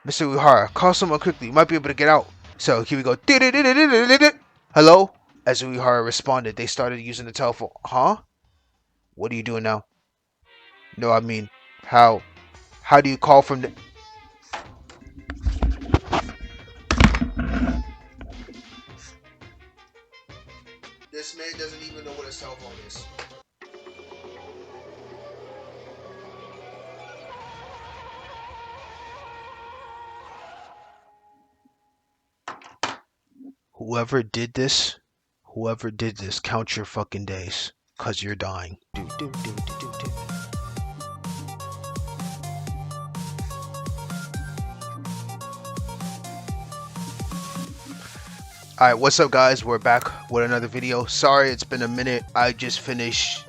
Mr. Uehara, call someone quickly. You might be able to get out. So here we go. Hello? As Uehara responded, they started using the telephone. Huh? What are you doing now? No, I mean, how? How do you call from the... This man doesn't even know what a cell phone is. Whoever did this, count your fucking days. Cause you're dying. Alright, what's up guys? We're back with another video. Sorry it's been a minute. I just finished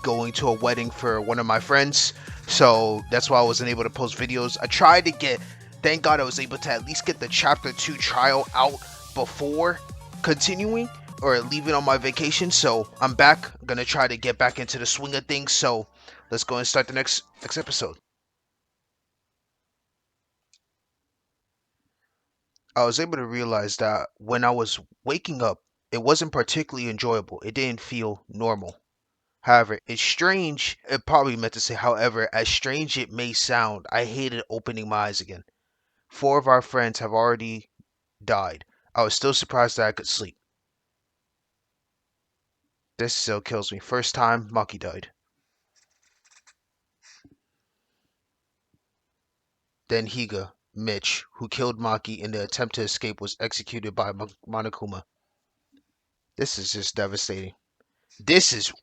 going to a wedding for one of my friends. So that's why I wasn't able to post videos. I tried to get, thank God I was able to at least get the chapter 2 trial out before continuing or leaving on my vacation. So I'm back. I'm gonna try to get back into the swing of things. So let's go and start the next episode. I was able to realize that when I was waking up, it wasn't particularly enjoyable. It didn't feel normal. However, it's strange. It probably meant to say, however, as strange it may sound, I hated opening my eyes again. 4 of our friends have already died. I was still surprised that I could sleep. This still kills me. First time, Maki died. Then Higa, Mitch, who killed Maki in the attempt to escape, was executed by Monokuma. This is just devastating. This is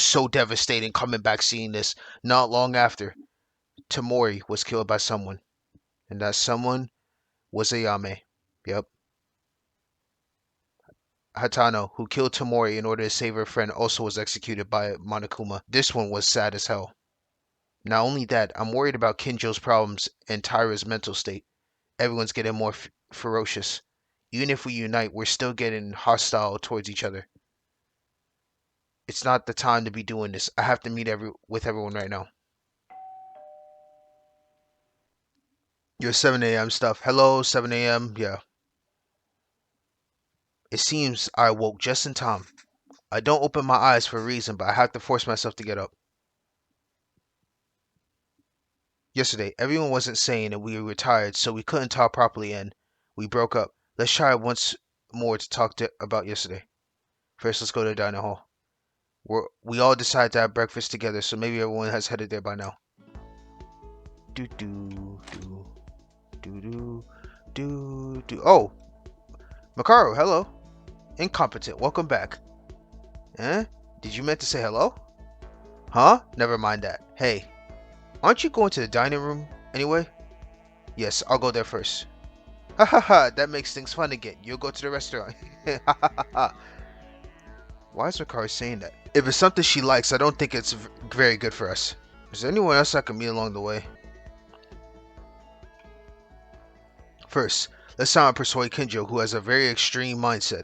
so devastating coming back seeing this. Not long after, Tamori was killed by someone. And that someone was Ayame. Yep. Hatano, who killed Tamori in order to save her friend, also was executed by Monokuma. This one was sad as hell. Not only that, I'm worried about Kinjo's problems and Tyra's mental state. Everyone's getting more ferocious. Even if we unite, we're still getting hostile towards each other. It's not the time to be doing this. I have to meet with everyone right now. Your 7 a.m. stuff. Hello, 7 a.m. Yeah. It seems I woke just in time. I don't open my eyes for a reason, but I have to force myself to get up. Yesterday, everyone wasn't sane and we were tired, so we couldn't talk properly and we broke up. Let's try once more to talk about yesterday. First, let's go to the dining hall. We all decided to have breakfast together, so maybe everyone has headed there by now. Oh, Makaru, hello. Incompetent, welcome back. Eh? Did you meant to say hello? Huh? Never mind that. Hey, aren't you going to the dining room anyway? Yes, I'll go there first. Ha ha ha, that makes things fun again. You'll go to the restaurant. Ha ha ha ha. Why is Makaru saying that? If it's something she likes, I don't think it's very good for us. Is there anyone else I can meet along the way? First, let's try and persuade Kinjo, who has a very extreme mindset.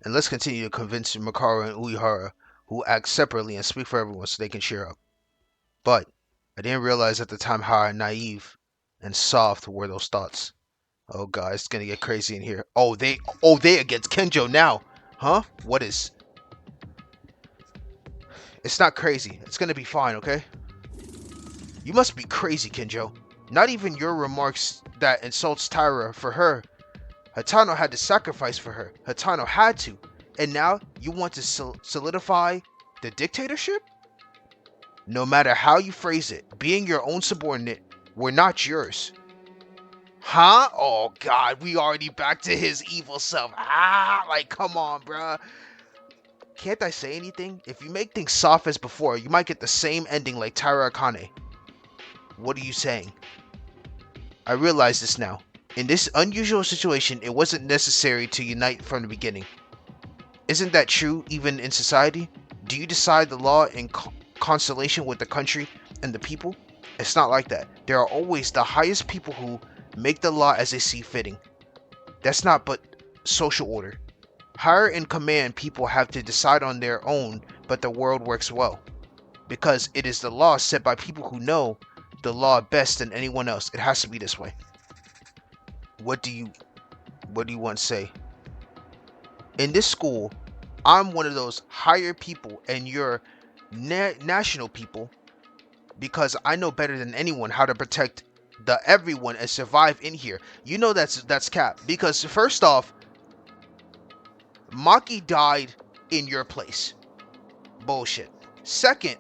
And let's continue to convince Makaru and Uehara, who act separately and speak for everyone so they can cheer up. But I didn't realize at the time how naive and soft were those thoughts. Oh god, it's gonna get crazy in here. Oh, they against Kinjo now. Huh? What is? It's not crazy. It's gonna be fine, okay? You must be crazy, Kinjo. Not even your remarks that insults Tyra for her. Hatano had to sacrifice for her. Hatano had to. And now you want to solidify the dictatorship? No matter how you phrase it, being your own subordinate, we're not yours. Huh? Oh god, we already back to his evil self. Like come on, bruh. Can't I say anything? If you make things soft as before, you might get the same ending like Taira Akane. What are you saying? I realize this now. In this unusual situation, it wasn't necessary to unite from the beginning. Isn't that true even in society? Do you decide the law in constellation with the country and the people? It's not like that. There are always the highest people who make the law as they see fitting. That's not but social order. Higher in command people have to decide on their own, but the world works well. Because it is the law set by people who know the law best than anyone else. It has to be this way. What do you want to say? In this school, I'm one of those higher people and you're national people because I know better than anyone how to protect the everyone and survive in here. You know that's cap because first off, Maki died in your place. Bullshit. Second,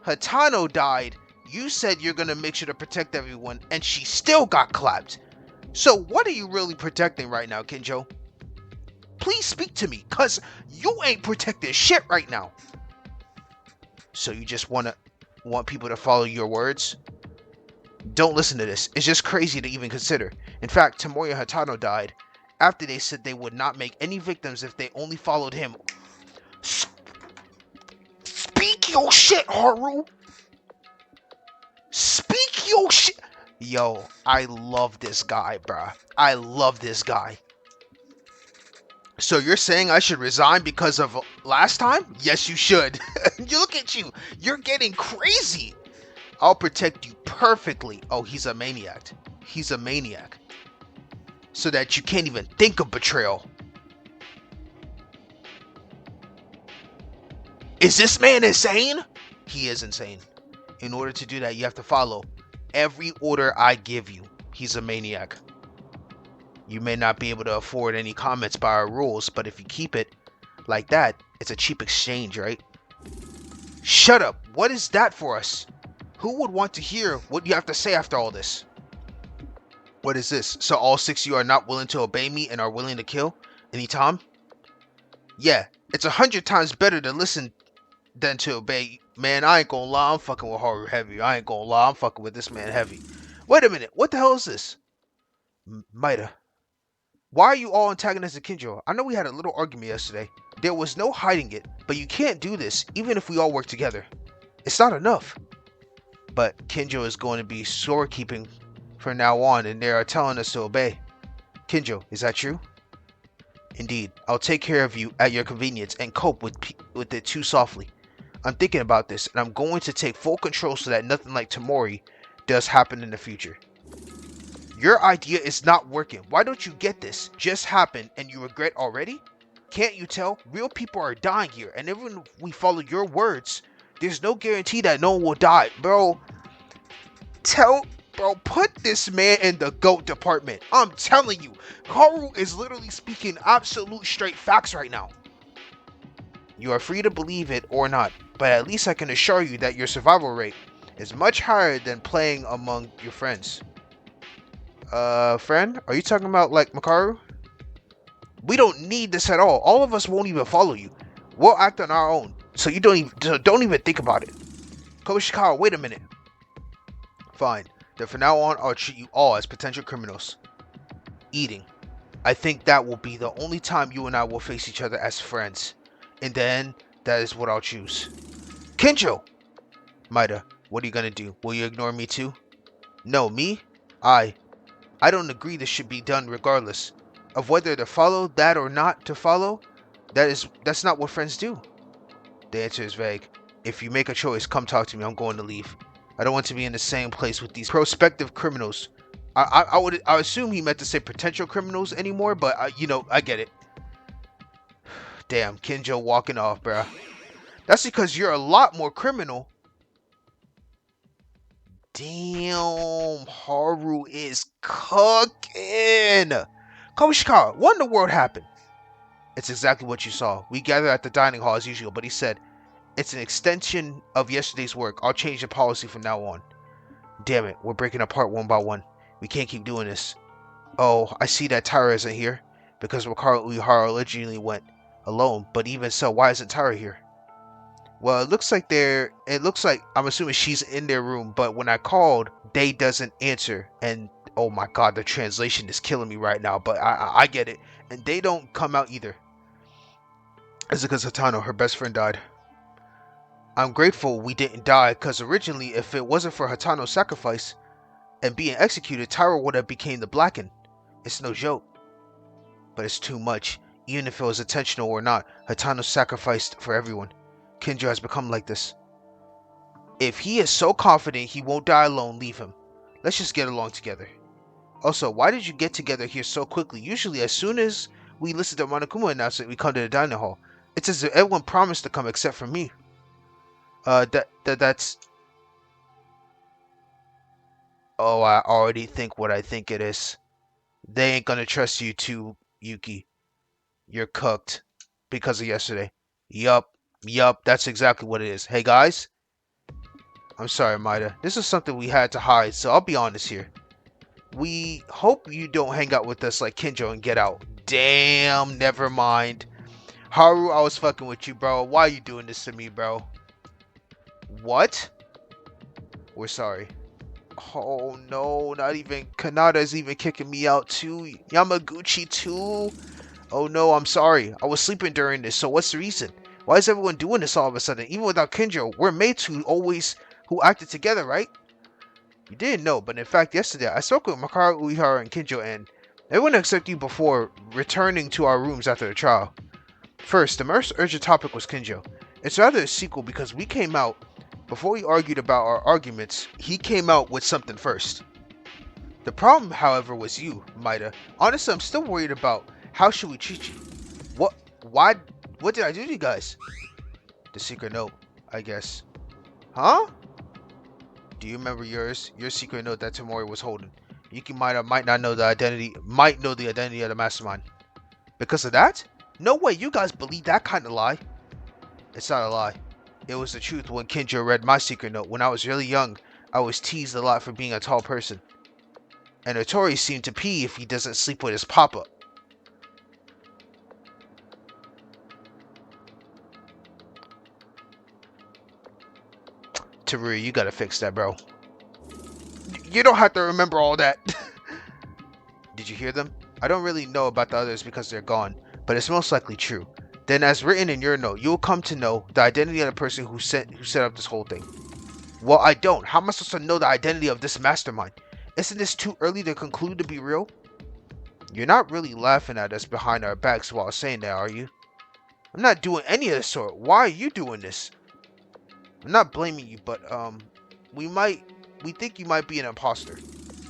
Hatano died. You said you're gonna make sure to protect everyone and she still got clapped. So what are you really protecting right now, Kinjo? Please speak to me, cause you ain't protecting shit right now. So you just want people to follow your words? Don't listen to this. It's just crazy to even consider. In fact, Tomoya Hatano died after they said they would not make any victims if they only followed him. Speak your shit, Haru. Speak your shit. Yo, I love this guy, bruh. I love this guy. So you're saying I should resign because of last time? Yes, you should. Look at you. You're getting crazy. I'll protect you perfectly. Oh, he's a maniac. He's a maniac. So that you can't even think of betrayal. Is this man insane? He is insane. In order to do that, you have to follow every order I give you. He's a maniac. You may not be able to afford any comments by our rules, but if you keep it like that, it's a cheap exchange, right? Shut up. What is that for us? Who would want to hear what you have to say after all this? What is this? So all 6 of you are not willing to obey me and are willing to kill? Anytime? Yeah, it's 100 times better to listen than to obey. Man, I ain't gonna lie, I'm fucking with Haru heavy. I ain't gonna lie, I'm fucking with this man heavy. Wait a minute, what the hell is this? Maida. Why are you all antagonistic Kinjo? I know we had a little argument yesterday. There was no hiding it, but you can't do this even if we all work together. It's not enough. But Kinjo is going to be scorekeeping from now on and they are telling us to obey. Kinjo, is that true? Indeed, I'll take care of you at your convenience and cope with it too softly. I'm thinking about this and I'm going to take full control so that nothing like Tamori does happen in the future. Your idea is not working. Why don't you get this? Just happened and you regret already? Can't you tell? Real people are dying here and even if we follow your words, there's no guarantee that no one will die. Bro, put this man in the GOAT department. I'm telling you, Haru is literally speaking absolute straight facts right now. You are free to believe it or not, but at least I can assure you that your survival rate is much higher than playing among your friends. Friend? Are you talking about like Makaru? We don't need this at all. All of us won't even follow you. We'll act on our own. So you don't even think about it. Koshikawa, wait a minute. Fine. Then from now on, I'll treat you all as potential criminals. Eating. I think that will be the only time you and I will face each other as friends. In the end, that is what I'll choose. Kinjo! Maida, what are you gonna do? Will you ignore me too? No, me? I don't agree this should be done regardless of whether to follow that or not to follow. That's not what friends do. The answer is vague. If you make a choice, come talk to me. I'm going to leave. I don't want to be in the same place with these prospective criminals. I assume he meant to say potential criminals anymore, but I get it. Damn, Kinjo walking off, bruh. That's because you're a lot more criminal. Damn, Haru is cooking. Koshikawa, what in the world happened? It's exactly what you saw. We gathered at the dining hall as usual, but he said, it's an extension of yesterday's work. I'll change the policy from now on. Damn it, we're breaking apart one by one. We can't keep doing this. Oh, I see that Tyra isn't here, because Wakaru Uehara originally went alone, but even so, why isn't Tyra here? Well, it looks like I'm assuming she's in their room, but when I called, they doesn't answer, and oh my god, the translation is killing me right now, but I get it, and they don't come out either. Is it because Hatano, her best friend, died? I'm grateful we didn't die, because originally, if it wasn't for Hatano's sacrifice and being executed, Tyra would have became the Blackened. It's no joke. But it's too much. Even if it was intentional or not, Hatano sacrificed for everyone. Kinjo has become like this. If he is so confident he won't die alone, leave him. Let's just get along together. Also, why did you get together here so quickly? Usually, as soon as we listen to Monokuma announcement, we come to the dining hall. It's as if everyone promised to come except for me. That's... Oh, I already think what I think it is. They ain't gonna trust you too, Yuki. You're cooked. Because of yesterday. Yup, that's exactly what it is. Hey guys, I'm sorry, Maida. This is something we had to hide, so I'll be honest here. We hope you don't hang out with us like Kinjo and get out. Damn, never mind. Haru, I was fucking with you, bro. Why are you doing this to me, bro? What? We're sorry. Oh no, not even Kanada's even kicking me out too. Yamaguchi too. Oh no, I'm sorry. I was sleeping during this, so what's the reason? Why is everyone doing this all of a sudden? Even without Kinjo, we're mates who acted together, right? You didn't know, but in fact yesterday I spoke with Makaru, Uehara, and Kinjo and everyone except you before returning to our rooms after the trial. First, the most urgent topic was Kinjo. It's rather a sequel because we came out, before we argued about our arguments, he came out with something first. The problem, however, was you, Maida. Honestly, I'm still worried about how should we treat you. Why, what did I do to you guys? The secret note, I guess. Huh? Do you remember yours? Your secret note that Tamori was holding. Yuki might not know the identity, might know the identity of the mastermind. Because of that? No way, you guys believe that kind of lie. It's not a lie. It was the truth when Kinjo read my secret note. When I was really young, I was teased a lot for being a tall person. And Otori seemed to pee if he doesn't sleep with his papa. Teruya, you gotta fix that, bro. You don't have to remember all that. Did you hear them? I don't really know about the others because they're gone, but it's most likely true. Then, as written in your note, you will come to know the identity of the person who set up this whole thing. Well, I don't. How am I supposed to know the identity of this mastermind? Isn't this too early to conclude to be real? You're not really laughing at us behind our backs while saying that, are you? I'm not doing any of the sort. Why are you doing this? I'm not blaming you, but we think you might be an imposter.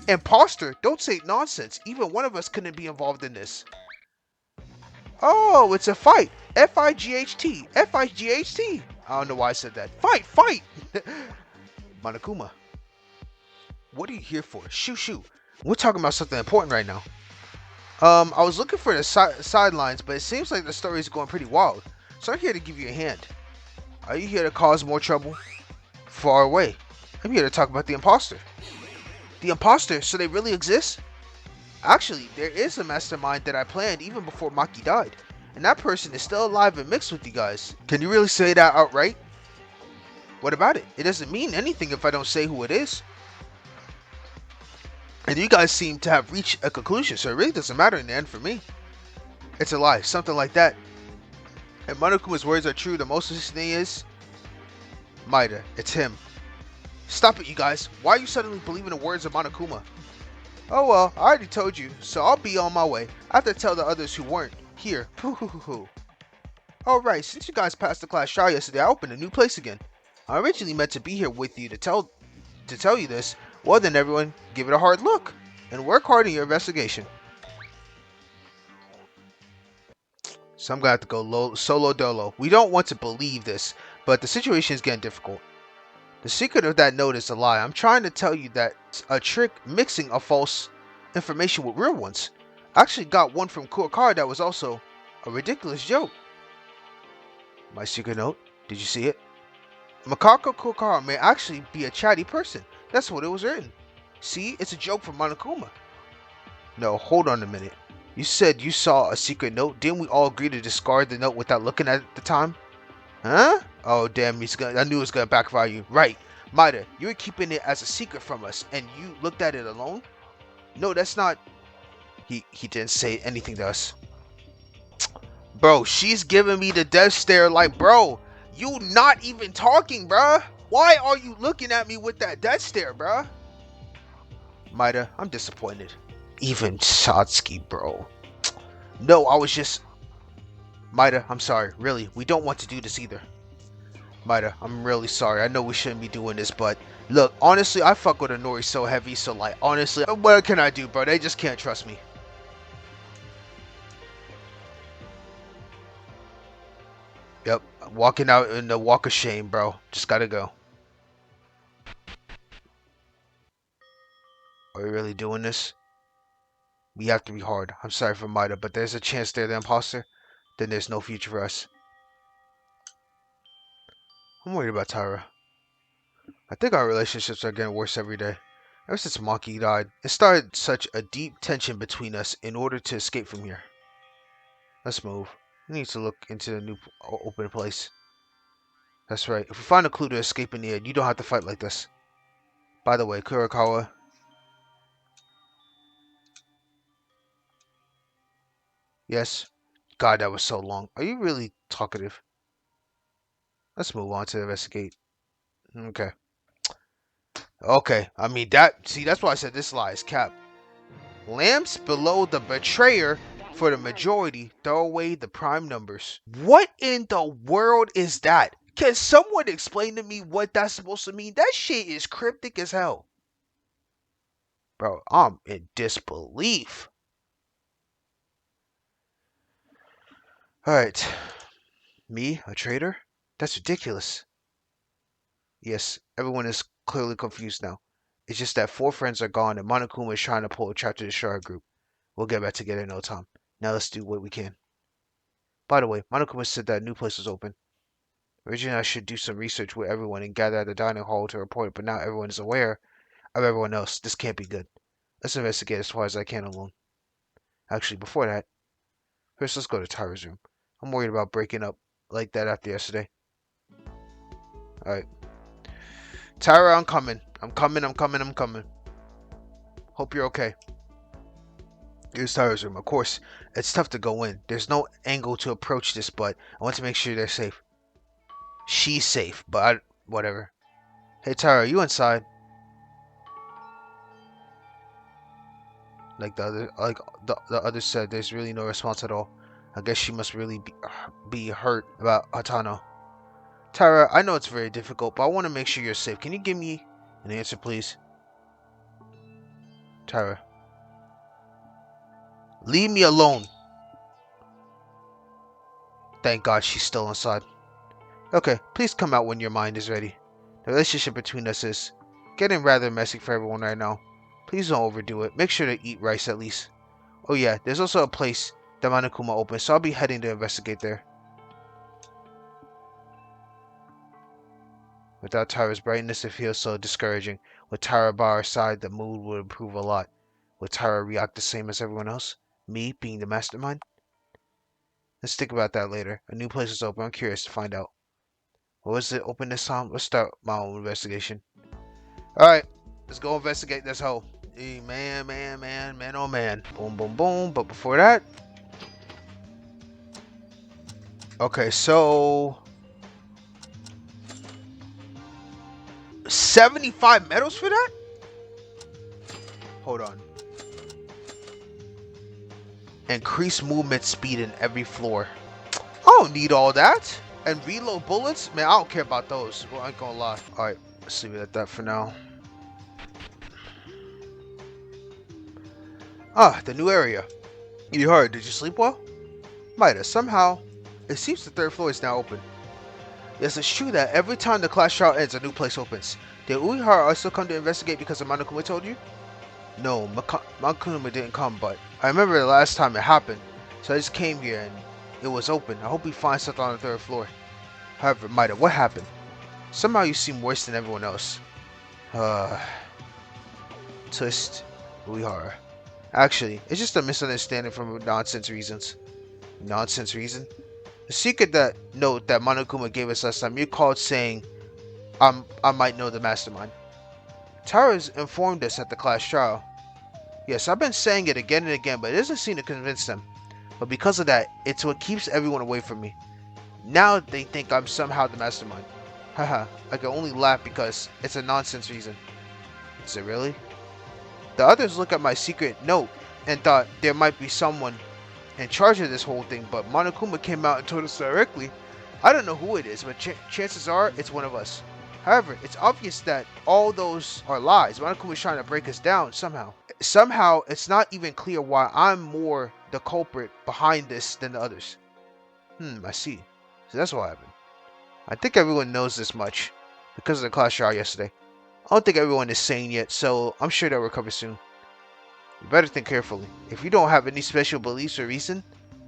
Imposter? Don't say nonsense. Even one of us couldn't be involved in this. Oh, it's a fight. F-I-G-H-T. F-I-G-H-T. I don't know why I said that. Fight! Monokuma. What are you here for? Shoot. We're talking about something important right now. I was looking for the sidelines, but it seems like the story is going pretty wild. So I'm here to give you a hand. Are you here to cause more trouble? Far away. I'm here to talk about the imposter. The imposter? So they really exist? Actually, there is a mastermind that I planned even before Maki died. And that person is still alive and mixed with you guys. Can you really say that outright? What about it? It doesn't mean anything if I don't say who it is. And you guys seem to have reached a conclusion, so it really doesn't matter in the end for me. It's a lie, something like that. If Monokuma's words are true, the most of this thing is... Maida, it's him. Stop it, you guys. Why are you suddenly believing the words of Monokuma? Oh well, I already told you, so I'll be on my way. I have to tell the others who weren't here. Alright, since you guys passed the class trial yesterday, I opened a new place again. I originally meant to be here with you to tell you this. Well then everyone, give it a hard look, and work hard in your investigation. So I'm gonna have to go solo dolo. We don't want to believe this, but the situation is getting difficult. The secret of that note is a lie. I'm trying to tell you that it's a trick mixing of false information with real ones. I actually got one from Kuokara that was also a ridiculous joke. My secret note? Did you see it? Makako Kuokara may actually be a chatty person. That's what it was written. See, it's a joke from Monokuma. No, hold on a minute. You said you saw a secret note. Didn't we all agree to discard the note without looking at it at the time? Huh? Oh damn, I knew it was gonna backfire you. Right. Maida, you were keeping it as a secret from us and you looked at it alone? No, that's not... He didn't say anything to us. Bro, she's giving me the death stare like, bro, you not even talking, bruh. Why are you looking at me with that death stare, bruh? Maida, I'm disappointed. Even Satsuki, bro. No, I was just... Maida, I'm sorry. Really, we don't want to do this either. Maida, I'm really sorry. I know we shouldn't be doing this, but look, honestly, I fuck with Honori so heavy, so like, honestly, what can I do, bro? They just can't trust me. Yep, walking out in the walk of shame, bro. Just gotta go. Are we really doing this? We have to be hard. I'm sorry for Maida, but there's a chance they're the imposter. Then there's no future for us. I'm worried about Tyra. I think our relationships are getting worse every day. Ever since Monkey died, it started such a deep tension between us in order to escape from here. Let's move. We need to look into a new open place. That's right. If we find a clue to escape in the end, you don't have to fight like this. By the way, Kurakawa. Yes? God, that was so long. Are you really talkative? Let's move on to investigate. Okay. Okay. I mean, that's why I said this lie is cap. Lamps below the betrayer for the majority, throw away the prime numbers. What in the world is that? Can someone explain to me what that's supposed to mean? That shit is cryptic as hell. Bro, I'm in disbelief. Alright. Me, a traitor? That's ridiculous. Yes, everyone is clearly confused now. It's just that 4 friends are gone and Monokuma is trying to pull a trap to destroy our group. We'll get back together in no time. Now let's do what we can. By the way, Monokuma said that a new place was open. Originally, I should do some research with everyone and gather at the dining hall to report it, but now everyone is aware of everyone else. This can't be good. Let's investigate as far as I can alone. Actually, before that, first let's go to Tyra's room. I'm worried about breaking up like that after yesterday. Alright. Tyra, I'm coming. I'm coming. Hope you're okay. Here's Tyra's room. Of course, it's tough to go in. There's no angle to approach this, but I want to make sure they're safe. She's safe, but whatever. Hey Tyra, are you inside? Like the others said, there's really no response at all. I guess she must really be hurt about Hatano. Tyra, I know it's very difficult, but I want to make sure you're safe. Can you give me an answer, please? Tyra. Leave me alone. Thank God she's still inside. Okay, please come out when your mind is ready. The relationship between us is getting rather messy for everyone right now. Please don't overdo it. Make sure to eat rice at least. Oh yeah, there's also a place that Monokuma opened, so I'll be heading to investigate there. Without Tyra's brightness, it feels so discouraging. With Tyra by our side, the mood would improve a lot. Would Tyra react the same as everyone else? Me being the mastermind? Let's think about that later. A new place is open. I'm curious to find out. What was it open this time? Let's start my own investigation. Alright, let's go investigate this hole. Hey, man, oh man. Boom, boom, boom. But before that... Okay, so... 75 medals for that? Hold on. Increase movement speed in every floor. I don't need all that. And reload bullets? Man, I don't care about those. Well, I ain't gonna lie. Alright, let's leave it at that for now. Ah, the new area. You heard, did you sleep well? Might have. Somehow, it seems the 3rd floor is now open. Yes, it's true that every time the class trial ends, a new place opens. Did Uehara also come to investigate because of Monokuma told you? No, Monokuma didn't come, but I remember the last time it happened. So I just came here and it was open. I hope we find something on the 3rd floor. However, Maida, what happened? Somehow you seem worse than everyone else. Twist, Uehara. Actually, it's just a misunderstanding from nonsense reasons. Nonsense reason? The secret that note that Monokuma gave us last time, you called saying I might know the mastermind. Tara's informed us at the class trial. Yes, I've been saying it again and again, but it doesn't seem to convince them. But because of that, it's what keeps everyone away from me. Now they think I'm somehow the mastermind. Haha, I can only laugh because it's a nonsense reason. Is it really? The others look at my secret note and thought there might be someone in charge of this whole thing, but Monokuma came out and told us directly I don't know who it is, but chances are it's one of us. However, it's obvious that all those are lies. Monokuma is trying to break us down somehow. Somehow, it's not even clear why I'm more the culprit behind this than the others. I see. So that's what happened. I think everyone knows this much because of the class trial yesterday. I don't think everyone is sane yet, so I'm sure they'll recover soon. You better think carefully. If you don't have any special beliefs or reason,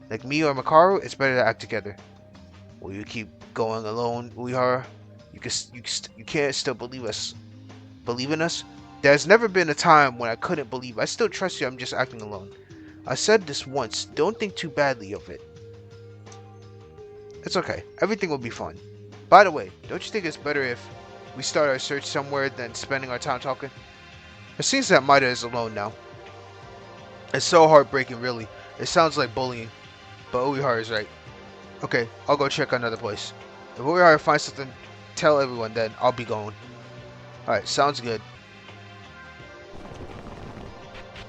like me or Makaru, it's better to act together. Will you keep going alone, Uehara? You can't still believe us. Believe in us? There's never been a time when I couldn't believe. I still trust you. I'm just acting alone. I said this once. Don't think too badly of it. It's okay. Everything will be fine. By the way, don't you think it's better if we start our search somewhere than spending our time talking? It seems that Maida is alone now. It's so heartbreaking, really. It sounds like bullying. But Uehara is right. Okay, I'll go check another place. If Uehara finds something, tell everyone, then I'll be going. Alright, sounds good.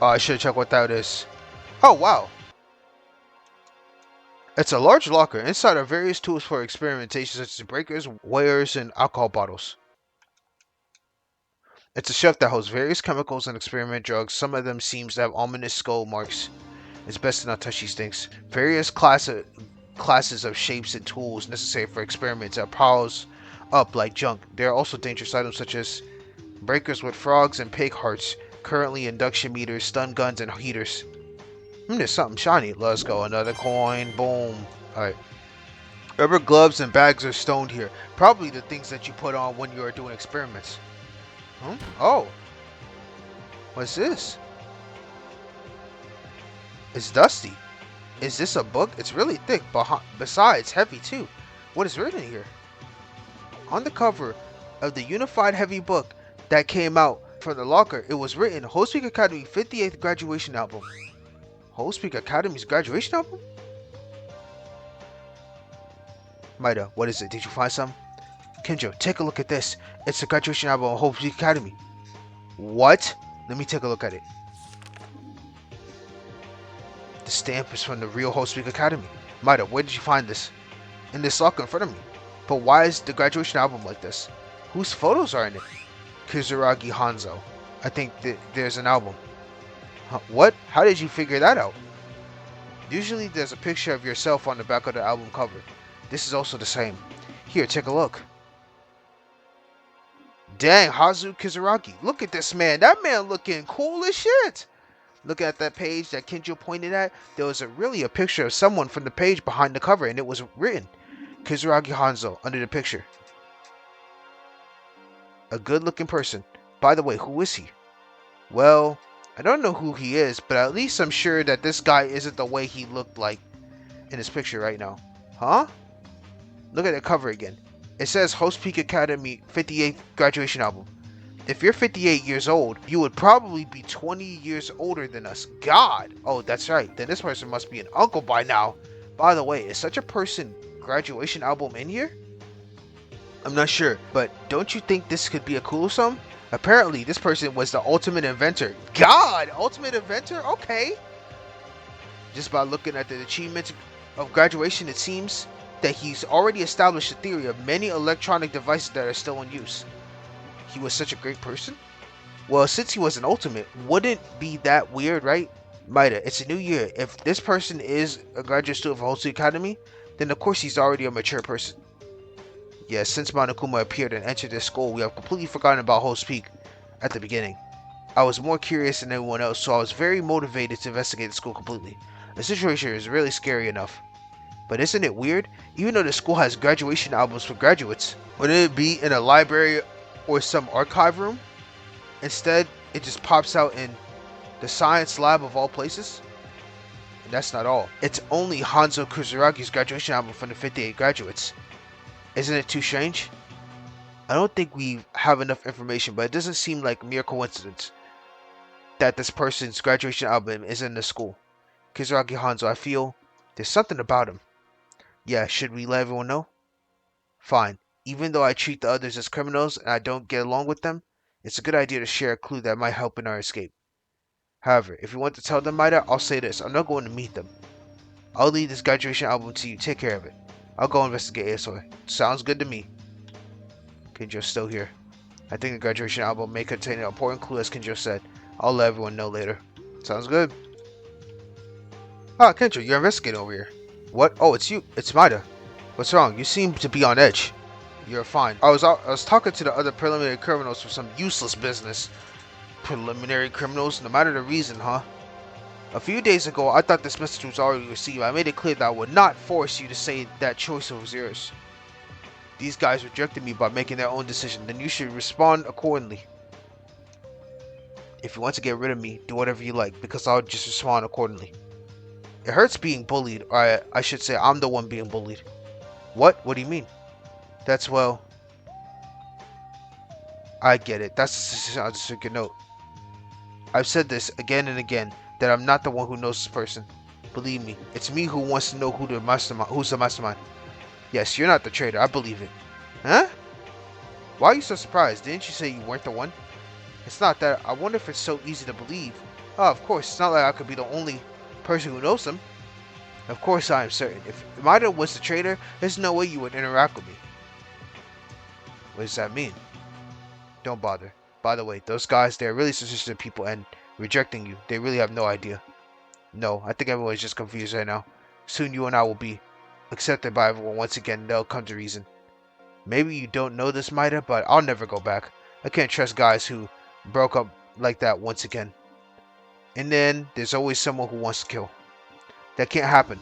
Oh, I should check what that is. Oh, wow. It's a large locker. Inside are various tools for experimentation, such as breakers, weighers, and alcohol bottles. It's a shelf that holds various chemicals and experiment drugs. Some of them seems to have ominous skull marks. It's best to not touch these things. Various classes of shapes and tools necessary for experiments are piled up like junk. There are also dangerous items such as breakers with frogs and pig hearts, currently induction meters, stun guns, and heaters. There's something shiny. Let's go. Another coin. Boom. Alright. Rubber gloves and bags are stoned here. Probably the things that you put on when you are doing experiments. Oh. What's this? It's dusty. Is this a book? It's really thick, besides heavy too. What is written here? On the cover of the unified heavy book that came out from the locker, it was written, Whole Speak Academy 58th graduation album. Whole Speak Academy's graduation album? Maida, what is it? Did you find some? Kenjo, take a look at this. It's the graduation album of Whole Speak Academy. What? Let me take a look at it. The stamp is from the real Whole Speak Academy. Maida, where did you find this? In this locker in front of me. But why is the graduation album like this? Whose photos are in it? Kizuragi Hanzo. I think there's an album. What? How did you figure that out? Usually there's a picture of yourself on the back of the album cover. This is also the same. Here, take a look. Dang, Hazu Kizuragi. Look at this man. That man looking cool as shit. Look at that page that Kenjo pointed at. There was really a picture of someone from the page behind the cover, and it was written Kizuragi Hanzo under the picture. A good-looking person. By the way, who is he? Well, I don't know who he is, but at least I'm sure that this guy isn't the way he looked like in his picture right now. Huh? Look at the cover again. It says Host Peak Academy 58th graduation album. If you're 58 years old, you would probably be 20 years older than us. God! Oh, that's right. Then this person must be an uncle by now. By the way, is such a person graduation album in here? I'm not sure, but don't you think this could be a cool sum? Apparently, this person was the ultimate inventor. God! Ultimate inventor? Okay. Just by looking at the achievements of graduation, it seems that he's already established a theory of many electronic devices that are still in use. He was such a great person? Well, since he was an ultimate, wouldn't be that weird, right? Maida, it's a new year. If this person is a graduate student of Hosu Academy, then of course he's already a mature person. Yes, since Monokuma appeared and entered this school, we have completely forgotten about Host Peak at the beginning. I was more curious than anyone else, so I was very motivated to investigate the school completely. The situation is really scary enough. But isn't it weird? Even though the school has graduation albums for graduates, wouldn't it be in a library or some archive room? Instead, it just pops out in the science lab of all places. And that's not all. It's only Hanzo Kuzuragi's graduation album from the 58 graduates. Isn't it too strange? I don't think we have enough information, but it doesn't seem like mere coincidence that this person's graduation album is in the school. Kizuragi Hanzo, I feel there's something about him. Yeah, should we let everyone know? Fine. Even though I treat the others as criminals and I don't get along with them, it's a good idea to share a clue that might help in our escape. However, if you want to tell them Maida, I'll say this. I'm not going to meet them. I'll leave this graduation album to you. Take care of it. I'll go investigate ASOI. Sounds good to me. Kinjo's still here. I think the graduation album may contain an important clue, as Kinjo said. I'll let everyone know later. Sounds good. Ah, Kinjo, you're investigating over here. What? Oh, it's you. It's Maida. What's wrong? You seem to be on edge. You're fine. I was talking to the other preliminary criminals for some useless business. Preliminary criminals? No matter the reason, huh? A few days ago, I thought this message was already received. I made it clear that I would not force you to say that choice was yours. These guys rejected me by making their own decision. Then you should respond accordingly. If you want to get rid of me, do whatever you like, because I'll just respond accordingly. It hurts being bullied, or I should say I'm the one being bullied. What? What do you mean? That's, well, I get it. That's a secret note. I've said this again and again, that I'm not the one who knows this person. Believe me, it's me who wants to know who's the mastermind. Yes, you're not the traitor. I believe it. Huh? Why are you so surprised? Didn't you say you weren't the one? It's not that. I wonder if it's so easy to believe. Oh, of course. It's not like I could be the only person who knows him. Of course I am certain. If Maida was the traitor, there's no way you would interact with me. What does that mean? Don't bother. By the way, those guys, they're really suspicious of people and rejecting you. They really have no idea. No, I think everyone's just confused right now. Soon you and I will be accepted by everyone once again. They'll come to reason. Maybe you don't know this, Maida, but I'll never go back. I can't trust guys who broke up like that once again. And then there's always someone who wants to kill. That can't happen.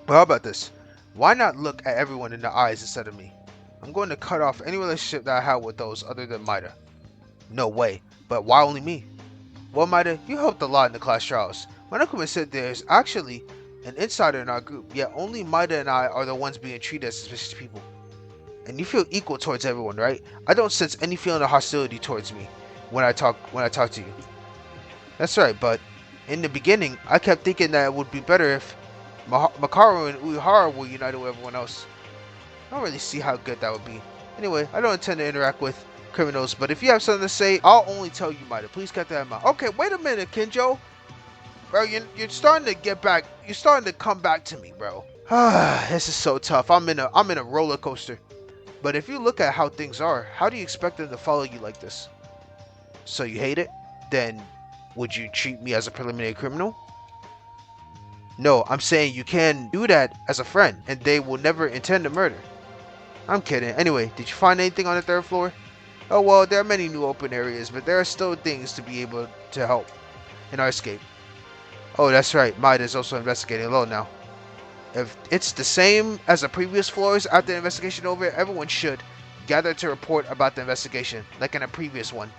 But how about this? Why not look at everyone in the eyes instead of me? I'm going to cut off any relationship that I have with those other than Maida. No way. But why only me? Well, Maida, you helped a lot in the class trials. Monokuma said there's actually an insider in our group, yet only Maida and I are the ones being treated as suspicious people. And you feel equal towards everyone, right? I don't sense any feeling of hostility towards me when I talk to you. That's right, but in the beginning, I kept thinking that it would be better if Makaru and Uehara were united with everyone else. I don't really see how good that would be. Anyway, I don't intend to interact with criminals, but if you have something to say, I'll only tell you, Maida. Please cut that in mind. Okay, wait a minute, Kinjo. Bro, you're starting to get back. You're starting to come back to me, bro. This is so tough. I'm in a roller coaster. But if you look at how things are, how do you expect them to follow you like this? So you hate it? Then would you treat me as a preliminary criminal? No, I'm saying you can do that as a friend, and they will never intend to murder. I'm kidding. Anyway, did you find anything on the third floor? Oh well, there are many new open areas, but there are still things to be able to help in our escape. Oh, that's right. Maida is also investigating alone now. If it's the same as the previous floors after the investigation over, everyone should gather to report about the investigation, like in a previous one.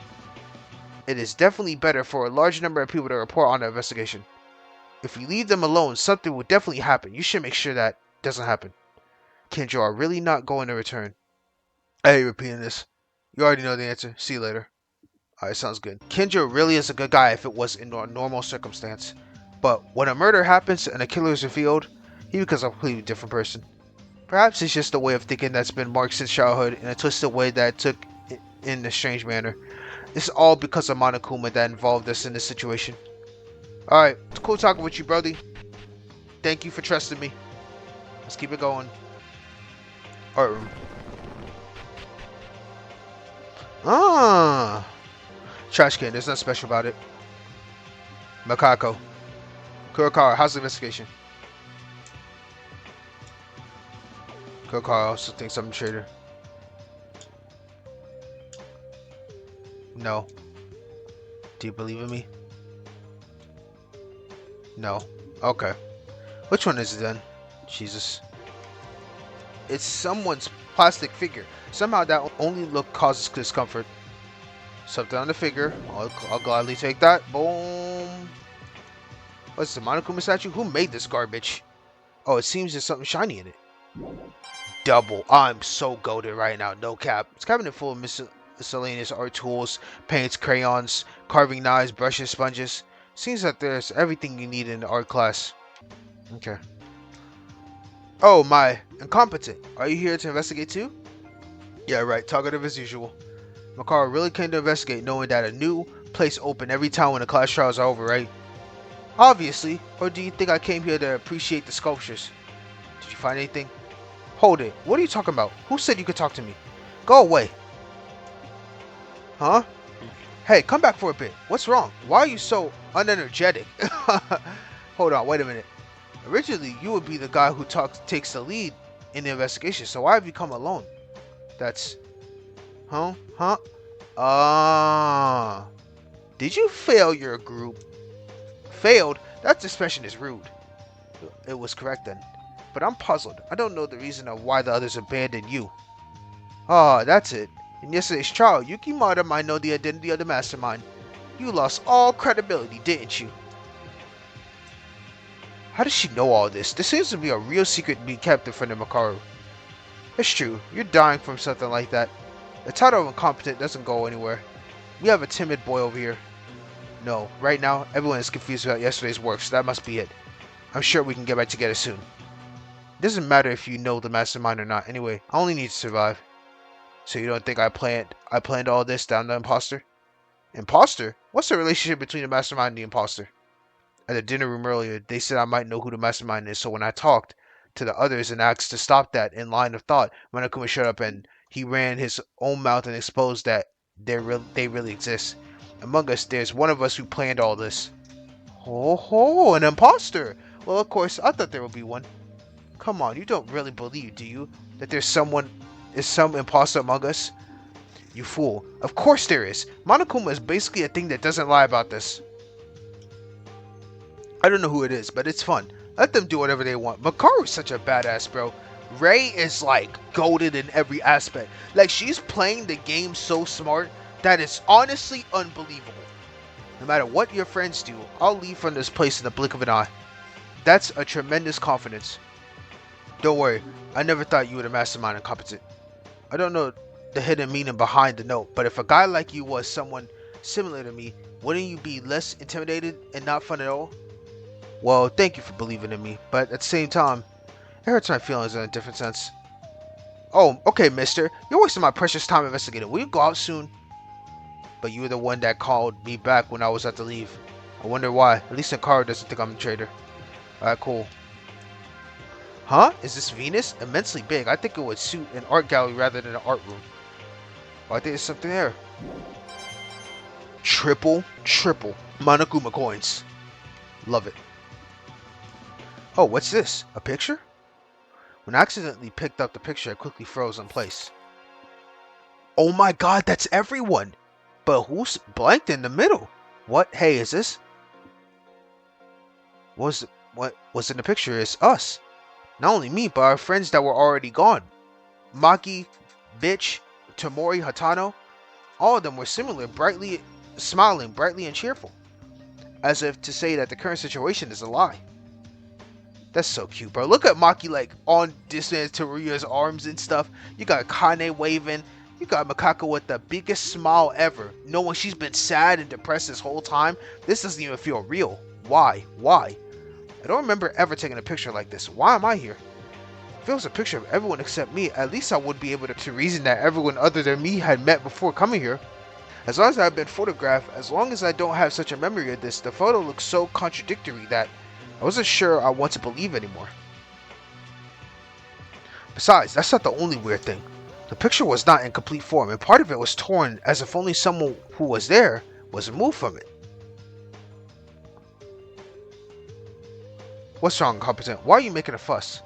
It is definitely better for a large number of people to report on the investigation. If we leave them alone, something will definitely happen. You should make sure that doesn't happen. Kinjo are really not going to return. I hate repeating this. You already know the answer. See you later. Alright, sounds good. Kinjo really is a good guy if it was in a normal circumstance. But when a murder happens and a killer is revealed, he becomes a completely different person. Perhaps it's just a way of thinking that's been marked since childhood in a twisted way that it took in a strange manner. This is all because of Monokuma that involved us in this situation. Alright, it's cool talking with you, brody. Thank you for trusting me. Let's keep it going. Art room. Ah, trash can. There's nothing special about it. Makako. Kurokara, how's the investigation? Kurokara also thinks I'm a traitor. No. Do you believe in me? No. Okay. Which one is it then? Jesus. It's someone's plastic figure. Somehow that only look causes discomfort. Something on the figure. I'll gladly take that. Boom. What's the Monokuma statue? Who made this garbage? Oh, it seems there's something shiny in it. Double. I'm so goated right now. No cap. It's cabinet full of miscellaneous art tools, paints, crayons, carving knives, brushes, sponges. Seems that there's everything you need in the art class. Okay. Oh my, incompetent. Are you here to investigate too? Yeah, right. Talkative as usual. Makaru really came to investigate knowing that a new place open every time when the class trials are over, right? Obviously. Or do you think I came here to appreciate the sculptures? Did you find anything? Hold it. What are you talking about? Who said you could talk to me? Go away. Huh? Hey, come back for a bit. What's wrong? Why are you so unenergetic? Hold on, wait a minute. Originally, you would be the guy who takes the lead in the investigation, so why have you come alone? That's... Huh? Huh? Ah. Did you fail your group? Failed? That expression is rude. It was correct then. But I'm puzzled. I don't know the reason of why the others abandoned you. Ah, that's it. In yesterday's trial, Yukimata might know the identity of the mastermind. You lost all credibility, didn't you? How does she know all this? This seems to be a real secret being kept in front of Makaru. It's true. You're dying from something like that. The title of incompetent doesn't go anywhere. We have a timid boy over here. No, right now, everyone is confused about yesterday's work, so that must be it. I'm sure we can get back together soon. It doesn't matter if you know the mastermind or not. Anyway, I only need to survive. So you don't think I planned all this down the imposter? Imposter? What's the relationship between the mastermind and the imposter? At the dinner room earlier, they said I might know who the mastermind is, so when I talked to the others and asked to stop that in line of thought, Monokuma showed up and he ran his own mouth and exposed that they really exist. Among us, there's one of us who planned all this. Oh, an imposter! Well, of course, I thought there would be one. Come on, you don't really believe, do you, that there's some imposter among us? You fool. Of course there is. Monokuma is basically a thing that doesn't lie about this. I don't know who it is, but it's fun. Let them do whatever they want. Makaru's such a badass, bro. Rei is like goated in every aspect. Like, she's playing the game so smart that it's honestly unbelievable. No matter what your friends do, I'll leave from this place in the blink of an eye. That's a tremendous confidence. Don't worry, I never thought you were the mastermind incompetent. I don't know the hidden meaning behind the note, but if a guy like you was someone similar to me, wouldn't you be less intimidated and not fun at all? Well, thank you for believing in me, but at the same time, it hurts my feelings in a different sense. Oh, okay, mister. You're wasting my precious time investigating. Will you go out soon? But you were the one that called me back when I was at the leave. I wonder why. At least Hikaru doesn't think I'm a traitor. Alright, cool. Huh? Is this Venus? Immensely big. I think it would suit an art gallery rather than an art room. Oh, I think there's something there. Triple Monokuma coins. Love it. Oh, what's this? A picture? When I accidentally picked up the picture, it quickly froze in place. Oh my god, that's everyone! But who's blanked in the middle? What? Hey, is this? What was in the picture is us. Not only me, but our friends that were already gone. Maki, Bitch, Tomori, Hatano. All of them were similar, smiling brightly and cheerful. As if to say that the current situation is a lie. That's so cute, bro. Look at Maki like on distance to Ryo's arms and stuff. You got Kane waving. You got Makako with the biggest smile ever, knowing she's been sad and depressed this whole time. This doesn't even feel real. Why? I don't remember ever taking a picture like this. Why am I here? If it was a picture of everyone except me, at least I would be able to reason that everyone other than me had met before coming here. As long as I've been photographed, as long as I don't have such a memory of this, the photo looks so contradictory that I wasn't sure I want to believe anymore. Besides, that's not the only weird thing. The picture was not in complete form, and part of it was torn as if only someone who was there was removed from it. What's wrong, incompetent? Why are you making a fuss?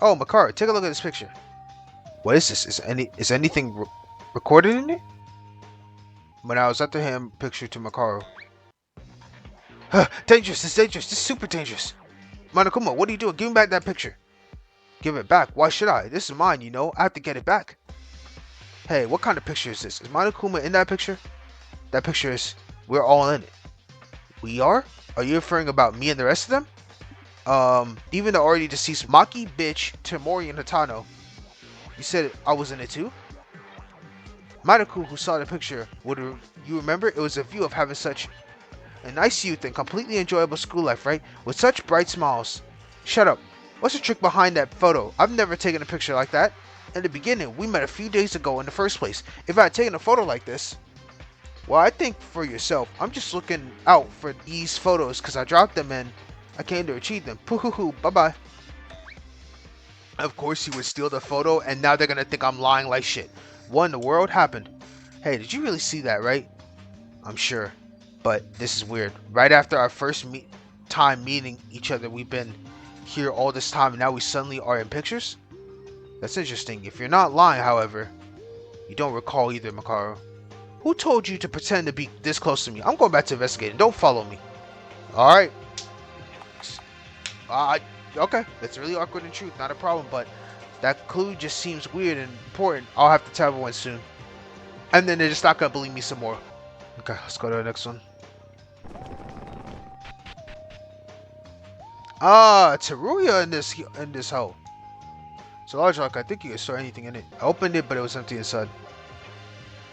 Oh, Makaru, take a look at this picture. What is this? Is anything recorded in it? When I was at the hand picture to Makaru. Dangerous, it's dangerous, this is super dangerous. Monokuma, what are you doing? Give me back that picture. Give it back? Why should I? This is mine, you know. I have to get it back. Hey, what kind of picture is this? Is Monokuma in that picture? That picture is... We're all in it. We are? Are you referring about me and the rest of them? Even the already deceased Maki, Bitch, Tomori, and Hatano. You said I was in it too? Manaku, who saw the picture, you remember? It was a view of having such a nice youth and completely enjoyable school life, right? With such bright smiles. Shut up. What's the trick behind that photo? I've never taken a picture like that. In the beginning, we met a few days ago in the first place. If I had taken a photo like this... Well, I think for yourself. I'm just looking out for these photos because I dropped them and I came to retrieve them. Poo-hoo-hoo. Bye-bye. Of course, he would steal the photo, and now they're gonna think I'm lying like shit. What in the world happened? Hey, did you really see that, right? I'm sure. But this is weird. Right after our first time meeting each other, we've been here all this time, and now we suddenly are in pictures? That's interesting. If you're not lying, however, you don't recall either, Makaru. Who told you to pretend to be this close to me? I'm going back to investigating. Don't follow me. Alright. Okay. That's really awkward in truth. Not a problem, but that clue just seems weird and important. I'll have to tell everyone soon. And then they're just not going to believe me some more. Okay, let's go to the next one. Teruya in this hole. It's a large lock. I think you can store anything in it. I opened it, but it was empty inside.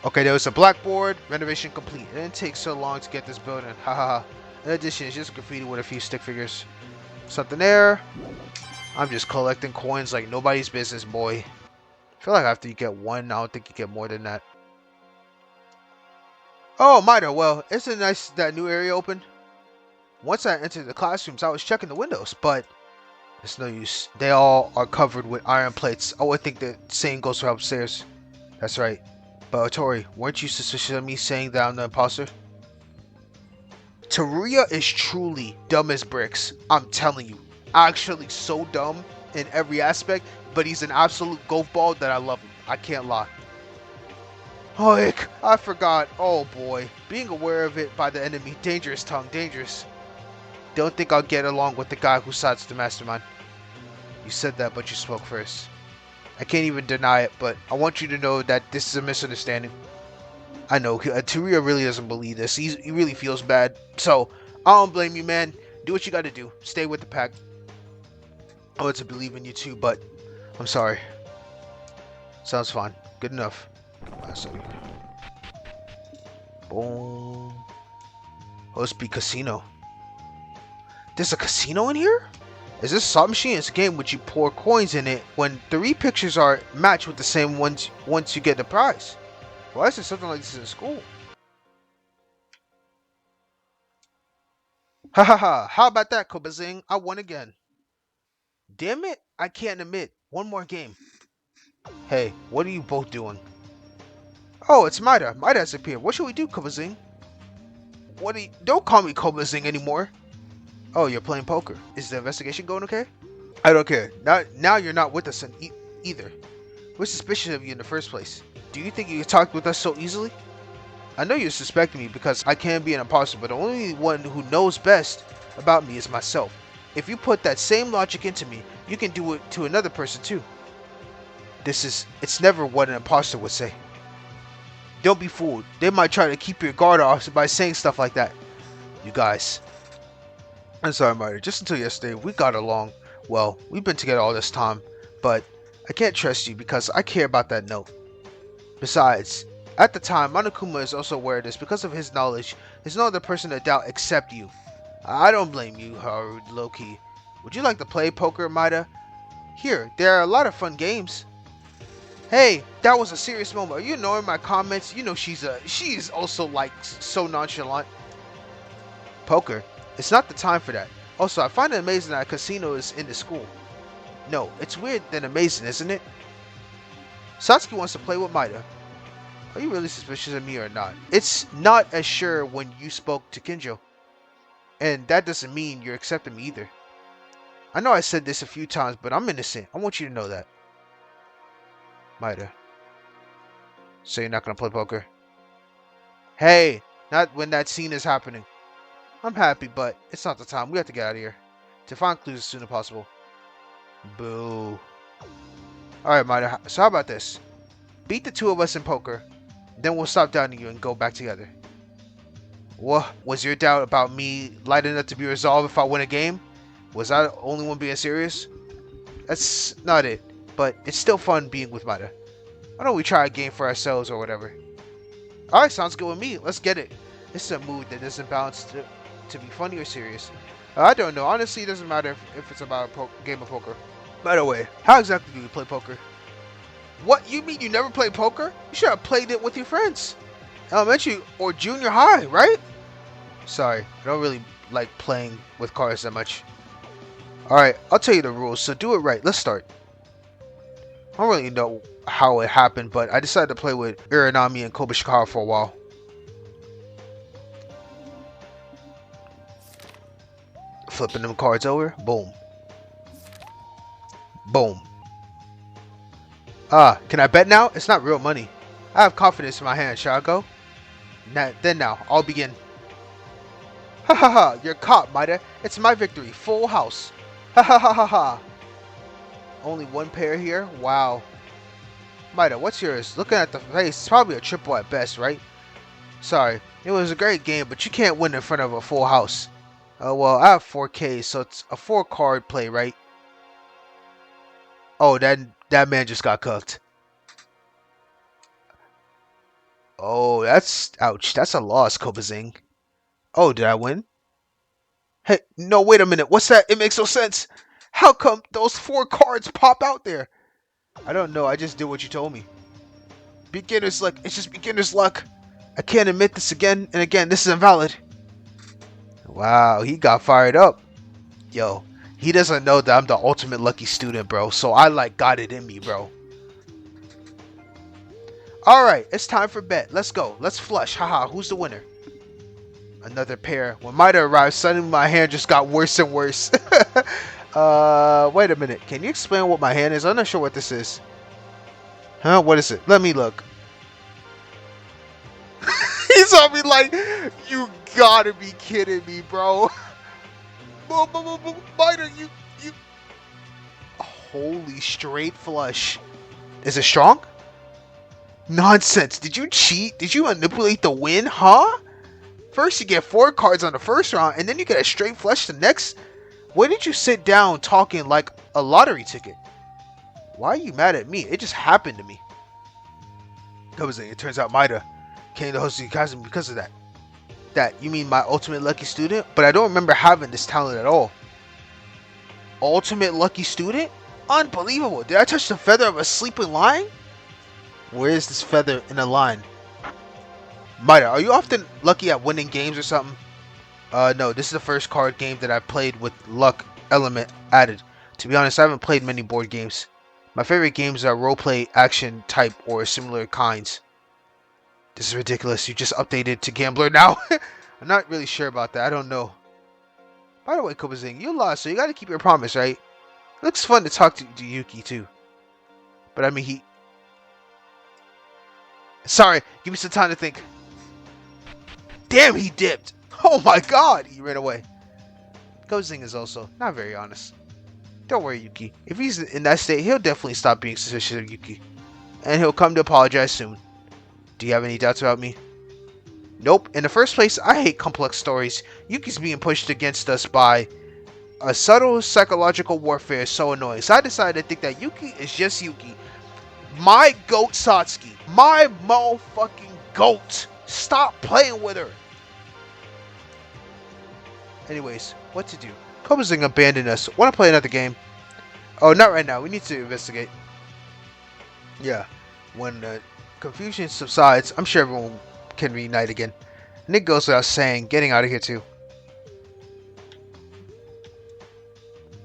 Okay, there was a blackboard. Renovation complete. It didn't take so long to get this building. Ha ha ha. In addition, it's just graffiti with a few stick figures. Something there. I'm just collecting coins like nobody's business, boy. I feel like after you get one, I don't think you get more than that. Oh, Maida, well, isn't it nice that new area opened? Once I entered the classrooms, I was checking the windows, but it's no use. They all are covered with iron plates. Oh, I think the same goes for upstairs. That's right. But Tori, weren't you suspicious of me saying that I'm the imposter? Teruya is truly dumb as bricks. I'm telling you. Actually so dumb in every aspect, but he's an absolute golf ball that I love him. I can't lie. Oh, ick. I forgot. Oh boy. Being aware of it by the enemy. Dangerous, tongue. Dangerous. Don't think I'll get along with the guy who sides the mastermind. You said that, but you spoke first. I can't even deny it, but I want you to know that this is a misunderstanding. I know, Teruya really doesn't believe this. He really feels bad. So, I don't blame you, man. Do what you gotta do. Stay with the pack. I want to believe in you too, but I'm sorry. Sounds fine. Good enough. Sorry. Boom. Must be casino. There's a casino in here? Is this a slot machine? It's a game which you pour coins in it when 3 pictures are matched with the same ones once you get the prize. Why is there something like this in school? Ha ha ha. How about that, Kobazing? I won again. Damn it. I can't admit. One more game. Hey, what are you both doing? Oh, it's Maida. Maida has appeared. What should we do, Kobazing? Don't call me Kobazing anymore. Oh, you're playing poker. Is the investigation going okay? I don't care. Now you're not with us either. We're suspicious of you in the first place. Do you think you could talk with us so easily? I know you're suspecting me because I can be an imposter, but the only one who knows best about me is myself. If you put that same logic into me, you can do it to another person too. It's never what an imposter would say. Don't be fooled. They might try to keep your guard off by saying stuff like that. You guys. I'm sorry, Marty. Just until yesterday, we got along. Well, we've been together all this time, but I can't trust you because I care about that note. Besides, at the time, Monokuma is also aware of this. Because of his knowledge, there's no other person to doubt except you. I don't blame you, Haru, low-key. Would you like to play poker, Maida? Here, there are a lot of fun games. Hey, that was a serious moment. Are you ignoring my comments? You know she is also like so nonchalant. Poker? It's not the time for that. Also, I find it amazing that a casino is in the school. No, it's weird then amazing, isn't it? Satsuki wants to play with Maida. Are you really suspicious of me or not? It's not as sure when you spoke to Kinjo. And that doesn't mean you're accepting me either. I know I said this a few times, but I'm innocent. I want you to know that. Maida. So you're not going to play poker? Hey, not when that scene is happening. I'm happy, but it's not the time. We have to get out of here. To find clues as soon as possible. Boo. Alright, Maida. So how about this? Beat the 2 of us in poker. Then we'll stop doubting you and go back together. What? Was your doubt about me light enough to be resolved if I win a game? Was I the only one being serious? That's not it. But it's still fun being with Maida. Why don't we try a game for ourselves or whatever? Alright, sounds good with me. Let's get it. This is a mood that doesn't balance to be funny or serious. I don't know. Honestly, it doesn't matter if it's about a game of poker. By the way, how exactly do you play poker? What? You mean you never played poker? You should have played it with your friends. Elementary or junior high, right? Sorry, I don't really like playing with cards that much. Alright, I'll tell you the rules, so do it right. Let's start. I don't really know how it happened, but I decided to play with Iranami and Kobushikawa for a while. Flipping them cards over. Boom. Boom. Can I bet now? It's not real money. I have confidence in my hand. Shall I go? Now, I'll begin. Ha ha ha, you're caught, Maida. It's my victory. Full house. Ha ha ha ha ha. Only one pair here? Wow. Maida, what's yours? Looking at the face, it's probably a triple at best, right? Sorry. It was a great game, but you can't win in front of a full house. Oh, well, I have 4Ks, so it's a 4-card play, right? Oh, that man just got cooked. Oh, that's... Ouch. That's a loss, Kobazing. Oh, did I win? Hey, no, wait a minute. What's that? It makes no sense. How come those 4 cards pop out there? I don't know. I just did what you told me. Beginner's luck. It's just beginner's luck. I can't admit this again and again. This is invalid. Wow, he got fired up. Yo, he doesn't know that I'm the ultimate lucky student, bro. So I like got it in me, bro. Alright, it's time for bet. Let's go. Let's flush. Haha, who's the winner? Another pair. When Maida arrived, suddenly my hand just got worse and worse. Wait a minute. Can you explain what my hand is? I'm not sure what this is. Huh? What is it? Let me look. He's on me like, you gotta be kidding me, bro. Maida, you. Holy straight flush. Is it strong? Nonsense. Did you cheat? Did you manipulate the win? Huh? First you get 4 cards on the first round, and then you get a straight flush the next? Why did you sit down talking like a lottery ticket? Why are you mad at me? It just happened to me. It turns out Maida came to host Kazumi because of that. That, you mean my ultimate lucky student? But I don't remember having this talent at all. Ultimate lucky student? Unbelievable. Did I touch the feather of a sleeping lion? Where is this feather in a line? Maida, are you often lucky at winning games or something? No, this is the first card game that I played with luck element added. To be honest, I haven't played many board games. My favorite games are roleplay, action type, or similar kinds. This is ridiculous. You just updated to Gambler now? I'm not really sure about that. I don't know. By the way, Kobazing, you lost, so you gotta keep your promise, right? It looks fun to talk to Yuki, too. But I mean, he... Sorry, give me some time to think. Damn, he dipped. Oh my god, he ran away. Kobazing is also not very honest. Don't worry, Yuki. If he's in that state, he'll definitely stop being suspicious of Yuki. And he'll come to apologize soon. Do you have any doubts about me? Nope. In the first place, I hate complex stories. Yuki's being pushed against us by a subtle psychological warfare is so annoying. So I decided to think that Yuki is just Yuki. My goat Satsuki. My motherfucking goat. Stop playing with her. Anyways, what to do? Kobazing abandoned us. Want to play another game? Oh, not right now. We need to investigate. Yeah. When the confusion subsides, I'm sure everyone can reunite again. And it goes without saying, getting out of here too.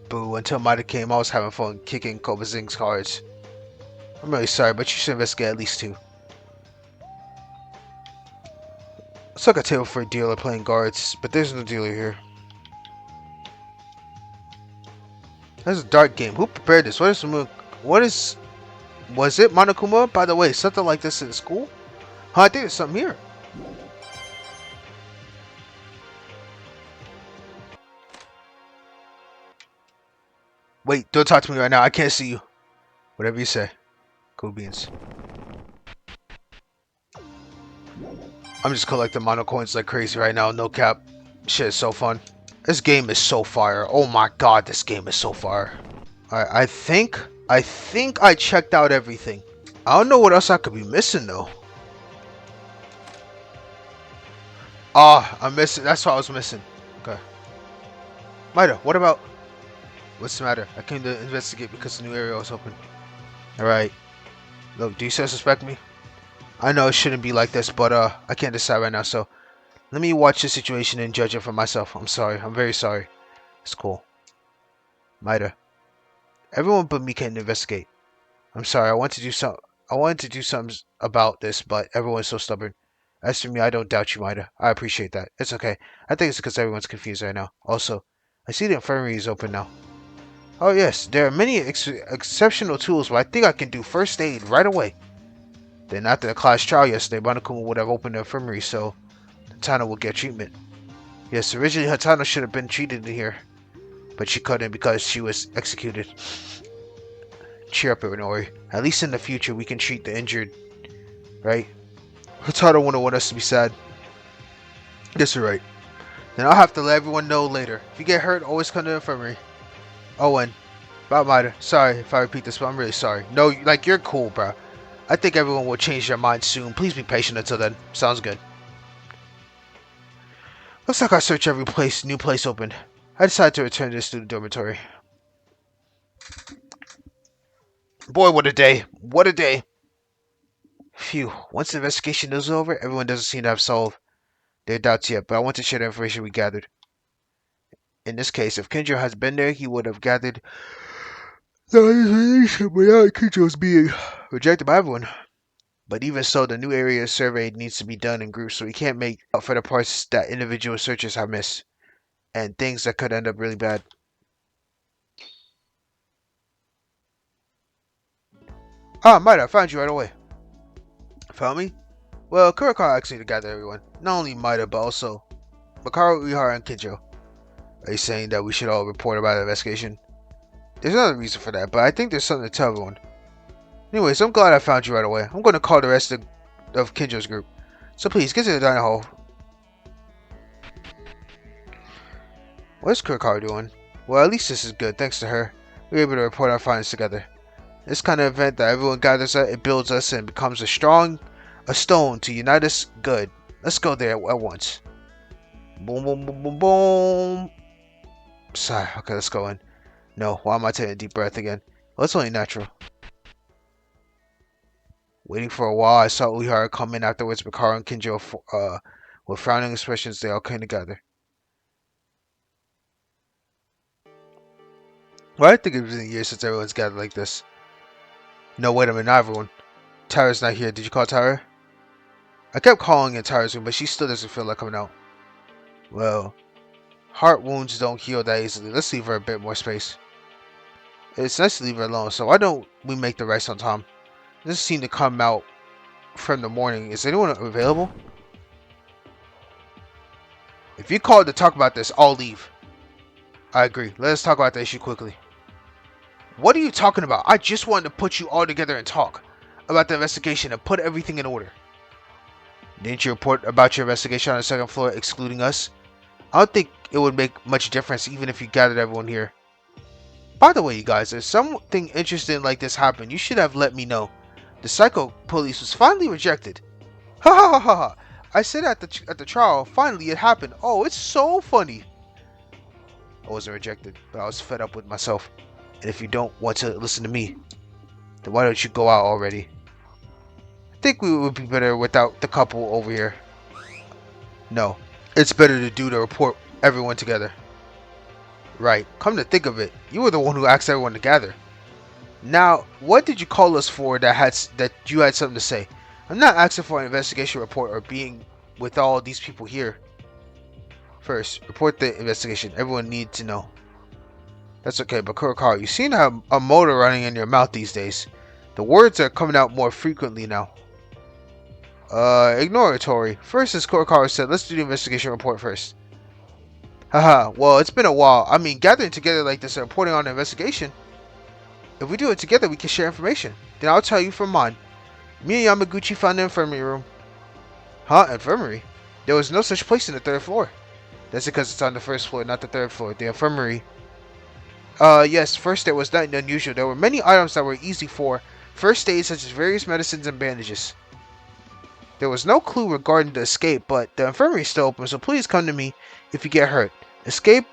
Boo, until Maida came, I was having fun kicking Kobazing's cards. I'm really sorry, but you should investigate at least 2. It's like a table for a dealer playing guards, but there's no dealer here. That's a dark game. Who prepared this? Was it Monokuma? By the way, something like this in school? Huh, I think there's something here. Wait, don't talk to me right now. I can't see you. Whatever you say. Cool beans. I'm just collecting mono coins like crazy right now. No cap. Shit is so fun. This game is so fire. Oh my god, this game is so fire. Alright, I think I checked out everything. I don't know what else I could be missing though. Ah, I'm missing. That's what I was missing. Okay. Maida, what about... What's the matter? I came to investigate because the new area was open. Alright. Look, do you still suspect me? I know it shouldn't be like this, but I can't decide right now, so... Let me watch the situation and judge it for myself. I'm sorry. I'm very sorry. It's cool. Maida. Everyone but me can investigate. I'm sorry. I wanted to do something about this, but everyone's so stubborn. As for me, I don't doubt you, Mida. I appreciate that. It's okay. I think it's because everyone's confused right now. Also, I see the infirmary is open now. Oh yes, there are many exceptional tools, but I think I can do first aid right away. Then after the class trial yesterday, Monokuma would have opened the infirmary, so Hatano will get treatment. Yes, originally Hatano should have been treated in here, but she couldn't because she was executed. Cheer up, Irinori. At least in the future, we can treat the injured, right? Hatano wouldn't want us to be sad. Yes, you're right. Then I'll have to let everyone know later. If you get hurt, always come to the infirmary. Oh, and about Mida. Sorry if I repeat this, but I'm really sorry. No, like, you're cool, bro. I think everyone will change their mind soon. Please be patient until then. Sounds good. Looks like I searched every new place opened. I decided to return to the student dormitory. Boy, what a day. What a day. Phew. Once the investigation is over, everyone doesn't seem to have solved their doubts yet, but I want to share the information we gathered. In this case, if Kinjo has been there, he would have gathered the information without Kinjo's being rejected by everyone. But even so, the new area survey needs to be done in groups, so we can't make up for the parts that individual searchers have missed, and things that could end up really bad. Ah, Mida, I found you right away. Found me? Well, Kurakawa asked me to gather everyone. Not only Mida, but also Makaru, Uehara, and Kinjo. Are you saying that we should all report about the investigation? There's another reason for that, but I think there's something to tell everyone. Anyways, I'm glad I found you right away. I'm going to call the rest of Kinjo's group. So please, get to the dining hall. What's Kurakawa doing? Well, at least this is good. Thanks to her, we were able to report our findings together. This kind of event that everyone gathers at, it builds us and becomes a stone to unite us. Good. Let's go there at once. Boom, boom, boom, boom, boom. Sorry. Okay, let's go in. No, why am I taking a deep breath again? Well, it's only natural. Waiting for a while, I saw Uehara come in afterwards. Makaru and Kinjo, with frowning expressions, they all came together. Well, I think it's been years since everyone's gathered like this. No, wait a minute, not everyone. Tara's not here. Did you call Tara? I kept calling in Tara's room, but she still doesn't feel like coming out. Well, heart wounds don't heal that easily. Let's leave her a bit more space. It's nice to leave her alone, so why don't we make the rice on time? It doesn't seem to come out from the morning. Is anyone available? If you called to talk about this, I'll leave. I agree. Let us talk about the issue quickly. What are you talking about? I just wanted to put you all together and talk about the investigation and put everything in order. Didn't you report about your investigation on the second floor, excluding us? I don't think it would make much difference even if you gathered everyone here. By the way, you guys, if something interesting like this happened, you should have let me know. The psycho police was finally rejected. Ha ha ha ha ha! I said at the trial, finally it happened. Oh, it's so funny. I wasn't rejected, but I was fed up with myself. And if you don't want to listen to me, then why don't you go out already? I think we would be better without the couple over here. No, it's better to report everyone together. Right, come to think of it, you were the one who asked everyone to gather. Now, what did you call us for that you had something to say? I'm not asking for an investigation report or being with all these people here. First, report the investigation. Everyone needs to know. That's okay, but Kurakawa, you seem to have a motor running in your mouth these days. The words are coming out more frequently now. Ignore it, Tori. First, as Kurakawa said, let's do the investigation report first. Haha, well, it's been a while. I mean, gathering together like this and reporting on the investigation. If we do it together, we can share information. Then I'll tell you from mine. Me and Yamaguchi found the infirmary room. Huh? Infirmary? There was no such place in the third floor. That's because it's on the first floor, not the third floor. The infirmary. Yes, first there was nothing unusual. There were many items that were easy for first aid, such as various medicines and bandages. There was no clue regarding the escape, but the infirmary is still open, so please come to me if you get hurt. Escape,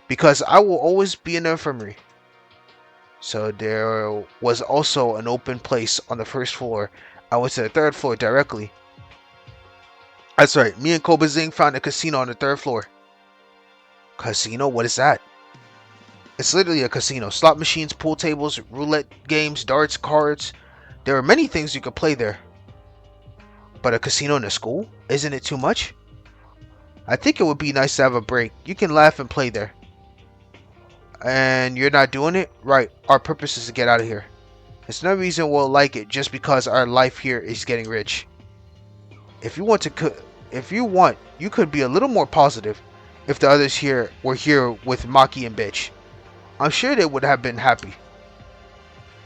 because I will always be in the infirmary. So there was also an open place on the first floor. I went to the third floor directly. That's right, me and Kobazing found a casino on the third floor. Casino? What is that? It's literally a casino. Slot machines, pool tables, roulette games, darts, cards. There are many things you could play there. But a casino in a school? Isn't it too much? I think it would be nice to have a break. You can laugh and play there. And you're not doing it? Right. Our purpose is to get out of here. There's no reason we'll like it just because our life here is getting rich. If you want, you could be a little more positive if the others here were here with Maki and Bitch. I'm sure they would have been happy.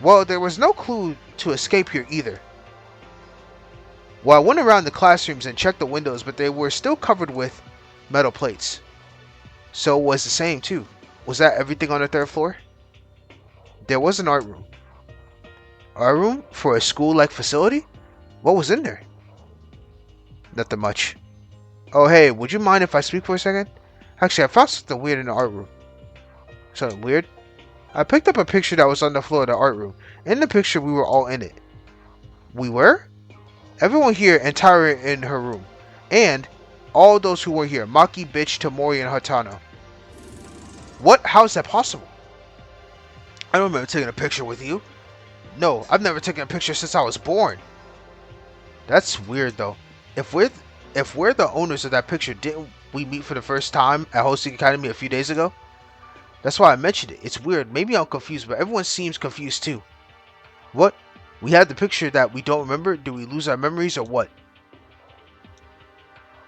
Well, there was no clue to escape here either. Well, I went around the classrooms and checked the windows, but they were still covered with metal plates. So it was the same too. Was that everything on the third floor? There was an art room. Art room for a school-like facility? What was in there? Nothing much. Oh hey, would you mind if I speak for a second? Actually, I found something weird in the art room. Something weird? I picked up a picture that was on the floor of the art room. In the picture, we were all in it. We were? Everyone here and Tyra in her room. And all those who were here. Maki, Bitch, Tamori, and Hatano. What? How is that possible? I don't remember taking a picture with you. No, I've never taken a picture since I was born. That's weird though. If we're the owners of that picture, didn't we meet for the first time at Hosting Academy a few days ago? That's why I mentioned it. It's weird. Maybe I'm confused, but everyone seems confused too. What? We had the picture that we don't remember? Do we lose our memories or what?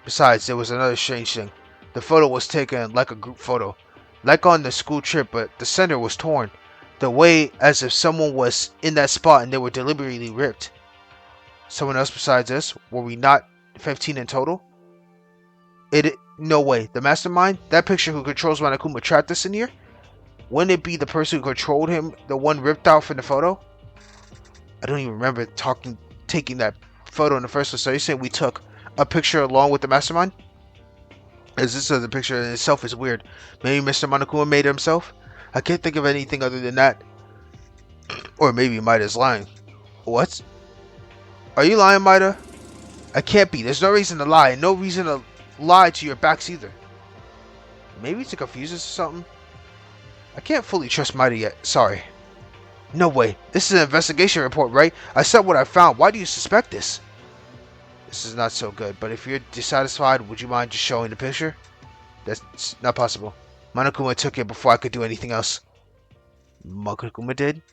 Besides, there was another strange thing. The photo was taken like a group photo. Like on the school trip, but the center was torn. The way as if someone was in that spot and they were deliberately ripped. Someone else besides us? Were we not 15 in total? No way. The mastermind? That picture who controls Monokuma trapped us in here? Wouldn't it be the person who controlled him, the one ripped out from the photo? I don't even remember taking that photo in the first place. So you're saying we took a picture along with the mastermind? As this other picture in itself is weird. Maybe Mr. Monokuma made it himself? I can't think of anything other than that. Or maybe Maida's lying. What? Are you lying, Maida? I can't be. There's no reason to lie, and no reason to lie to your backs either. Maybe to confuse us or something? I can't fully trust Maida yet. Sorry. No way. This is an investigation report, right? I said what I found. Why do you suspect this? This is not so good, but if you're dissatisfied, would you mind just showing the picture? That's not possible. Monokuma took it before I could do anything else. Monokuma did?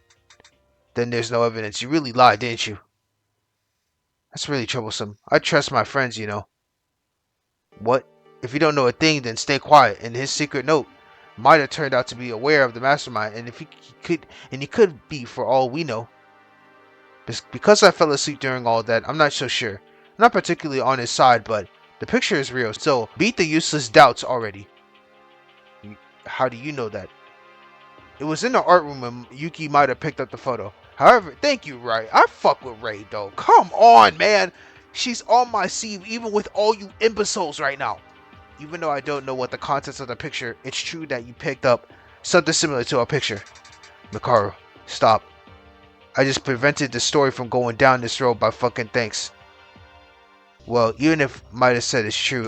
Then there's no evidence. You really lied, didn't you? That's really troublesome. I trust my friends, you know. What? If you don't know a thing, then stay quiet. And his secret note might have turned out to be aware of the mastermind, and if he could be for all we know. Because I fell asleep during all that, I'm not so sure. I'm not particularly on his side, but the picture is real, so beat the useless doubts already. How do you know that? It was in the art room and Yuki might have picked up the photo. However, thank you, Ray. I fuck with Ray, though. Come on, man. She's on my sleeve, even with all you imbeciles right now. Even though I don't know what the contents of the picture, it's true that you picked up something similar to a picture. Mikaru, stop. I just prevented the story from going down this road by fucking thanks. Well, even if might have said it's true,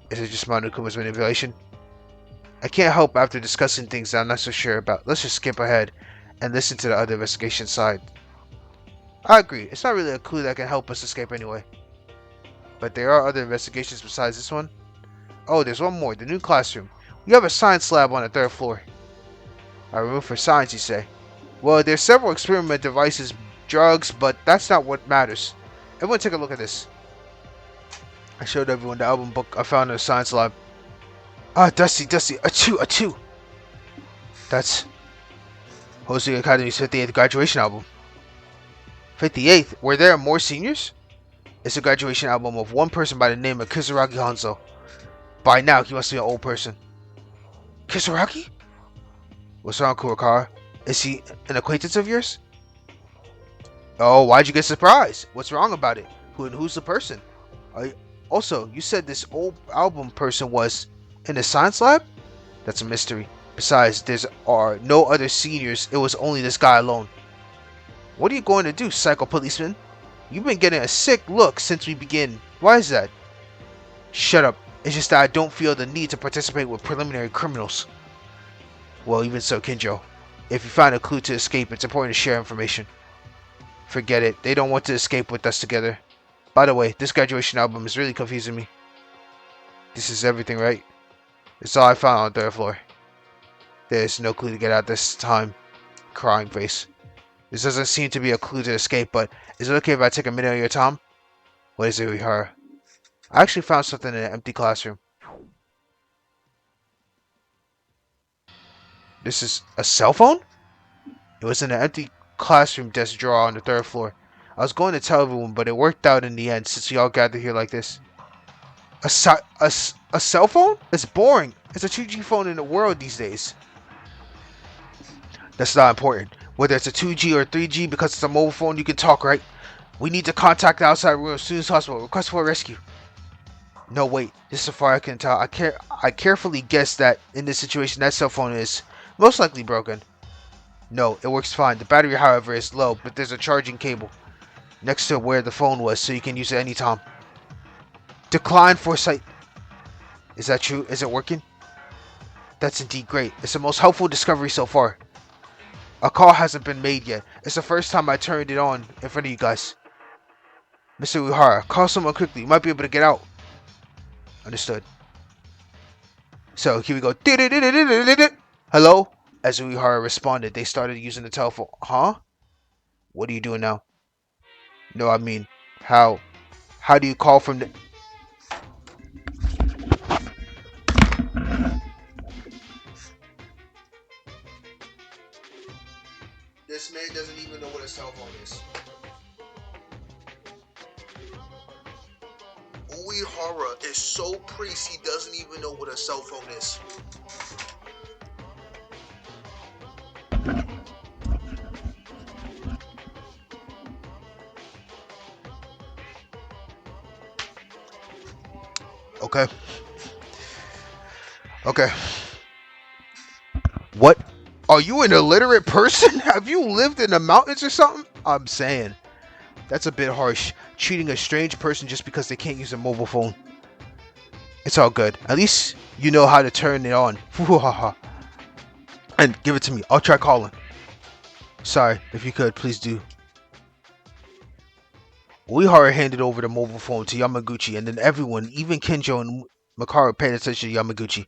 is it just Monokuma's manipulation? I can't help after discussing things that I'm not so sure about. Let's just skip ahead and listen to the other investigation side. I agree. It's not really a clue that can help us escape anyway. But there are other investigations besides this one. Oh, there's one more. The new classroom. We have a science lab on the third floor. A room for science, you say? Well, there's several experiment devices, drugs, but that's not what matters. Everyone take a look at this. I showed everyone the album book I found in the science lab. Ah, Dusty, achoo. That's Hosting Academy's 58th graduation album. 58th? Were there more seniors? It's a graduation album of one person by the name of Kisaragi Hanzo. By now, he must be an old person. Kisaragi? What's wrong, Kurokawa? Is he an acquaintance of yours? Oh, why'd you get surprised? What's wrong about it? Who's the person? Also, you said this old album person was in the science lab? That's a mystery. Besides, there are no other seniors. It was only this guy alone. What are you going to do, psycho policeman? You've been getting a sick look since we began. Why is that? Shut up. It's just that I don't feel the need to participate with preliminary criminals. Well, even so, Kinjo. If you find a clue to escape, it's important to share information. Forget it. They don't want to escape with us together. By the way, this graduation album is really confusing me. This is everything, right? It's all I found on the third floor. There's no clue to get out this time. Crying face. This doesn't seem to be a clue to escape, but is it okay if I take a minute of your time? What is it, Uehara? I actually found something in an empty classroom. This is a cell phone? It was in an empty classroom desk drawer on the third floor. I was going to tell everyone, but it worked out in the end since we all gathered here like this. A cell phone? It's boring. It's a 2G phone in the world these days. That's not important. Whether it's a 2G or 3G, because it's a mobile phone, you can talk, right? We need to contact the outside room as soon as possible. Request for a rescue. No, wait. This is so far I can tell. I carefully guessed that in this situation, that cell phone is most likely broken. No, it works fine. The battery, however, is low, but there's a charging cable next to where the phone was, so you can use it anytime. Decline foresight. Is that true? Is it working? That's indeed great. It's the most helpful discovery so far. A call hasn't been made yet. It's the first time I turned it on in front of you guys. Mr. Uehara, call someone quickly. You might be able to get out. Understood. So, here we go. Hello? As Uehara responded, they started using the telephone. Huh? What are you doing now? No, I mean, how do you call from the... This man doesn't even know what a cell phone is. Uehara is so priest he doesn't even know what a cell phone is. Okay. Okay. What? Are you an illiterate person? Have you lived in the mountains or something? I'm saying. That's a bit harsh. Treating a strange person just because they can't use a mobile phone. It's all good. At least you know how to turn it on. And give it to me. I'll try calling. Sorry, if you could, please do. Uehara handed over the mobile phone to Yamaguchi, and then everyone, even Kinjo and Makaru, paid attention to Yamaguchi.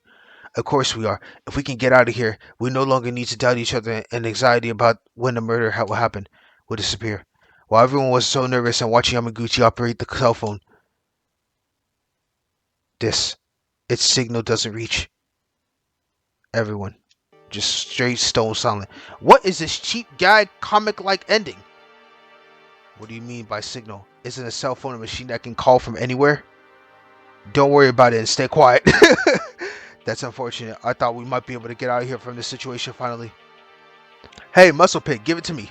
Of course we are. If we can get out of here, we no longer need to doubt each other, and anxiety about when the murder will happen will disappear. While everyone was so nervous and watching Yamaguchi operate the cell phone, its signal doesn't reach. Everyone, just straight stone silent. What is this cheap gag comic-like ending? What do you mean by signal? Isn't a cell phone a machine that can call from anywhere? Don't worry about it and stay quiet. That's unfortunate. I thought we might be able to get out of here from this situation finally. Hey, Muscle Pig, give it to me.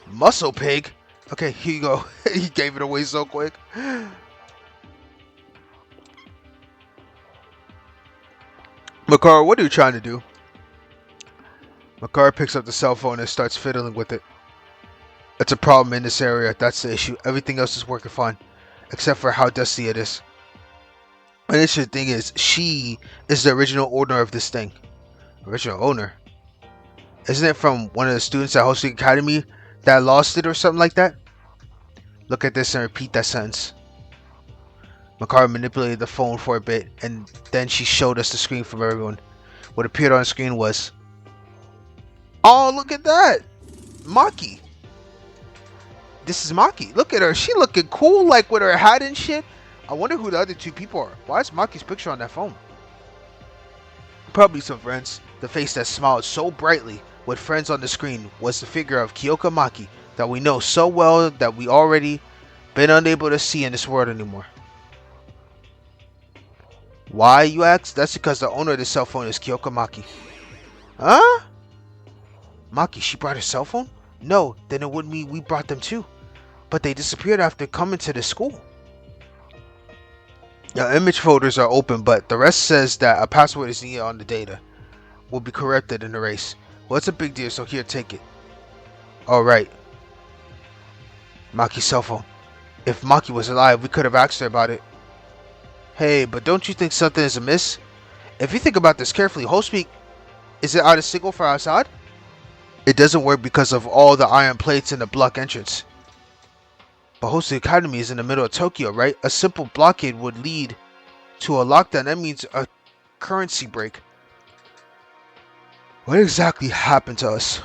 Muscle Pig? Okay, here you go. He gave it away so quick. Makaru, what are you trying to do? Makaru picks up the cell phone and starts fiddling with it. It's a problem in this area, that's the issue. Everything else is working fine, except for how dusty it is. And the interesting thing is, she is the original owner of this thing. Original owner? Isn't it from one of the students at Hosting Academy that lost it or something like that? Look at this and repeat that sentence. Makaru manipulated the phone for a bit, and then she showed us the screen from everyone. What appeared on the screen was... Oh, look at that! Maki! This is Maki. Look at her. She looking cool, like with her hat and shit. I wonder who the other two people are. Why is Maki's picture on that phone? Probably some friends. The face that smiled so brightly with friends on the screen was the figure of Kyoka Maki that we know so well that we already been unable to see in this world anymore. Why, you ask? That's because the owner of the cell phone is Kyoka Maki. Huh? Maki, she brought her cell phone? No, then it would mean we brought them too. But they disappeared after coming to the school. Now, image folders are open, but the rest says that a password is needed on the data. Will be corrupted and erased. Well, it's a big deal, so here, take it. Alright. Maki's cell phone. If Maki was alive, we could have asked her about it. Hey, but don't you think something is amiss? If you think about this carefully, Host Week Is it out of signal for outside? It doesn't work because of all the iron plates in the block entrance. But Host Academy is in the middle of Tokyo, right? A simple blockade would lead to a lockdown. That means a currency break. What exactly happened to us?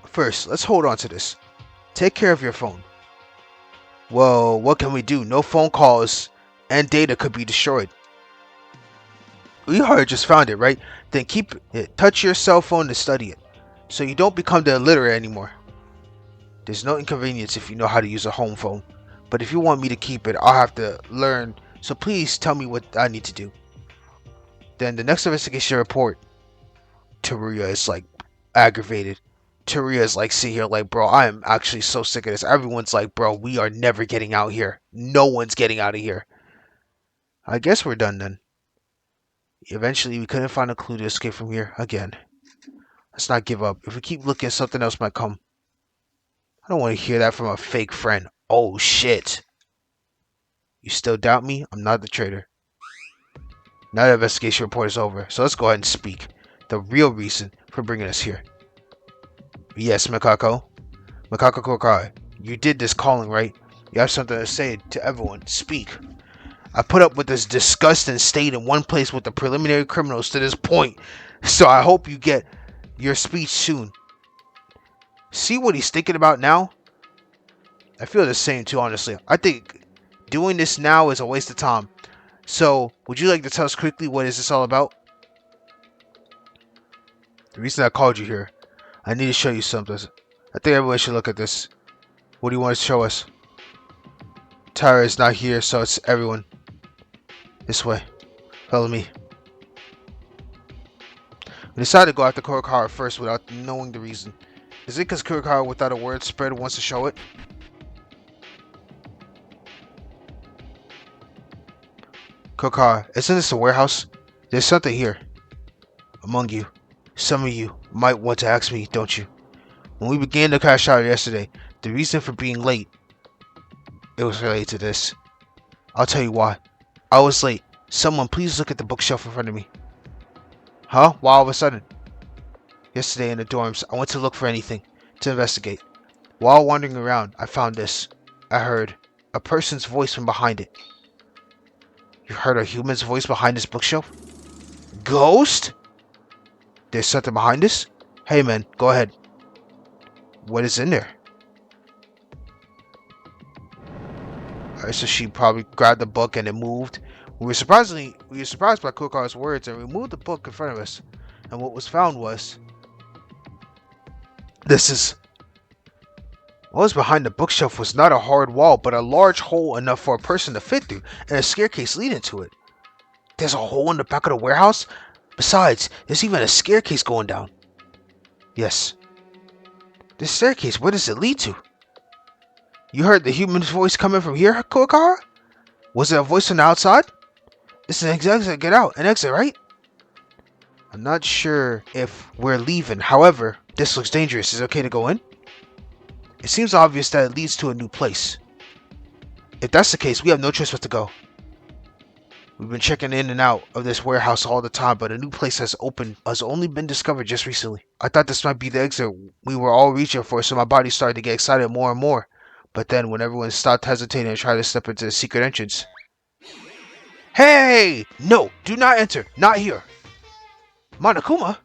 First, let's hold on to this. Take care of your phone. Well, what can we do? No phone calls and data could be destroyed. We just found it, right? Then keep it. Touch your cell phone to study it, so you don't become the illiterate anymore. There's no inconvenience if you know how to use a home phone, but if you want me to keep it, I'll have to learn, so please tell me what I need to do. Then the next investigation report. Teruya is like aggravated. Teruya is like sitting here like, bro, I am actually so sick of this. Everyone's like, bro, we are never getting out here. No one's getting out of here. I guess we're done then. Eventually, we couldn't find a clue to escape from here again. Let's not give up. If we keep looking, something else might come. I don't want to hear that from a fake friend. Oh, shit. You still doubt me? I'm not the traitor. Now the investigation report is over, so let's go ahead and speak. The real reason for bringing us here. Yes, Makako. Makako Kokai, you did this calling, right? You have something to say to everyone. Speak. I put up with this disgust and stayed in one place with the preliminary criminals to this point, so I hope you get your speech soon. See what he's thinking about now? I feel the same too, honestly. I think doing this now is a waste of time. So, would you like to tell us quickly what is this all about? The reason I called you here, I need to show you something. I think everyone should look at this. What do you want to show us? Tyra is not here, so it's everyone. This way. Follow me. We decided to go after Kurokawa first without knowing the reason. Is it because Kurokawa without a word spread wants to show it? Kurokawa, isn't this a warehouse? There's something here. Among you. Some of you might want to ask me, don't you? When we began the crash out yesterday, the reason for being late, it was related to this. I'll tell you why. I was late. Someone please look at the bookshelf in front of me. Huh? Why all of a sudden? Yesterday in the dorms, I went to look for anything, to investigate. While wandering around, I found this. I heard a person's voice from behind it. You heard a human's voice behind this bookshelf? Ghost? There's something behind this? Hey man, go ahead. What is in there? Alright, so she probably grabbed the book and it moved. We were surprised by Kurokawa's words and removed the book in front of us. And what was found was... What was behind the bookshelf was not a hard wall, but a large hole enough for a person to fit through, and a staircase leading to it. There's a hole in the back of the warehouse? Besides, there's even a staircase going down. Yes. This staircase, where does it lead to? You heard the human's voice coming from here, Kurokawa? Was it a voice from the outside? This is an exit, get out, an exit, right? I'm not sure if we're leaving. However, this looks dangerous. Is it okay to go in? It seems obvious that it leads to a new place. If that's the case, we have no choice but to go. We've been checking in and out of this warehouse all the time, but a new place has only been discovered just recently. I thought this might be the exit we were all reaching for, so my body started to get excited more and more. But then, when everyone stopped hesitating and tried to step into the secret entrance... Hey! No! Do not enter! Not here! Monokuma?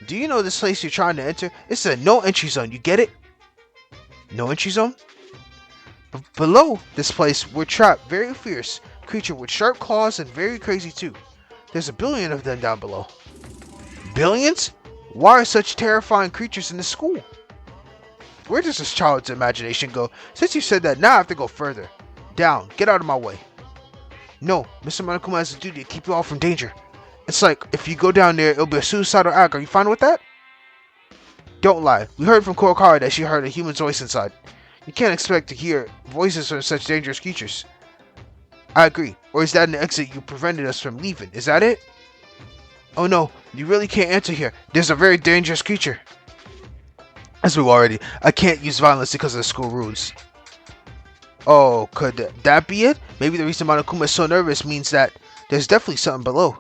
Do you know this place you're trying to enter? It's a no entry zone, you get it? No entry zone? Below this place, we're trapped. Very fierce creature with sharp claws and very crazy too. There's a billion of them down below. Billions? Why are such terrifying creatures in the school? Where does this child's imagination go? Since you said that, now I have to go further. Down. Get out of my way. No, Mr. Monokuma has a duty to keep you all from danger. It's like, if you go down there, it'll be a suicidal act. Are you fine with that? Don't lie. We heard from Kurokawa that she heard a human's voice inside. You can't expect to hear voices from such dangerous creatures. I agree. Or is that an exit you prevented us from leaving? Is that it? Oh no, you really can't enter here. There's a very dangerous creature. As we've already, I can't use violence because of the school rules. Oh, could that be it? Maybe the reason Monokuma is so nervous means that there's definitely something below.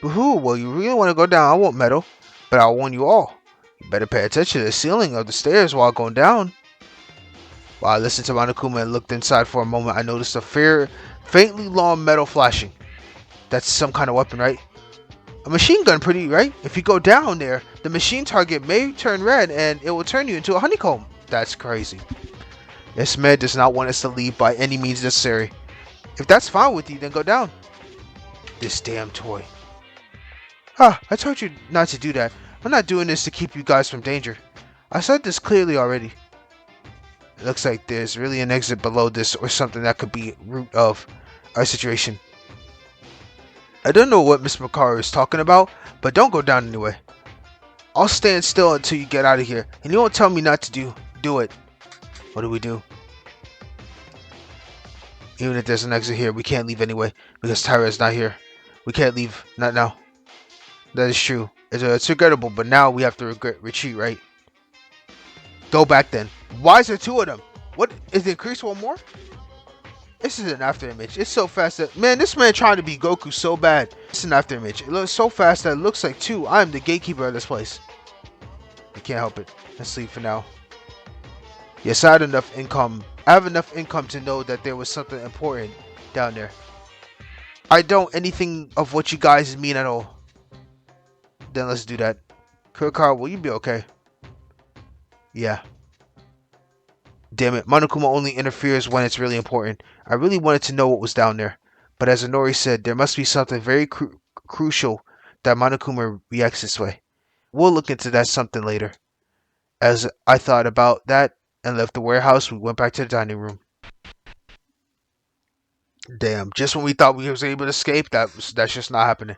Boo-hoo, well, you really want to go down, I won't meddle. But I'll warn you all. You better pay attention to the ceiling of the stairs while going down. While I listened to Monokuma and looked inside for a moment, I noticed a faintly long metal flashing. That's some kind of weapon, right? A machine gun, pretty, right? If you go down there, the machine target may turn red and it will turn you into a honeycomb. That's crazy. This man does not want us to leave by any means necessary. If that's fine with you, then go down. This damn toy. Ah, I told you not to do that. I'm not doing this to keep you guys from danger. I said this clearly already. It looks like there's really an exit below this or something that could be root of our situation. I don't know what Miss Makaru is talking about, but don't go down anyway. I'll stand still until you get out of here, and you won't tell me not to do it. What do we do? Even if there's an exit here, we can't leave anyway, because Tyra is not here. We can't leave, not now. That is true. It's regrettable, but now we have to retreat, right? Go back then. Why is there two of them? What, is it increased one more? This is an after image. It's so fast that, man, this man trying to be Goku so bad. It's an after image. It looks so fast that it looks like two. I am the gatekeeper of this place. I can't help it. Let's leave for now. Yes, I had enough income. I have enough income to know that there was something important down there. I don't anything of what you guys mean at all. Then let's do that. Kurikara, will you be okay? Yeah. Damn it, Monokuma only interferes when it's really important. I really wanted to know what was down there. But as Inori said, there must be something very crucial that Monokuma reacts this way. We'll look into that something later. As I thought about that and left the warehouse, we went back to the dining room. Damn, just when we thought we was able to escape, that's just not happening.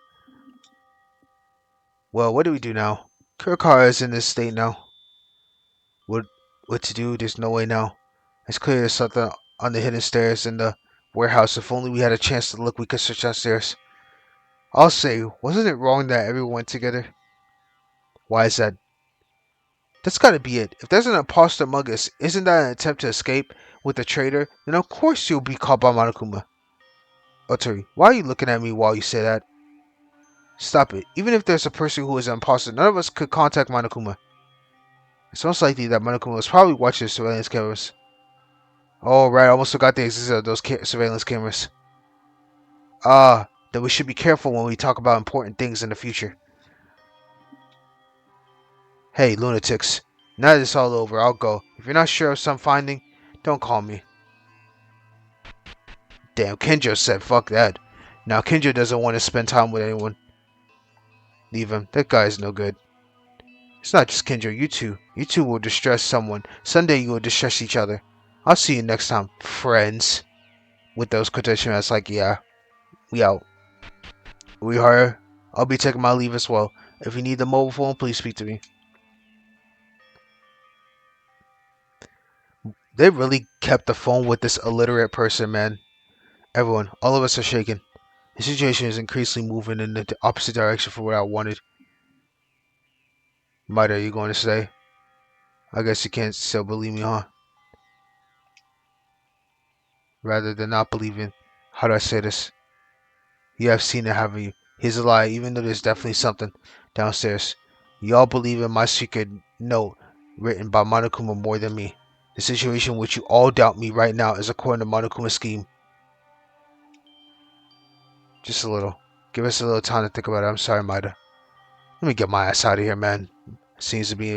Well, what do we do now? Kurikara is in this state now. What to do? There's no way now. It's clear there's something on the hidden stairs in the warehouse. If only we had a chance to look, we could search downstairs. I'll say, wasn't it wrong that everyone went together? Why is that? That's gotta be it. If there's an imposter among us, isn't that an attempt to escape with the traitor? Then of course you'll be caught by Monokuma. Otori, why are you looking at me while you say that? Stop it. Even if there's a person who is an imposter, none of us could contact Monokuma. It's most likely that Monokuma was probably watching the surveillance cameras. Oh, right, I almost forgot the existence of those surveillance cameras. Then we should be careful when we talk about important things in the future. Hey, lunatics. Now that it's all over, I'll go. If you're not sure of some finding, don't call me. Damn, Kenjo said fuck that. Now Kenjo doesn't want to spend time with anyone. Leave him. That guy's no good. It's not just Kenjo, you two. You two will distress someone. Someday you will distress each other. I'll see you next time, friends. With those quotation marks, like, yeah, we out. We are. I'll be taking my leave as well. If you need the mobile phone, please speak to me. They really kept the phone with this illiterate person, man. Everyone, all of us are shaken. The situation is increasingly moving in the opposite direction from what I wanted. Maida, are you going to stay? I guess you can't still believe me, huh? Rather than not believing. How do I say this? You have seen it, haven't you? He's a lie, even though there's definitely something downstairs. You all believe in my secret note written by Monokuma more than me. The situation in which you all doubt me right now is according to Monokuma's scheme. Just a little. Give us a little time to think about it. I'm sorry, Maida. Let me get my ass out of here, man. It seems to be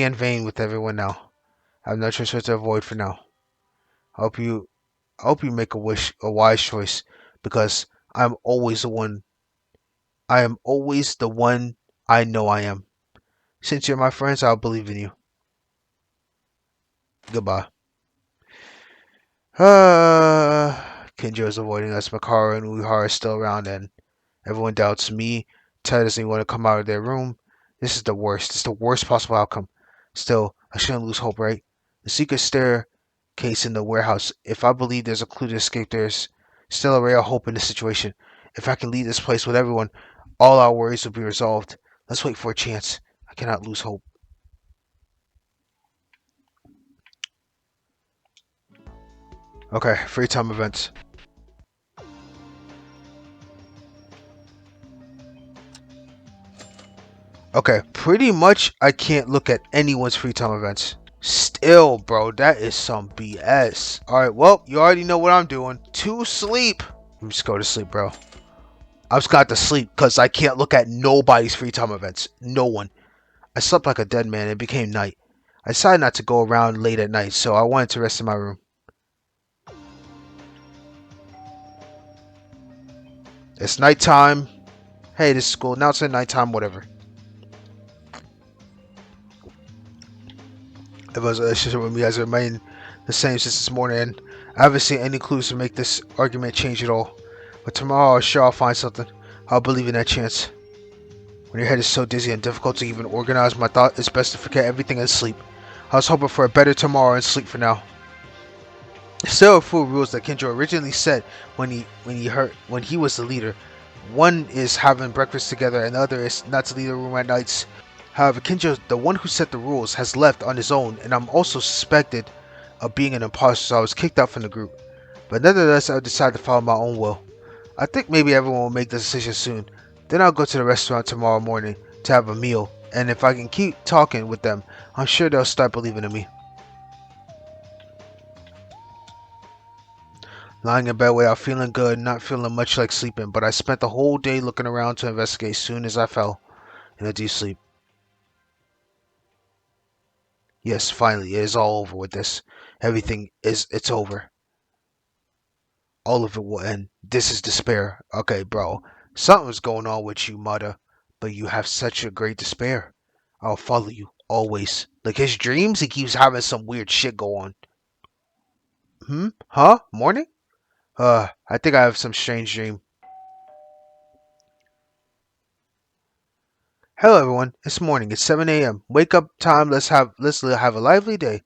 in vain with everyone now. I have no choice but to avoid for now. I hope you make a wise choice, because I'm always the one. I am always the one I know I am. Since you're my friends, I'll believe in you. Goodbye. Kenjo is avoiding us. Makaru and Uehara are still around, and everyone doubts me. Ted doesn't want to come out of their room. This is the worst. It's the worst possible outcome. Still, I shouldn't lose hope, right? The secret staircase in the warehouse. If I believe there's a clue to escape, there's still a ray of hope in this situation. If I can leave this place with everyone, all our worries will be resolved. Let's wait for a chance. I cannot lose hope. Okay, free time events. Okay, pretty much I can't look at anyone's free time events. Still, bro, that is some BS. Alright, well, you already know what I'm doing. To sleep. Let me just go to sleep, bro. I just got to sleep because I can't look at nobody's free time events. No one. I slept like a dead man. It became night. I decided not to go around late at night, so I wanted to rest in my room. It's nighttime. Hey, this is cool. Now it's at nighttime, whatever. Everyone's relationship with me has remained the same since this morning, and I haven't seen any clues to make this argument change at all. But tomorrow, I'm sure I'll find something. I'll believe in that chance. When your head is so dizzy and difficult to even organize my thought, it's best to forget everything and sleep. I was hoping for a better tomorrow and sleep for now. Still a few rules that Kenjo originally set when he was the leader. One is having breakfast together, and the other is not to leave the room at nights. However, Kenjo, the one who set the rules, has left on his own, and I'm also suspected of being an imposter, so I was kicked out from the group. But nevertheless, I decided to follow my own will. I think maybe everyone will make the decision soon. Then I'll go to the restaurant tomorrow morning to have a meal, and if I can keep talking with them, I'm sure they'll start believing in me. Lying in bed without feeling good, not feeling much like sleeping, but I spent the whole day looking around to investigate soon as I fell in a deep sleep. Yes, finally, it is all over with this. It's over. All of it will end. This is despair. Okay, bro. Something's going on with you, mother. But you have such a great despair. I'll follow you, always. Like his dreams, he keeps having some weird shit go on. Huh? Morning? I think I have some strange dream. Hello everyone, it's morning, it's 7 a.m. Wake up time, let's have a lively day.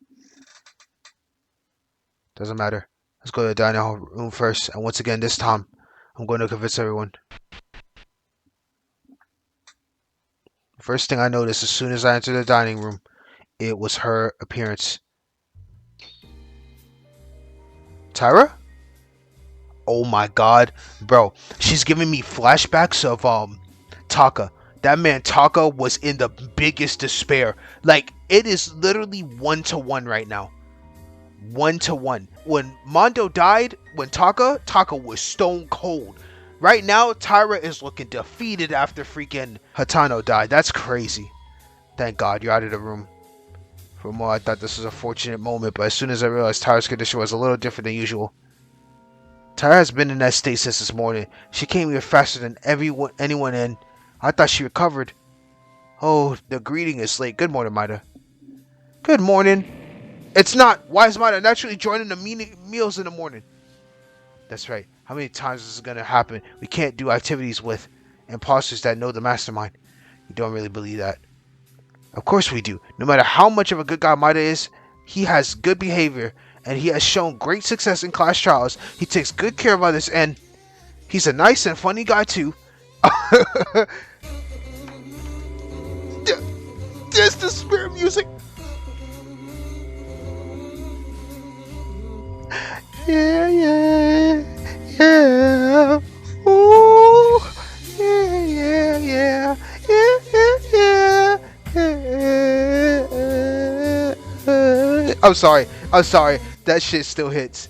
Doesn't matter. Let's go to the dining hall room first, and once again this time, I'm going to convince everyone. First thing I noticed as soon as I entered the dining room, it was her appearance. Tyra? Oh my god, bro. She's giving me flashbacks of Taka. That man Taka was in the biggest despair. Like it is literally 1-to-1 right now. 1-to-1. When Mondo died, when Taka was stone cold. Right now, Tyra is looking defeated after freaking Hatano died. That's crazy. Thank God you're out of the room. For a moment, I thought this was a fortunate moment, but as soon as I realized Tyra's condition was a little different than usual. Tyra has been in that state since this morning. She came here faster than anyone in. I thought she recovered. Oh, the greeting is late. Good morning, Maida. Good morning. It's not. Why is Maida naturally joining the meals in the morning? That's right. How many times is this going to happen? We can't do activities with imposters that know the mastermind. You don't really believe that. Of course we do. No matter how much of a good guy Maida is, he has good behavior, and he has shown great success in class trials. He takes good care of others, and he's a nice and funny guy too. There's the spirit music. Yeah, yeah, yeah. Ooh, yeah, yeah, yeah, yeah, yeah, yeah. I'm sorry. That shit still hits.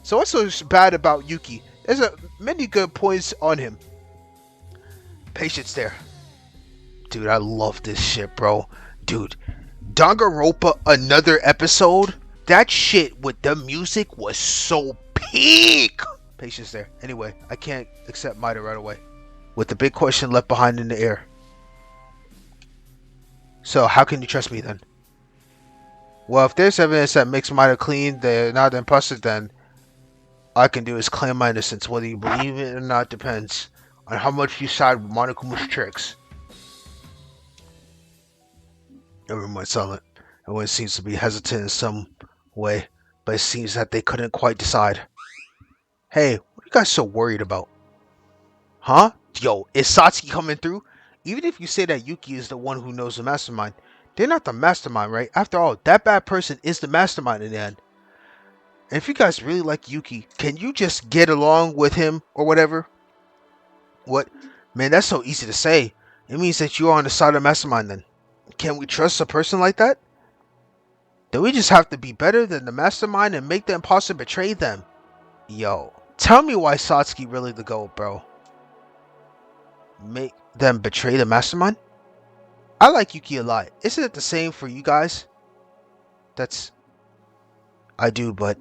So what's so bad about Yuki? There's many good points on him. Patience there. Dude, I love this shit, bro. Dude, Danganronpa, another episode. That shit with the music was so peak. Patience there. Anyway, I can't accept Maida right away. With the big question left behind in the air. So, how can you trust me then? Well, if there's evidence that makes Maida clean, they're not imposter, then all I can do is claim my innocence. Whether you believe it or not depends on how much you side with Monokuma's tricks. Everyone went silent. Everyone seems to be hesitant in some way, but it seems that they couldn't quite decide. Hey, what are you guys so worried about? Huh? Yo, is Satsuki coming through? Even if you say that Yuki is the one who knows the mastermind, they're not the mastermind, right? After all, that bad person is the mastermind in the end. And if you guys really like Yuki, can you just get along with him or whatever? What? Man, that's so easy to say. It means that you are on the side of Mastermind then. Can we trust a person like that? Do we just have to be better than the Mastermind and make the imposter betray them? Yo, tell me why Satsuki really the GOAT, bro. Make them betray the Mastermind? I like Yuki a lot. Isn't it the same for you guys? That's... I do, but...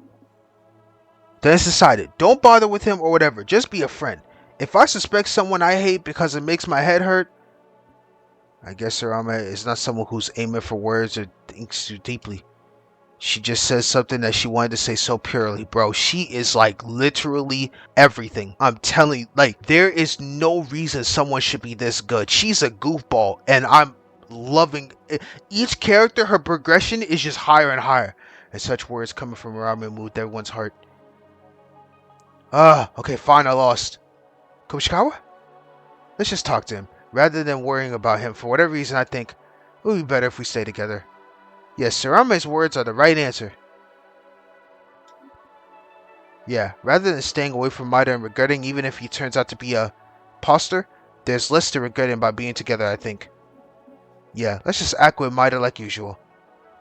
Then it's decided. Don't bother with him or whatever. Just be a friend. If I suspect someone I hate because it makes my head hurt, I guess Sarama is not someone who's aiming for words or thinks too deeply. She just says something that she wanted to say so purely, bro. She is like literally everything. I'm telling you, like, there is no reason someone should be this good. She's a goofball, and I'm loving it. Each character, her progression is just higher and higher. And such words coming from Ramen moved everyone's heart. Okay, fine, I lost. Koshikawa? Let's just talk to him. Rather than worrying about him, for whatever reason, I think it would be better if we stay together. Yes, Sarame's words are the right answer. Yeah, rather than staying away from Maida and regretting even if he turns out to be a imposter, there's less to regret by being together, I think. Yeah, let's just act with Maida like usual.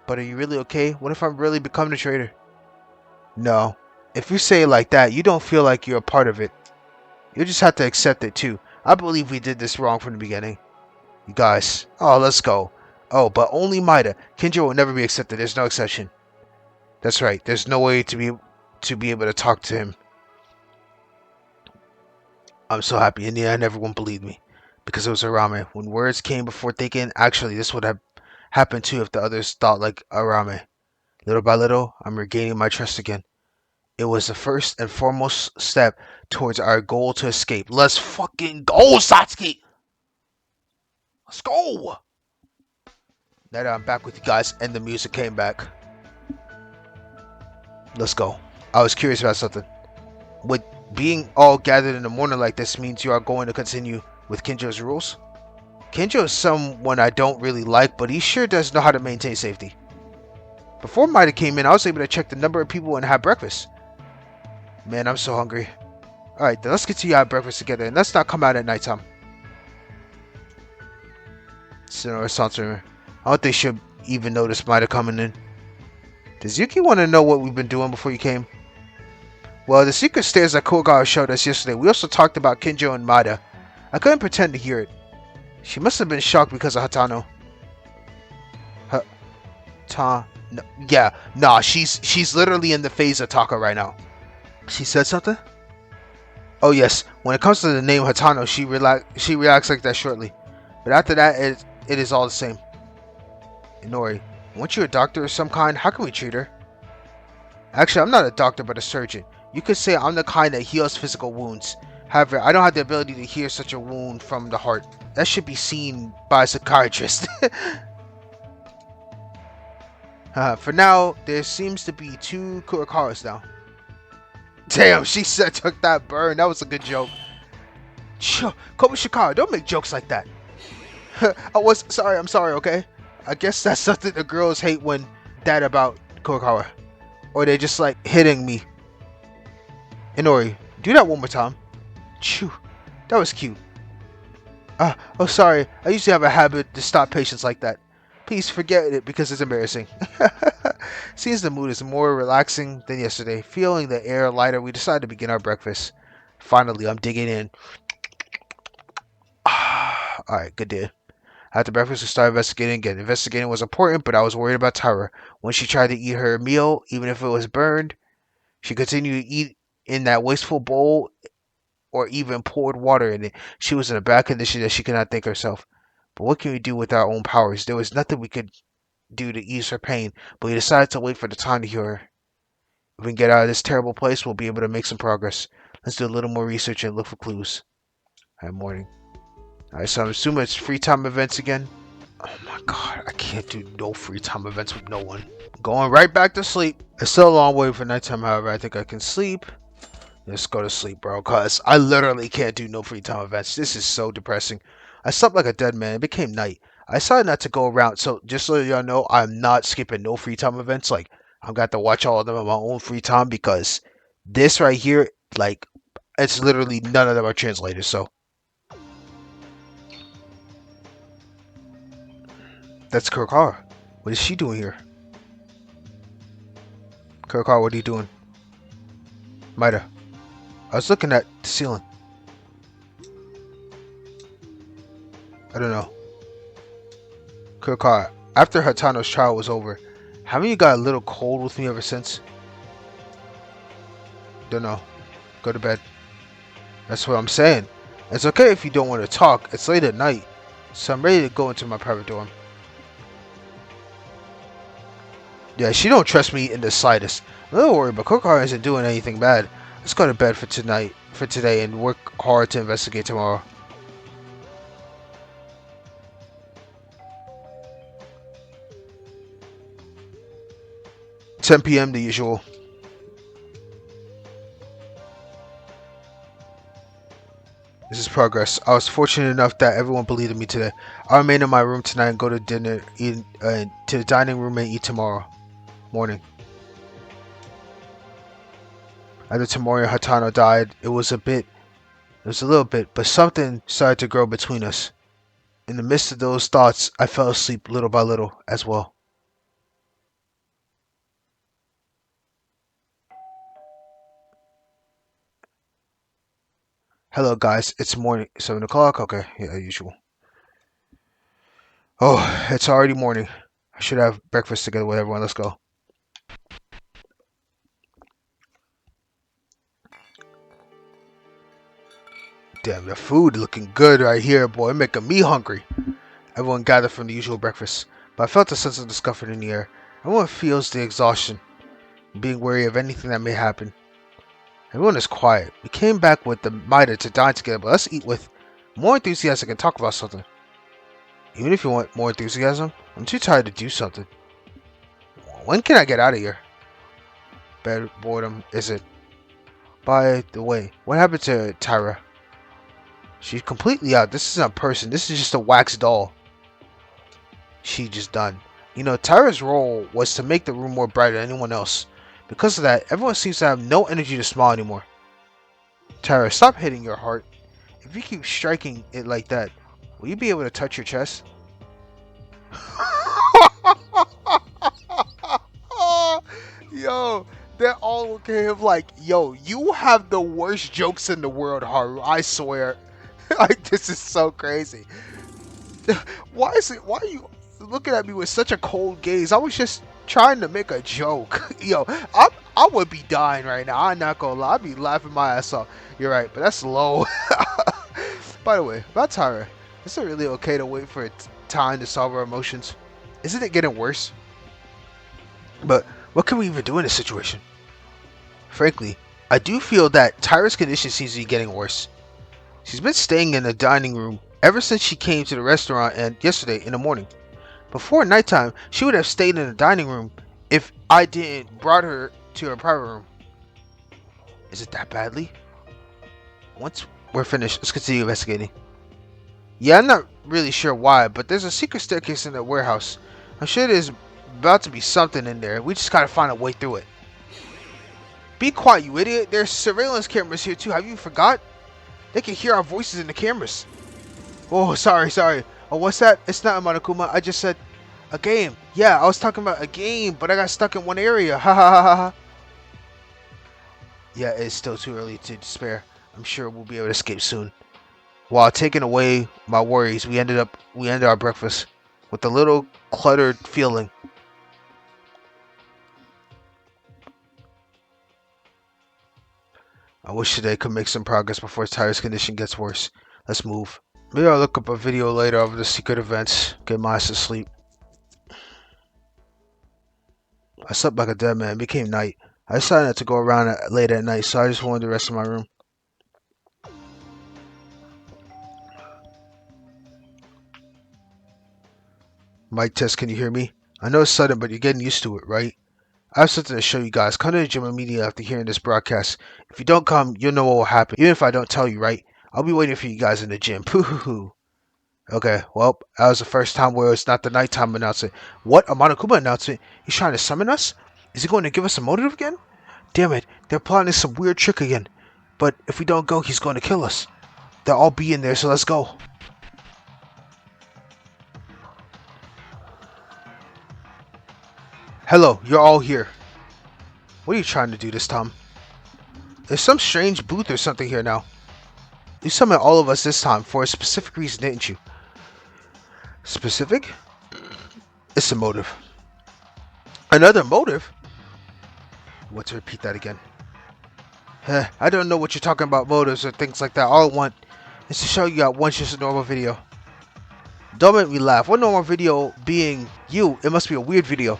But are you really okay? What if I'm really becoming a traitor? No. If you say it like that, you don't feel like you're a part of it. You just have to accept it too. I believe we did this wrong from the beginning. You guys, oh, let's go. Oh, but only Maida. Kinjo will never be accepted. There's no exception. That's right. There's no way to be able to talk to him. I'm so happy. In the end, everyone believed me because it was Arame. When words came before thinking, actually, this would have happened too if the others thought like Arame. Little by little, I'm regaining my trust again. It was the first and foremost step towards our goal to escape. Let's fucking go, Satsuki! Let's go! Now that I'm back with you guys and the music came back. Let's go. I was curious about something. Would being all gathered in the morning like this means you are going to continue with Kinjo's rules? Kinjo is someone I don't really like, but he sure does know how to maintain safety. Before Maida came in, I was able to check the number of people and have breakfast. Man, I'm so hungry. Alright, then let's get to you have breakfast together, and let's not come out at nighttime. Senora Sansa, I don't think she'll even notice Maida coming in. Does Yuki want to know what we've been doing before you came? Well, the secret stairs that Kogawa showed us yesterday, we also talked about Kinjo and Maida. I couldn't pretend to hear it. She must have been shocked because of Hatano. No, yeah, nah, she's literally in the phase of Taka right now. She said something? Oh yes, when it comes to the name Hatano, she reacts like that shortly. But after that, it is all the same. Inori, weren't you a doctor of some kind? How can we treat her? Actually, I'm not a doctor, but a surgeon. You could say I'm the kind that heals physical wounds. However, I don't have the ability to heal such a wound from the heart. That should be seen by a psychiatrist. For now, there seems to be 2 Kurakawas now. Damn, she said took that burn. That was a good joke. Kobushikawa, don't make jokes like that. I'm sorry, okay? I guess that's something the girls hate when that about Kurakawa. Or they just like hitting me. Inori, do that one more time. Chew, that was cute. Oh sorry, I usually have a habit to stop patients like that. Please forget it because it's embarrassing. Seems the mood is more relaxing than yesterday. Feeling the air lighter, we decided to begin our breakfast. Finally, I'm digging in. Alright, good day. After breakfast, we started investigating again. Investigating was important, but I was worried about Tyra. When she tried to eat her meal, even if it was burned, she continued to eat in that wasteful bowl or even poured water in it. She was in a bad condition that she could not think herself. But what can we do with our own powers? There was nothing we could do to ease her pain, but we decided to wait for the time to heal her. If we can get out of this terrible place, we'll be able to make some progress. Let's do a little more research and look for clues. Alright, morning. Alright, so I'm assuming it's free time events again. Oh my god, I can't do no free time events with no one. Going right back to sleep. It's still a long way for nighttime, however, I think I can sleep. Let's go to sleep, bro, cause I literally can't do no free time events. This is so depressing. I slept like a dead man. It became night. I decided not to go around, so just so y'all know, I'm not skipping no free time events. Like, I've got to watch all of them on my own free time because this right here, like, it's literally none of them are translated, so. That's Kurokara. What is she doing here? Kurokara, what are you doing? Maida, I was looking at the ceiling. I don't know. Kurokara, after Hatano's trial was over, haven't you got a little cold with me ever since? Don't know. Go to bed. That's what I'm saying. It's okay if you don't want to talk. It's late at night, so I'm ready to go into my private dorm. Yeah, she don't trust me in the slightest. Don't worry, but Kurokara isn't doing anything bad. Let's go to bed for today, and work hard to investigate tomorrow. "10 p.m. the usual." This is progress. I was fortunate enough that everyone believed in me today. I'll remain in my room tonight and go to dinner, to the dining room and eat tomorrow morning. After Tamori and Hatano died, it was a little bit, but something started to grow between us. In the midst of those thoughts, I fell asleep little by little as well. Hello guys, it's morning, 7 o'clock, okay, yeah, usual. Oh, it's already morning. I should have breakfast together with everyone, let's go. Damn, the food looking good right here, boy, making me hungry. Everyone gathered from the usual breakfast, but I felt a sense of discomfort in the air. Everyone feels the exhaustion, being wary of anything that may happen. Everyone is quiet. We came back with the Mida to dine together, but let's eat with more enthusiasm and talk about something. Even if you want more enthusiasm, I'm too tired to do something. When can I get out of here? Bad boredom, is it? By the way, what happened to Tyra? She's completely out. This isn't a person. This is just a wax doll. She just done. You know, Tyra's role was to make the room more brighter than anyone else. Because of that, everyone seems to have no energy to smile anymore. Tyra, stop hitting your heart. If you keep striking it like that, will you be able to touch your chest? Yo, they're all looking at him like, yo, you have the worst jokes in the world, Haru. I swear. Like, this is so crazy. Why are you looking at me with such a cold gaze? I was just trying to make a joke. Yo, I would be dying right now. I'm not gonna lie. I'd be laughing my ass off. You're right, but that's low. By the way, about Tyra, is it really okay to wait for time to solve our emotions? Isn't it getting worse? But what can we even do in this situation? Frankly, I do feel that Tyra's condition seems to be getting worse. She's been staying in the dining room ever since she came to the restaurant and yesterday in the morning. Before nighttime, she would have stayed in the dining room if I didn't brought her to her private room. Is it that badly? Once we're finished, let's continue investigating. Yeah, I'm not really sure why, but there's a secret staircase in the warehouse. I'm sure there's about to be something in there. We just gotta find a way through it. Be quiet, you idiot. There's surveillance cameras here too. Have you forgot? They can hear our voices in the cameras. Oh, sorry. Oh, what's that? It's not a Monokuma. I just said a game. Yeah, I was talking about a game, but I got stuck in one area. Ha ha ha ha. Yeah, it's still too early to despair. I'm sure we'll be able to escape soon. While taking away my worries, we ended our breakfast with a little cluttered feeling. I wish today could make some progress before Tyra's condition gets worse. Let's move. Maybe I'll look up a video later of the secret events. Get my ass to sleep. I slept like a dead man. It became night. I decided not to go around late at night, so I just wanted the rest of my room. Mic test, can you hear me? I know it's sudden, but you're getting used to it, right? I have something to show you guys. Come to the gym immediately after hearing this broadcast. If you don't come, you'll know what will happen. Even if I don't tell you, right? I'll be waiting for you guys in the gym. Pooh. Okay, well, that was the first time where it's not the nighttime announcement. What? A Monokuma announcement? He's trying to summon us? Is he going to give us a motive again? Damn it, they're plotting some weird trick again. But if we don't go, he's going to kill us. They'll all be in there, so let's go. Hello, you're all here. What are you trying to do this time? There's some strange booth or something here now. You summoned all of us this time for a specific reason, didn't you? Specific? It's a motive. Another motive? What to repeat that again? I don't know what you're talking about, motives or things like that. All I want is to show you at once just a normal video. Don't make me laugh. What normal video being you? It must be a weird video.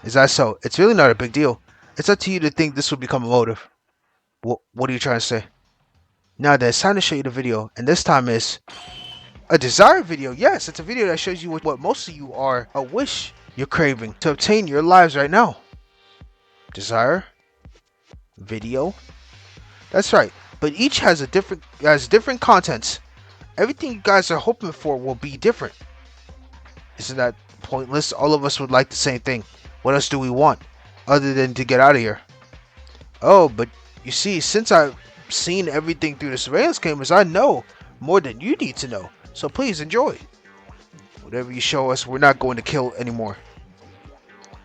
Is that so? It's really not a big deal. It's up to you to think this will become a motive. What are you trying to say? Now then, it's time to show you the video, and this time is a desire video. Yes, it's a video that shows you what most of you are, a wish you're craving to obtain your lives right now. Desire video. That's right. But each has different contents. Everything you guys are hoping for will be different. Isn't that pointless? All of us would like the same thing. What else do we want other than to get out of here? Oh, but you see, since I've seen everything through the surveillance cameras, I know more than you need to know. So please enjoy. Whatever you show us, we're not going to kill anymore.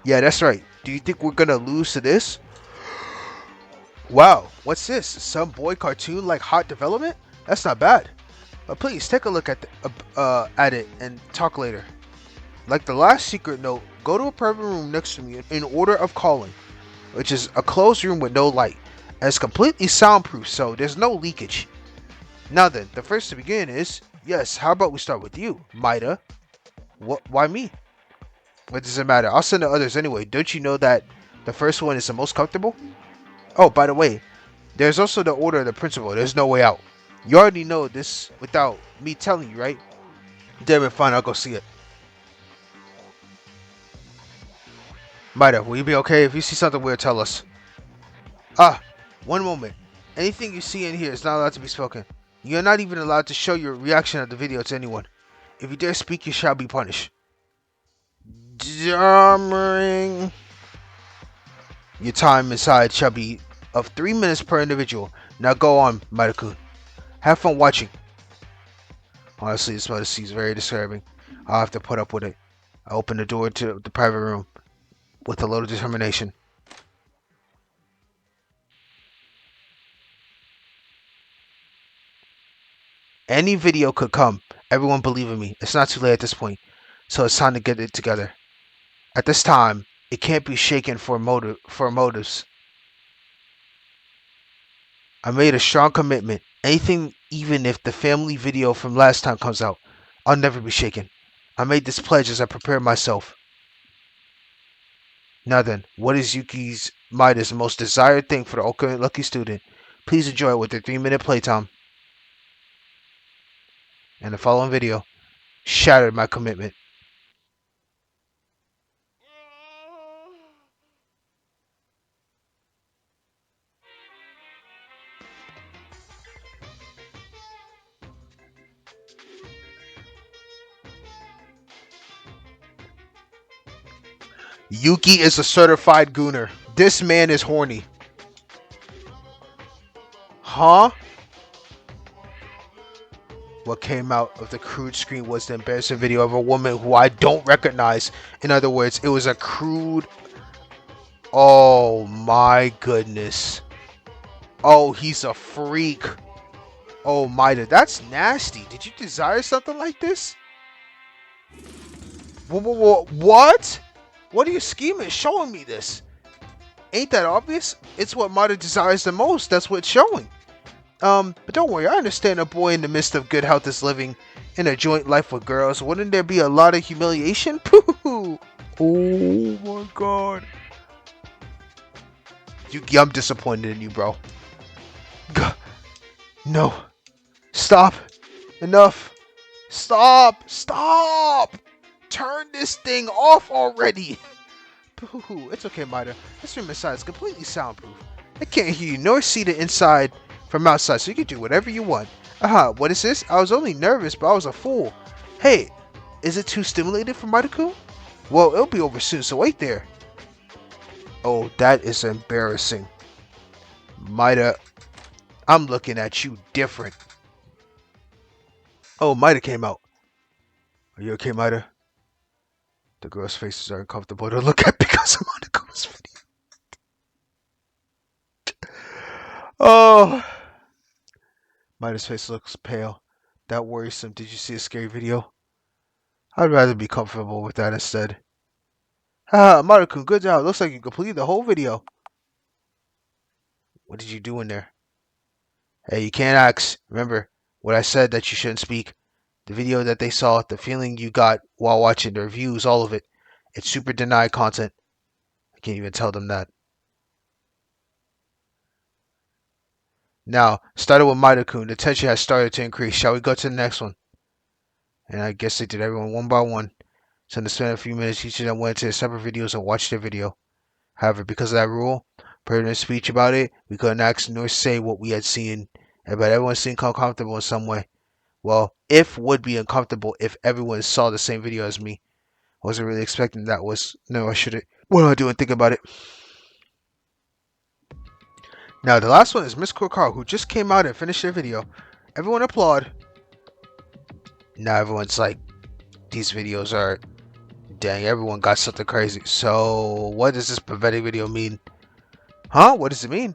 Yeah, that's right. Do you think we're gonna lose to this? Wow, what's this? Some boy cartoon like Hot Development? That's not bad. But please take a look at it and talk later. Like the last secret note, go to a private room next to me in order of calling, which is a closed room with no light, and it's completely soundproof, so there's no leakage. Now then, the first to begin is, yes, how about we start with you, Maida? What? Why me? What does it matter? I'll send the others anyway. Don't you know that the first one is the most comfortable? Oh, by the way, there's also the order of the principal. There's no way out. You already know this without me telling you, right? Damn it, fine, I'll go see it. Maida, will you be okay? If you see something weird, tell us. Ah, one moment. Anything you see in here is not allowed to be spoken. You're not even allowed to show your reaction of the video to anyone. If you dare speak, you shall be punished. Jammering. Your time inside shall be of 3 minutes per individual. Now go on, Maida-kun. Have fun watching. Honestly, this modesty is very disturbing. I'll have to put up with it. I open the door to the private room with a little determination. Any video could come. Everyone believe in me. It's not too late at this point. So it's time to get it together. At this time, it can't be shaken for motives. I made a strong commitment. Anything, even if the family video from last time comes out, I'll never be shaken. I made this pledge as I prepared myself. Now then, what is Maida's most desired thing for the ultimate lucky student? Please enjoy it with their 3-minute playtime. And the following video shattered my commitment. Yuki is a certified gooner. This man is horny. Huh? What came out of the crude screen was the embarrassing video of a woman who I don't recognize. In other words, it was a crude... Oh my goodness. Oh, he's a freak. Oh, Maida, that's nasty. Did you desire something like this? What? What are you scheming showing me this? Ain't that obvious? It's what Maida desires the most. That's what's showing. But don't worry, I understand a boy in the midst of good health is living in a joint life with girls. Wouldn't there be a lot of humiliation? Pooh! Oh my god. Yuki, I'm disappointed in you, bro. No. Stop. Enough. Stop. Stop. Turn this thing off already. Pooh. It's okay, Maida. This room inside is completely soundproof. I can't hear you nor see the inside from outside, so you can do whatever you want. What is this? I was only nervous, but I was a fool. Hey, is it too stimulated for Maida-kun? Well, it'll be over soon, so wait there. Oh, that is embarrassing. Maida, I'm looking at you different. Oh, Maida came out. Are you okay, Maida? The girls' faces are uncomfortable to look at because of Monaco's video. Oh, Mida's face looks pale. That worrisome. Did you see a scary video? I'd rather be comfortable with that instead. Haha, Maruku, good job. Looks like you completed the whole video. What did you do in there? Hey, you can't ask. Remember what I said that you shouldn't speak. The video that they saw, the feeling you got while watching the reviews, all of it. It's super denied content. I can't even tell them that. Now, started with Maida-kun, the tension has started to increase. Shall we go to the next one? And I guess they did everyone one by one. So in the span of a few minutes, each of them went to their separate videos and watched their video. However, because of that rule, per their speech about it, we couldn't ask nor say what we had seen. But everyone seemed uncomfortable in some way. Well, if would be uncomfortable if everyone saw the same video as me. I wasn't really expecting that was... No, I shouldn't. What am I doing thinking about it? Now, the last one is Miss Kurokaro, who just came out and finished their video. Everyone applaud. Now everyone's like, these videos are... Dang, everyone got something crazy. So, what does this pathetic video mean? Huh? What does it mean?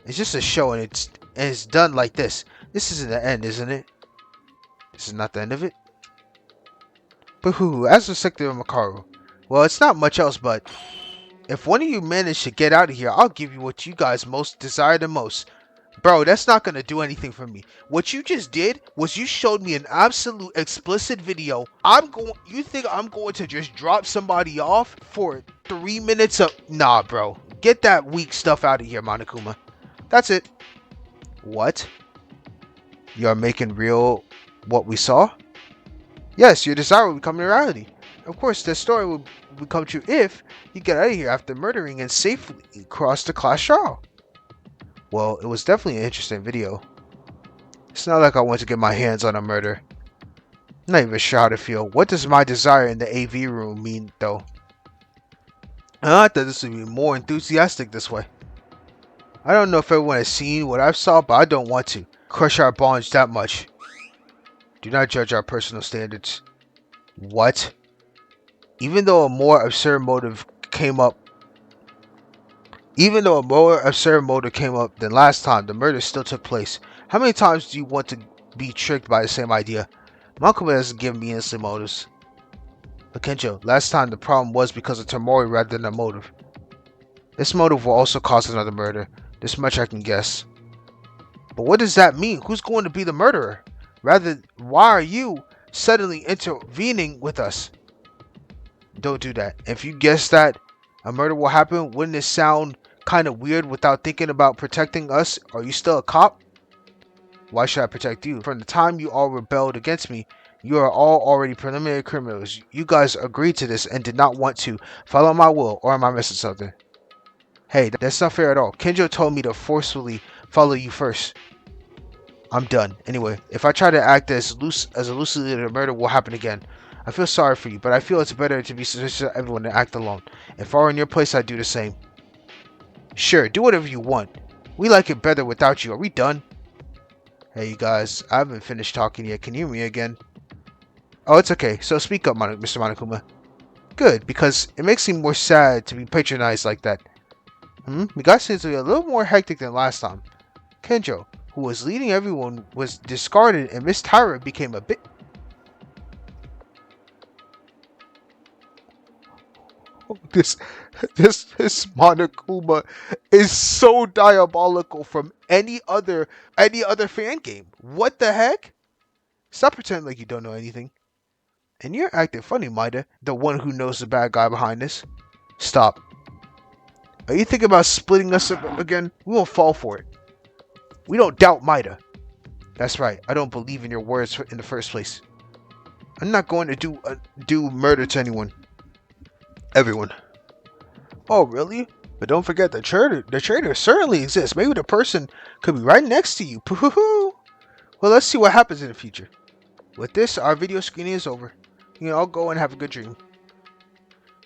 It's just a show and it's done like this. This isn't the end, isn't it? This is not the end of it? Boo-hoo, as the sector of Makaru. Well, it's not much else, but if one of you manage to get out of here, I'll give you what you guys most desire the most. Bro, that's not gonna do anything for me. What you just did was you showed me an absolute explicit video. You think I'm going to just drop somebody off for 3 minutes of... Nah, bro. Get that weak stuff out of here, Monokuma. That's it. What? You're making real what we saw? Yes, your desire will become a reality. Of course, the story will become true if you get out of here after murdering and safely cross the class trial. Well, it was definitely an interesting video. It's not like I want to get my hands on a murder. I'm not even sure how to feel. What does my desire in the AV room mean, though? I thought this would be more enthusiastic this way. I don't know if everyone has seen what I've saw, but I don't want to crush our bonds that much. Do not judge our personal standards. What? Even though a more absurd motive came up than last time, the murder still took place. How many times do you want to be tricked by the same idea? Malcolm doesn't give me innocent motives. But Kenjo, last time the problem was because of Tamori rather than a motive. This motive will also cause another murder. This much I can guess. But what does that mean? Who's going to be the murderer? Rather, why are you suddenly intervening with us? Don't do that. If you guess that a murder will happen, wouldn't it sound kind of weird without thinking about protecting us? Are you still a cop? Why should I protect you? From the time you all rebelled against me, you are all already preliminary criminals. You guys agreed to this and did not want to follow my will, or am I missing something? Hey, that's not fair at all. Kenjo told me to forcefully follow you first. I'm done. Anyway, if I try to act as loosely, the murder will happen again. I feel sorry for you, but I feel it's better to be suspicious of everyone than act alone. If I were in your place, I'd do the same. Sure, do whatever you want. We like it better without you. Are we done? Hey, you guys, I haven't finished talking yet. Can you hear me again? Oh, it's okay. So speak up, Mr. Monokuma. Good, because it makes me more sad to be patronized like that. We got seems to be a little more hectic than last time. Kenjo, who was leading everyone, was discarded, and Miss Tyra became a bit... This Monokuma is so diabolical from any other fan game. What the heck? Stop pretending like you don't know anything. And you're acting funny, Maida, the one who knows the bad guy behind this. Stop. Are you thinking about splitting us up again? We won't fall for it. We don't doubt Maida. That's right. I don't believe in your words in the first place. I'm not going to do murder to anyone. Everyone. Oh, really? But don't forget the traitor certainly exists. Maybe the person could be right next to you. Pooh. Well, let's see what happens in the future. With this, our video screening is over. You can all go and have a good dream.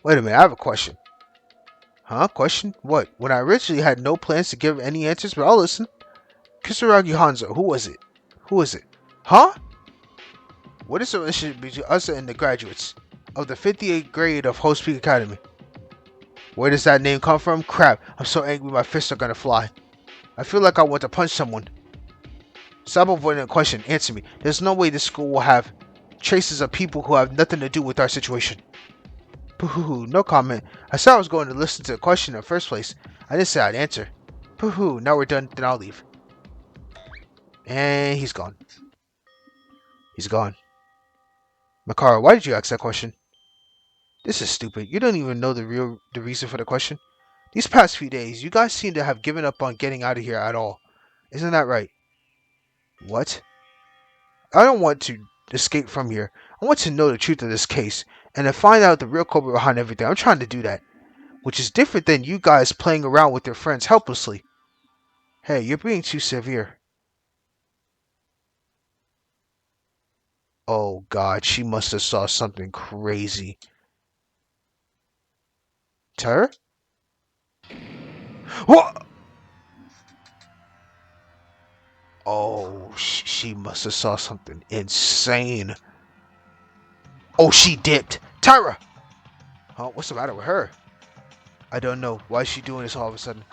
Wait a minute, I have a question. Huh? Question? What? When I originally had no plans to give any answers, but I'll listen. Kisaragi Hanzo, who was it? Who is it? Huh? What is the relationship between us and the graduates? of the 58th grade of Host Peak Academy. Where does that name come from? Crap, I'm so angry my fists are gonna fly. I feel like I want to punch someone. Stop avoiding the question. Answer me. There's no way this school will have traces of people who have nothing to do with our situation. Pooh, no comment. I said I was going to listen to the question in the first place. I didn't say I'd answer. Pooh, now we're done, then I'll leave. And he's gone. He's gone. Makara, why did you ask that question? This is stupid. You don't even know the reason for the question. These past few days, you guys seem to have given up on getting out of here at all. Isn't that right? What? I don't want to escape from here. I want to know the truth of this case and to find out the real culprit behind everything. I'm trying to do that, which is different than you guys playing around with your friends helplessly. Hey, you're being too severe. Oh God, she must have saw something crazy. Terror? What? Oh, she must have saw something insane. Oh, she dipped. Tyra! Oh, what's the matter with her? I don't know. Why is she doing this all of a sudden?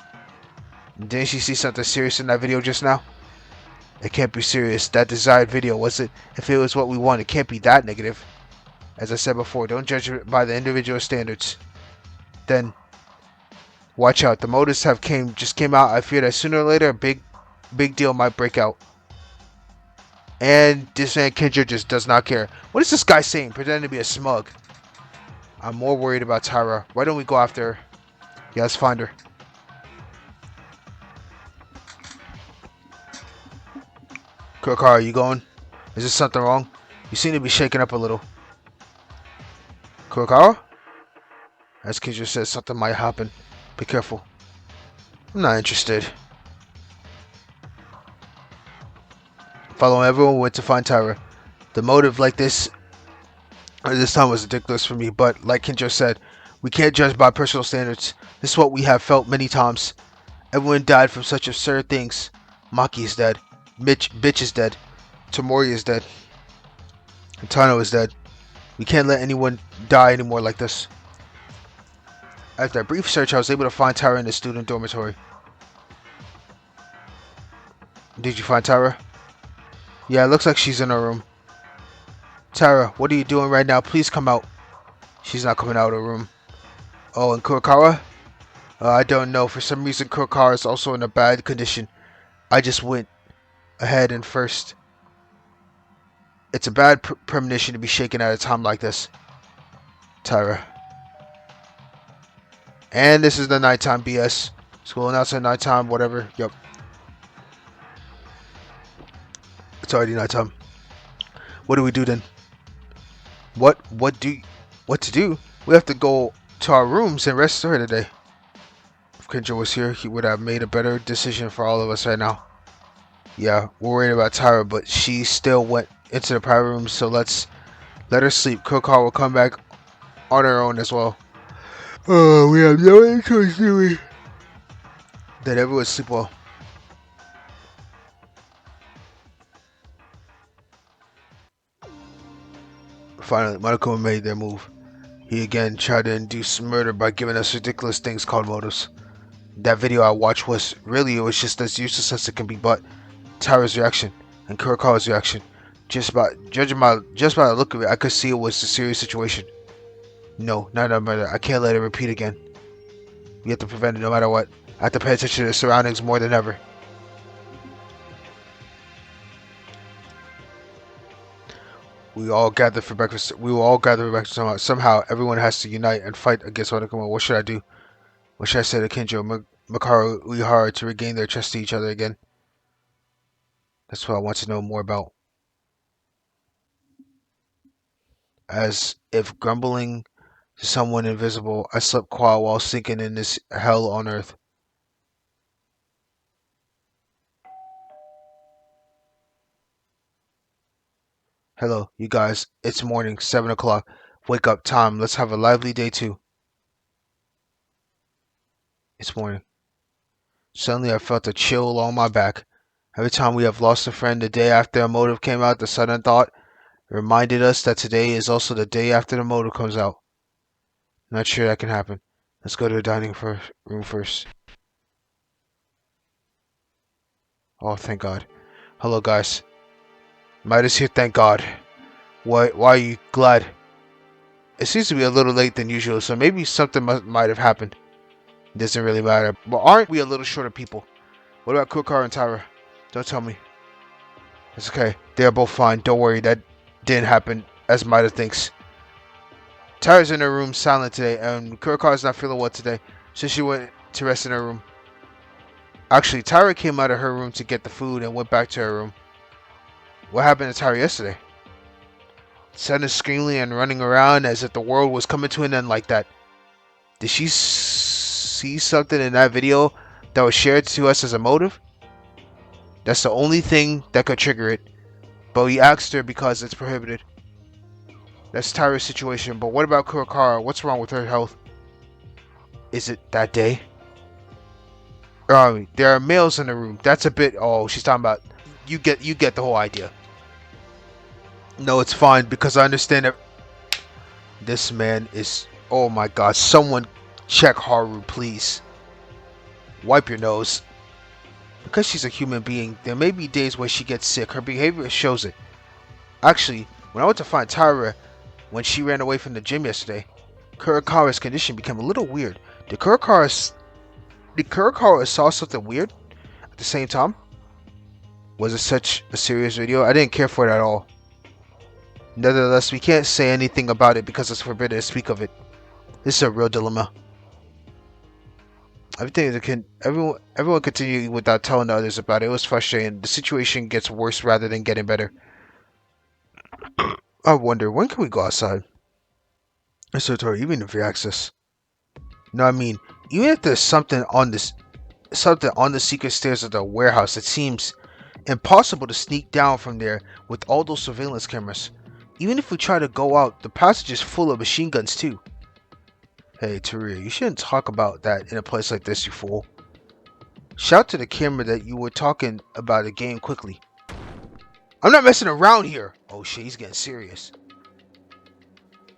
Didn't she see something serious in that video just now? It can't be serious. That desired video, was it? If it was what we want, it can't be that negative. As I said before, don't judge it by the individual standards. Then, watch out. The motives just came out. I fear that sooner or later, a big deal might break out. And this man Kendra just does not care. What is this guy saying? Pretending to be a smug. I'm more worried about Tyra. Why don't we go after her? Yeah, let's find her. Kurokawa, you going? Is there something wrong? You seem to be shaking up a little. Kurokawa? As Kendra says, something might happen. Be careful. I'm not interested. Following everyone went to find Tyra. The motive like this time was ridiculous for me, but like Kendra said, we can't judge by personal standards. This is what we have felt many times. Everyone died from such absurd things. Maki is dead. Bitch is dead. Tomori is dead. And Tano is dead. We can't let anyone die anymore like this. After a brief search, I was able to find Tyra in the student dormitory. Did you find Tyra? Yeah, it looks like she's in her room. Tyra, what are you doing right now? Please come out. She's not coming out of her room. Oh, and Kurokawa? I don't know. For some reason, Kurokawa is also in a bad condition. I just went ahead and first. It's a bad premonition to be shaken at a time like this. Tyra. And this is the nighttime BS. School announcement, nighttime, whatever. Yep. It's already nighttime. What do we do then? What to do? We have to go to our rooms and rest for today. If Kendra was here, he would have made a better decision for all of us right now. Yeah, we're worried about Tyra, but she still went into the private room, so let's let her sleep. Kurokawa will come back on her own as well. Oh, we have no other choice, do we? Then everyone sleep well. Finally, Monokuma made their move. He again tried to induce murder by giving us ridiculous things called motives. That video I watched was just as useless as it can be, but Tyra's reaction and Kurokawa's reaction, just by the look of it, I could see it was a serious situation. No, not a murder. I can't let it repeat again. We have to prevent it no matter what. I have to pay attention to the surroundings more than ever. We all gather for breakfast. We will all gather for breakfast somehow. Everyone has to unite and fight against Monokuma. What should I do? What should I say to Kinjo, Makaru, Uehara to regain their trust to each other again? That's what I want to know more about. As if grumbling to someone invisible, I slept quiet while sinking in this hell on earth. Hello, you guys. It's morning, 7 o'clock. Wake up, time. Let's have a lively day too. It's morning. Suddenly I felt a chill along my back. Every time we have lost a friend, the day after a motive came out, the sudden thought, reminded us that today is also the day after the motor comes out. Not sure that can happen. Let's go to the room first. Oh, thank God. Hello, guys. Midas here, thank God. Why are you glad? It seems to be a little late than usual, so maybe something might have happened. It doesn't really matter. But aren't we a little short of people? What about Kukar and Tyra? Don't tell me. It's okay. They're both fine. Don't worry. That didn't happen as Mida thinks. Tyra's in her room silent today, and Kurokar's not feeling well today, so she went to rest in her room. Actually, Tyra came out of her room to get the food and went back to her room. What happened to Tyra yesterday? Sudden screaming and running around as if the world was coming to an end like that. Did she see something in that video that was shared to us as a motive? That's the only thing that could trigger it. But we asked her because it's prohibited. That's Tyra's situation, but what about Kurakara? What's wrong with her health? Is it that day? There are males in the room. That's a bit. Oh, she's talking about. You get the whole idea. No, it's fine because I understand that this man is. Oh my God! Someone check Haru, please. Wipe your nose. Because she's a human being, there may be days where she gets sick. Her behavior shows it. Actually, when I went to find Tyra when she ran away from the gym yesterday, Kurakara's condition became a little weird. Did Kurakara saw something weird at the same time? Was it such a serious video? I didn't care for it at all. Nevertheless, we can't say anything about it because it's forbidden to speak of it. This is a real dilemma. Everyone continued without telling the others about it. It was frustrating. The situation gets worse rather than getting better. I wonder, when can we go outside? Mr. Tori, even if you access. No, I mean, even if there's something on the secret stairs of the warehouse, it seems impossible to sneak down from there with all those surveillance cameras. Even if we try to go out, the passage is full of machine guns too. Hey, Taria, you shouldn't talk about that in a place like this, you fool. Shout to the camera that you were talking about the game quickly. I'm not messing around here. Oh shit, he's getting serious.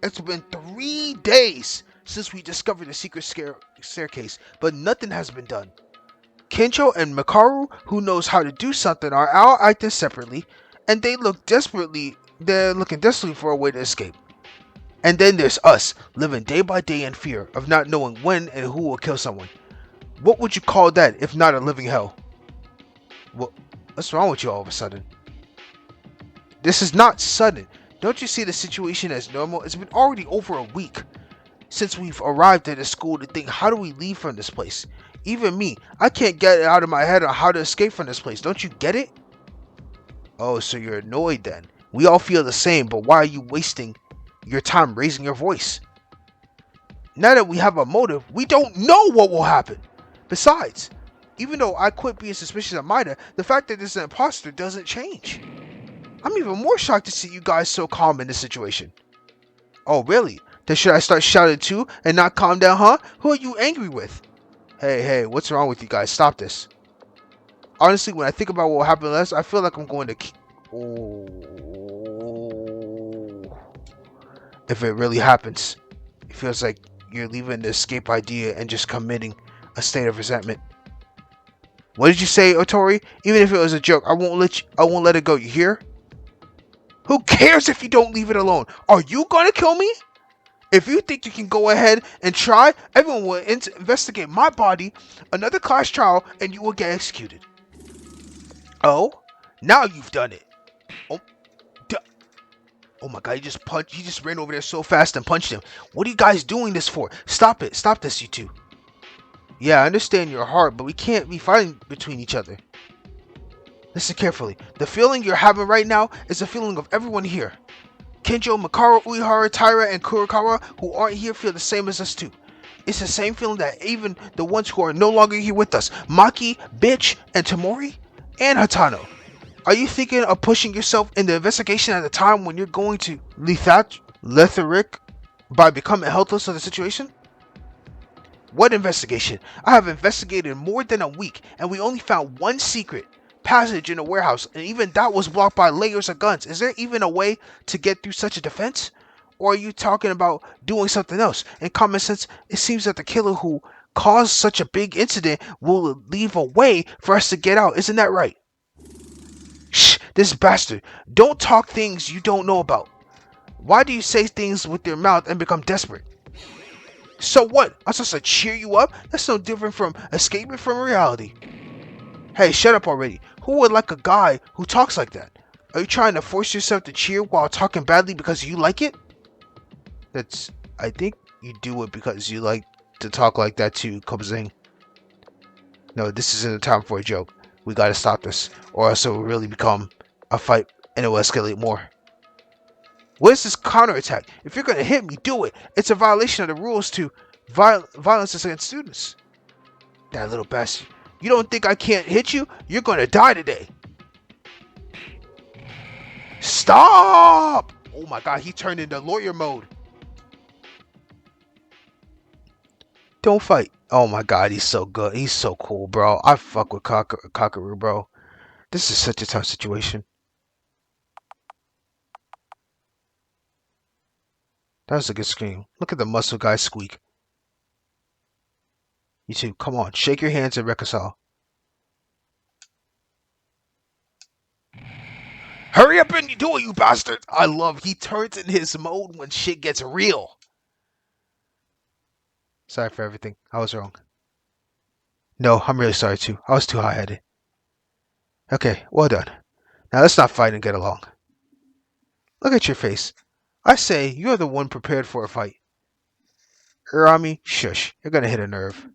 It's been 3 days since we discovered the secret staircase, but nothing has been done. Kencho and Makaru, who knows how to do something, are out acting separately, and they're looking desperately for a way to escape. And then there's us, living day by day in fear of not knowing when and who will kill someone. What would you call that if not a living hell? What's wrong with you all of a sudden? This is not sudden. Don't you see the situation as normal? It's been already over a week since we've arrived at the school to think, how do we leave from this place? Even me, I can't get it out of my head on how to escape from this place. Don't you get it? Oh, so you're annoyed then. We all feel the same, but why are you wasting your time raising your voice? Now that we have a motive, we don't know what will happen. Besides, even though I quit being suspicious of Mida, the fact that this is an imposter doesn't change. I'm even more shocked to see you guys so calm in this situation. Oh, really? Then should I start shouting too and not calm down, huh? Who are you angry with? Hey, what's wrong with you guys? Stop this. Honestly, when I think about what happened last, I feel like I'm going to... Oh. If it really happens, it feels like you're leaving the escape idea and just committing a state of resentment. What did you say, Otori? Even if it was a joke, I won't let it go, you hear? Who cares if you don't leave it alone? Are you gonna kill me? If you think you can go ahead and try, everyone will investigate my body, another class trial, and you will get executed. Oh, now you've done it. Oh my God, he just ran over there so fast and punched him. What are you guys doing this for? Stop it. Stop this, you two. Yeah, I understand your heart, but we can't be fighting between each other. Listen carefully. The feeling you're having right now is the feeling of everyone here. Kenjo, Makaru, Uehara, Taira, and Kurokawa, who aren't here, feel the same as us too. It's the same feeling that even the ones who are no longer here with us, Maki, Bitch, and Tamori, and Hatano. Are you thinking of pushing yourself in the investigation at a time when you're going to lethargic by becoming helpless of the situation? What investigation? I have investigated more than a week, and we only found one secret. passage in a warehouse, and even that was blocked by layers of guns. Is there even a way to get through such a defense? Or are you talking about doing something else? In common sense, it seems that the killer who caused such a big incident will leave a way for us to get out. Isn't that right? Shh, this bastard. Don't talk things you don't know about. Why do you say things with your mouth and become desperate? So what? I'm supposed to cheer you up? That's no different from escaping from reality. Hey, shut up already. Who would like a guy who talks like that? Are you trying to force yourself to cheer while talking badly because you like it? I think you do it because you like to talk like that too, Kobzing. No, this isn't the time for a joke. We gotta stop this, or else it will really become a fight and it will escalate more. What is this counterattack? If you're gonna hit me, do it. It's a violation of the rules to violence against students. That little bastard. You don't think I can't hit you? You're gonna die today. Stop! Oh my god, he turned into lawyer mode. Don't fight. Oh my god, he's so good. He's so cool, bro. I fuck with Kakaru, bro. This is such a tough situation. That was a good scream. Look at the muscle guy squeak. You two, come on. Shake your hands and reconcile. Hurry up and do it, you bastard! I love he turns in his mode when shit gets real. Sorry for everything. I was wrong. No, I'm really sorry too. I was too high-headed. Okay, well done. Now let's not fight and get along. Look at your face. I say, you're the one prepared for a fight. Urami, shush. You're gonna hit a nerve.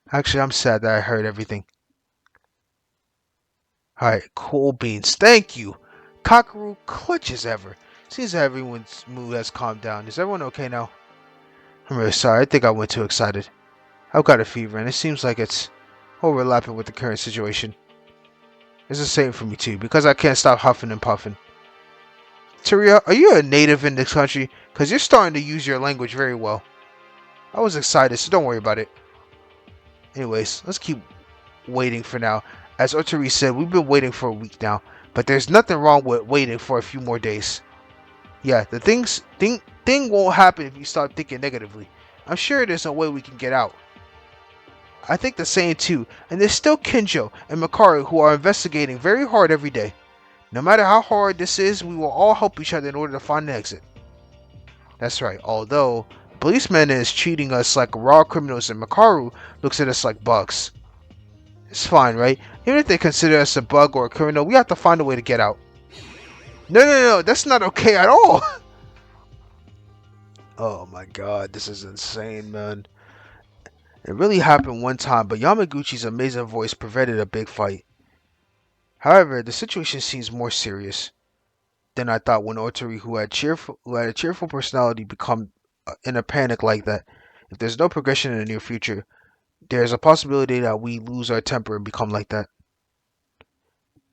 Actually, I'm sad that I heard everything. Alright, cool beans. Thank you. Kakaru, clutch as ever. Seems that everyone's mood has calmed down. Is everyone okay now? I'm really sorry. I think I went too excited. I've got a fever, and it seems like it's overlapping with the current situation. It's the same for me, too, because I can't stop huffing and puffing. Taria, are you a native in this country? Because you're starting to use your language very well. I was excited, so don't worry about it. Anyways, let's keep waiting for now. As Otari said, we've been waiting for a week now, but there's nothing wrong with waiting for a few more days. Yeah, the thing won't happen if you start thinking negatively. I'm sure there's a way we can get out. I think the same too, and there's still Kinjo and Makaru who are investigating very hard every day. No matter how hard this is, we will all help each other in order to find an exit. That's right, although policeman is treating us like raw criminals and Makaru looks at us like bugs. It's fine, right? Even if they consider us a bug or a criminal, we have to find a way to get out. No, that's not okay at all. Oh my god, this is insane, man. It really happened one time, but Yamaguchi's amazing voice prevented a big fight. However, the situation seems more serious than I thought when Otori, who had a cheerful personality, become in a panic like that. If there's no progression in the near future, there's a possibility that we lose our temper and become like that.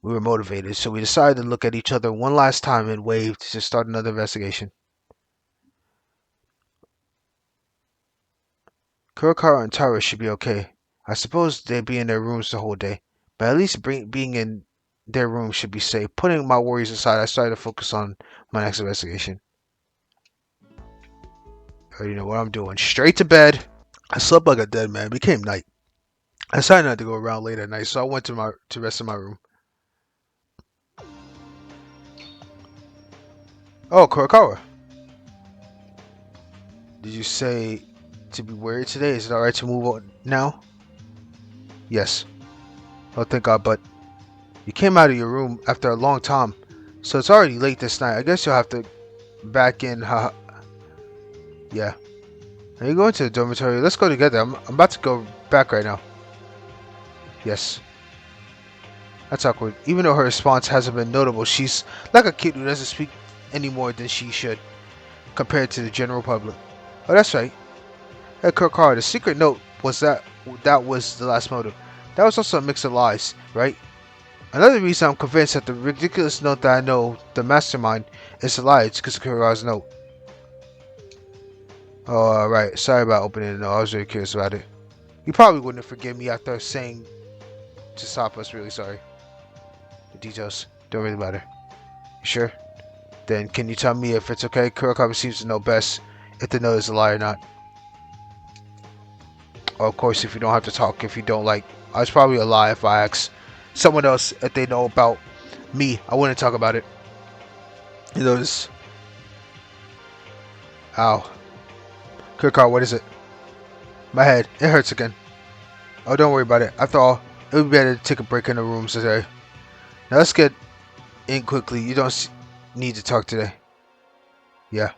We were motivated, so we decided to look at each other one last time and waved to start another investigation. Kurokawa and Tara should be okay. I suppose they'd be in their rooms the whole day, but at least being in their room should be safe. Putting my worries aside, I started to focus on my next investigation. I already know what I'm doing. Straight to bed. I slept like a dead man. It became night. I decided not to go around late at night, so I went to rest in my room. Oh, Kurokawa. Did you say to be worried today? Is it alright to move on now? Yes. Oh, thank God, but you came out of your room after a long time, so it's already late this night. I guess you'll have to back in, haha. Yeah. Are you going to the dormitory? Let's go together. I'm about to go back right now. Yes. That's awkward. Even though her response hasn't been notable, she's like a kid who doesn't speak any more than she should, compared to the general public. Oh, that's right. Hey, Kurokawa, the secret note was that was the last motive. That was also a mix of lies, right? Another reason I'm convinced that the ridiculous note that I know the mastermind is a lie is because of Kurokawa's note. Oh, right. Sorry about opening the note. I was really curious about it. You probably wouldn't forgive me after saying to stop us. Really sorry. The details don't really matter. You sure? Then can you tell me if it's okay? Kurokawa seems to know best if the note is a lie or not. Or of course, if you don't have to talk, if you don't like, it's probably a lie if I ask someone else if they know about me. I wouldn't talk about it. You know this. Ow. Kurokawa, what is it? My head. It hurts again. Oh, don't worry about it. After all, it would be better to take a break in the rooms today. Now let's get in quickly. You don't need to talk today. Yeah.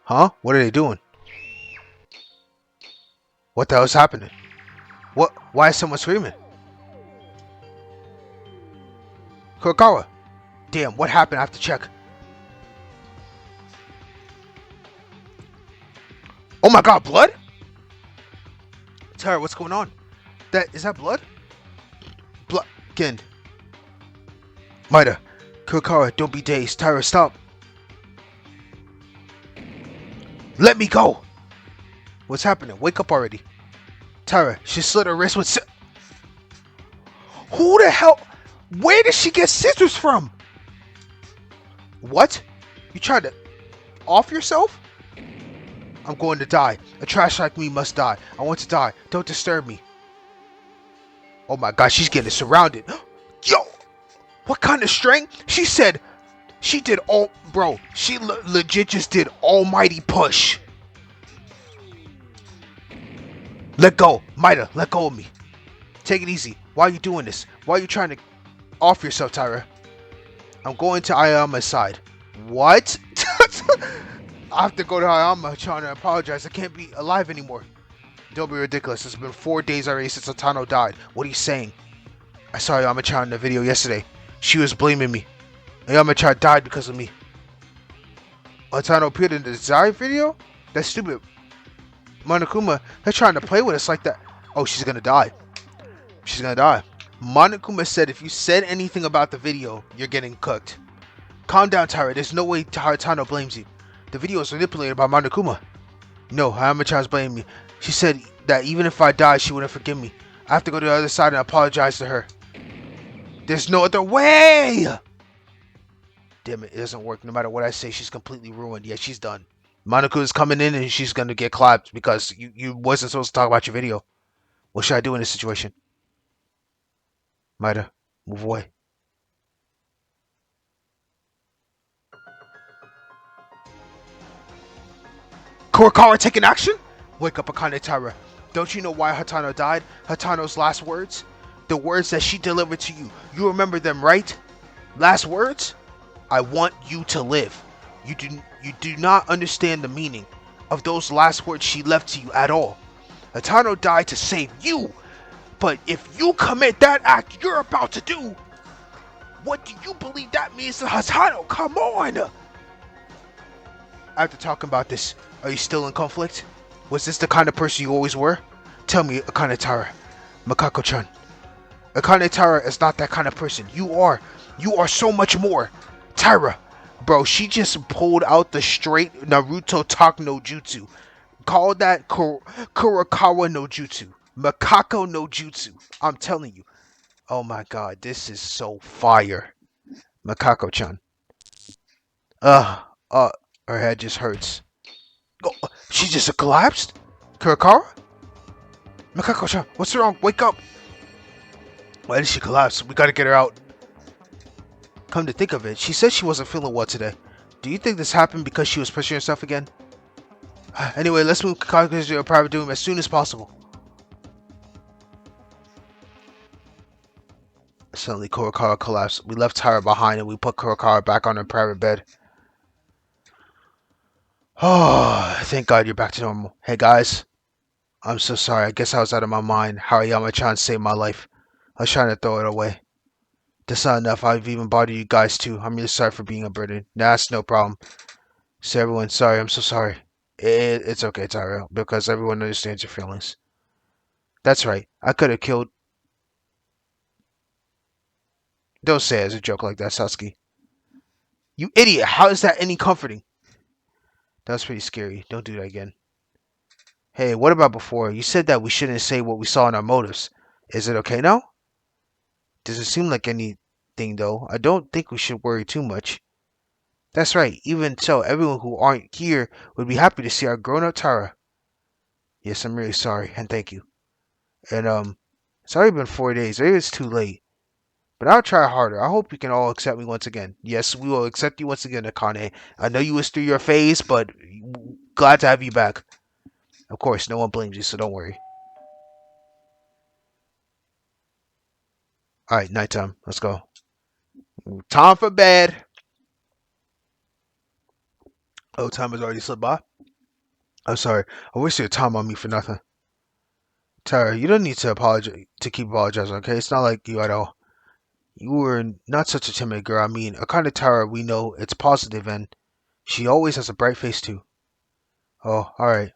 Huh? What are they doing? What the hell is happening? What? Why is someone screaming? Kurokawa! Damn, what happened? I have to check. Oh my god, blood? Tara, what's going on? Is that blood? Blood. Gen. Maida. Kurokawa, don't be dazed. Tara, stop. Let me go! What's happening? Wake up already. Tara, she slit her wrist with Who the hell? Where did she get scissors from? What? You tried to off yourself? I'm going to die. A trash like me must die. I want to die. Don't disturb me. Oh my god, she's getting surrounded. Yo! What kind of strength? She said she did all... Bro, she legit just did almighty push. Let go. Maida, let go of me. Take it easy. Why are you doing this? Why are you trying to off yourself, Tyra? I'm going to Ayama's side. What? I have to go to Ayama trying to apologize. I can't be alive anymore. Don't be ridiculous. It's been 4 days already since Atano died. What are you saying? I saw Ayama-chan in the video yesterday. She was blaming me. Ayama-chan died because of me. Atano appeared in the Desire video? That's stupid. Monokuma, they're trying to play with us like that. Oh, she's gonna die. She's gonna die. Monokuma said if you said anything about the video, you're getting cooked. Calm down, Tyra. There's no way Tano blames you. The video is manipulated by Monokuma. No, Ayama-chan's blaming me. She said that even if I died, she wouldn't forgive me. I have to go to the other side and apologize to her. There's no other way! Damn it, it doesn't work. No matter what I say, she's completely ruined. Yeah, she's done. Monaco is coming in and she's going to get clapped because you wasn't supposed to talk about your video. What should I do in this situation? Maida, move away. Kurokawa taking action? Wake up, Akane Taira. Don't you know why Hatano died? Hatano's last words? The words that she delivered to you. You remember them, right? Last words? I want you to live. You do not understand the meaning of those last words she left to you at all. Hatano died to save you. But if you commit that act you're about to do, what do you believe that means to Hatano? Come on! After talking about this, are you still in conflict? Was this the kind of person you always were? Tell me, Akane Taira. Makako-chan. Akane Taira is not that kind of person. You are so much more. Taira. Bro, she just pulled out the straight Naruto talk no jutsu. Call that Kurokawa no jutsu. Makako no jutsu. I'm telling you. Oh my god, this is so fire. Makako-chan. Her head just hurts. Oh, she just collapsed? Kurokawa? Makako-chan, what's wrong? Wake up! Why did she collapse? We gotta get her out. Come to think of it, she said she wasn't feeling well today. Do you think this happened because she was pushing herself again? Anyway, let's move Kakashi to a private room as soon as possible. Suddenly, Kurokawa collapsed. We left Taira behind and we put Kurokawa back on her private bed. Oh, thank God you're back to normal. Hey guys, I'm so sorry. I guess I was out of my mind. Hariyama-chan saved my life. I was trying to throw it away. That's not enough. I've even bothered you guys too. I'm really sorry for being a burden. Nah, that's no problem. So everyone, sorry. I'm so sorry. It's okay, Tyra, because everyone understands your feelings. That's right. I could have killed... Don't say it as a joke like that, Sasuke. You idiot. How is that any comforting? That was pretty scary. Don't do that again. Hey, what about before? You said that we shouldn't say what we saw in our motives. Is it okay now? Doesn't seem like anything, though. I don't think we should worry too much. That's right. Even so, everyone who aren't here would be happy to see our grown-up Tara. Yes, I'm really sorry, and thank you. And, it's already been 4 days. Maybe it's too late. But I'll try harder. I hope you can all accept me once again. Yes, we will accept you once again, Akane. I know you was through your phase, but glad to have you back. Of course, no one blames you, so don't worry. Alright, nighttime. Let's go. Time for bed. Oh, time has already slipped by. I'm sorry. I wasted your time on me for nothing. Tara, you don't need to apologize to keep apologizing, okay? It's not like you at all. You were not such a timid girl. I mean, a kind of Tara we know it's positive and she always has a bright face too. Oh, alright.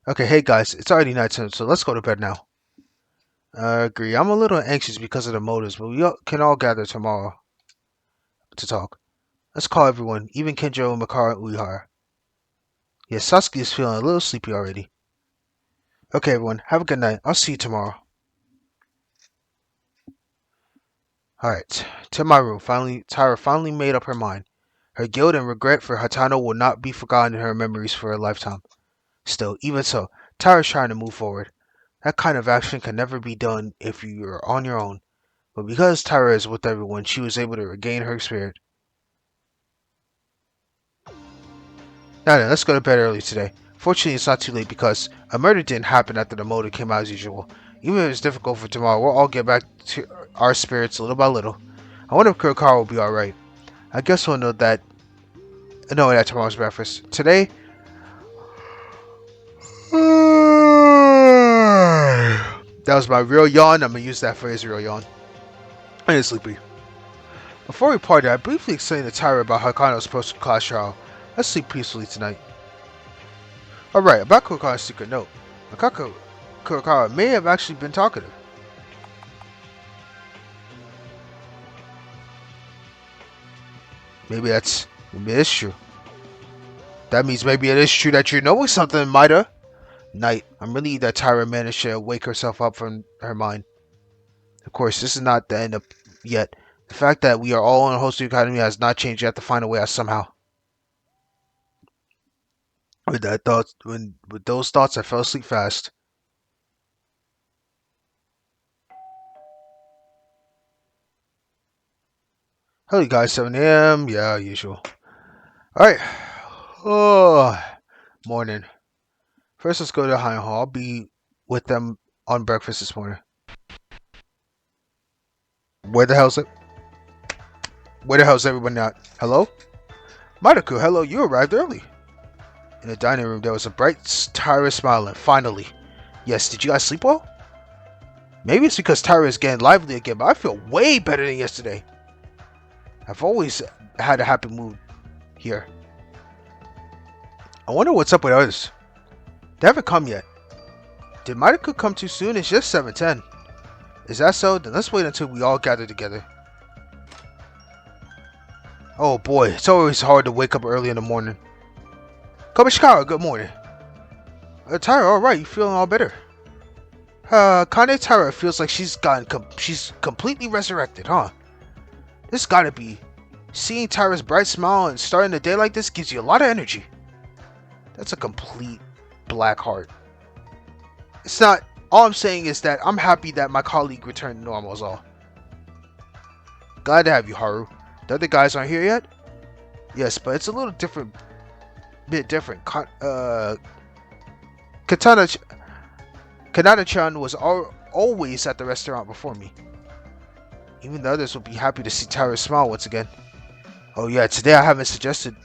Okay, hey guys, it's already nighttime, so let's go to bed now. I agree. I'm a little anxious because of the motives, but can all gather tomorrow to talk. Let's call everyone, even Kenjo, Makara, and Uehara. Yes, Sasuke is feeling a little sleepy already. Okay, everyone, have a good night. I'll see you tomorrow. Alright, to my room. Tara finally made up her mind. Her guilt and regret for Hatano will not be forgotten in her memories for a lifetime. Still, even so, Tara's trying to move forward. That kind of action can never be done if you're on your own. But because Tara is with everyone, she was able to regain her spirit. Now then, let's go to bed early today. Fortunately, it's not too late because a murder didn't happen after the motor came out as usual. Even if it's difficult for tomorrow, we'll all get back to our spirits little by little. I wonder if Kurokara will be alright. I guess we'll know that tomorrow's breakfast. Today, that was my real yawn. I'm gonna use that phrase, real yawn. I ain't sleepy. Before we parted, I briefly explained to Tyra about Hakano's post-class trial. Let's sleep peacefully tonight. Alright, about Kurokara's secret note. Kurokara may have actually been talkative. Maybe it is true. That means maybe it is true that you're knowing something, Maida. Night. I'm relieved that Tyra managed to wake herself up from her mind. Of course, this is not the end yet. The fact that we are all in Hostu Academy has not changed. You have to find a way out somehow. With those thoughts, I fell asleep fast. Hello guys, 7 a.m. Yeah, usual. Alright. Oh, morning. First, let's go to High Hall. I'll be with them on breakfast this morning. Where the hell's it? Where the hell's everyone at? Hello? Madoku, hello, you arrived early. In the dining room, there was a bright Tyra smiling. Finally. Yes, did you guys sleep well? Maybe it's because Tyra is getting lively again, but I feel way better than yesterday. I've always had a happy mood here. I wonder what's up with others. They haven't come yet. Did Madoku come too soon? It's just 7:10. Is that so? Then let's wait until we all gather together. Oh boy, it's always hard to wake up early in the morning. Komishikawa, good morning. Tyra, alright, you feeling all better? Kane Tyra feels like she's completely resurrected, huh? This gotta be. Seeing Tyra's bright smile and starting the day like this gives you a lot of energy. That's a complete black heart. It's not. All I'm saying is that I'm happy that my colleague returned to normal is all. Glad to have you, Haru. The other guys aren't here yet? Yes, but it's a little different. Bit different. Kanata-chan was always at the restaurant before me. Even the others will be happy to see Tyra's smile once again. Oh yeah, today I have a suggestion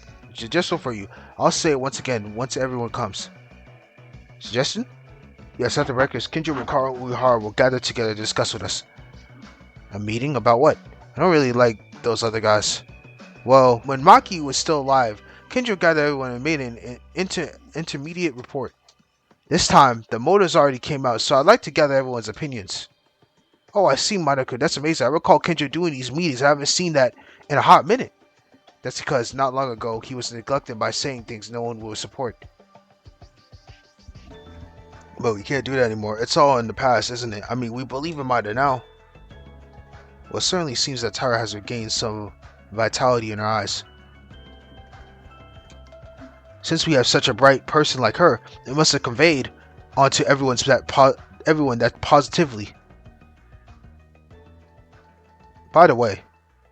for you. I'll say it once again once everyone comes. Suggestion? Yes, after breakfast, Kinjo, Makara, and Uehara will gather together to discuss with us. A meeting? About what? I don't really like those other guys. Well, when Maki was still alive, Kinjo gathered everyone and made an intermediate report. This time, the motives already came out, so I'd like to gather everyone's opinions. Oh, I see, Madoka. That's amazing. I recall Kinjo doing these meetings. I haven't seen that in a hot minute. That's because not long ago he was neglected by saying things no one will support. But we can't do that anymore. It's all in the past, isn't it? I mean, we believe in Mida now. Well, it certainly seems that Tyra has regained some vitality in her eyes. Since we have such a bright person like her, it must have conveyed onto everyone that positively. By the way,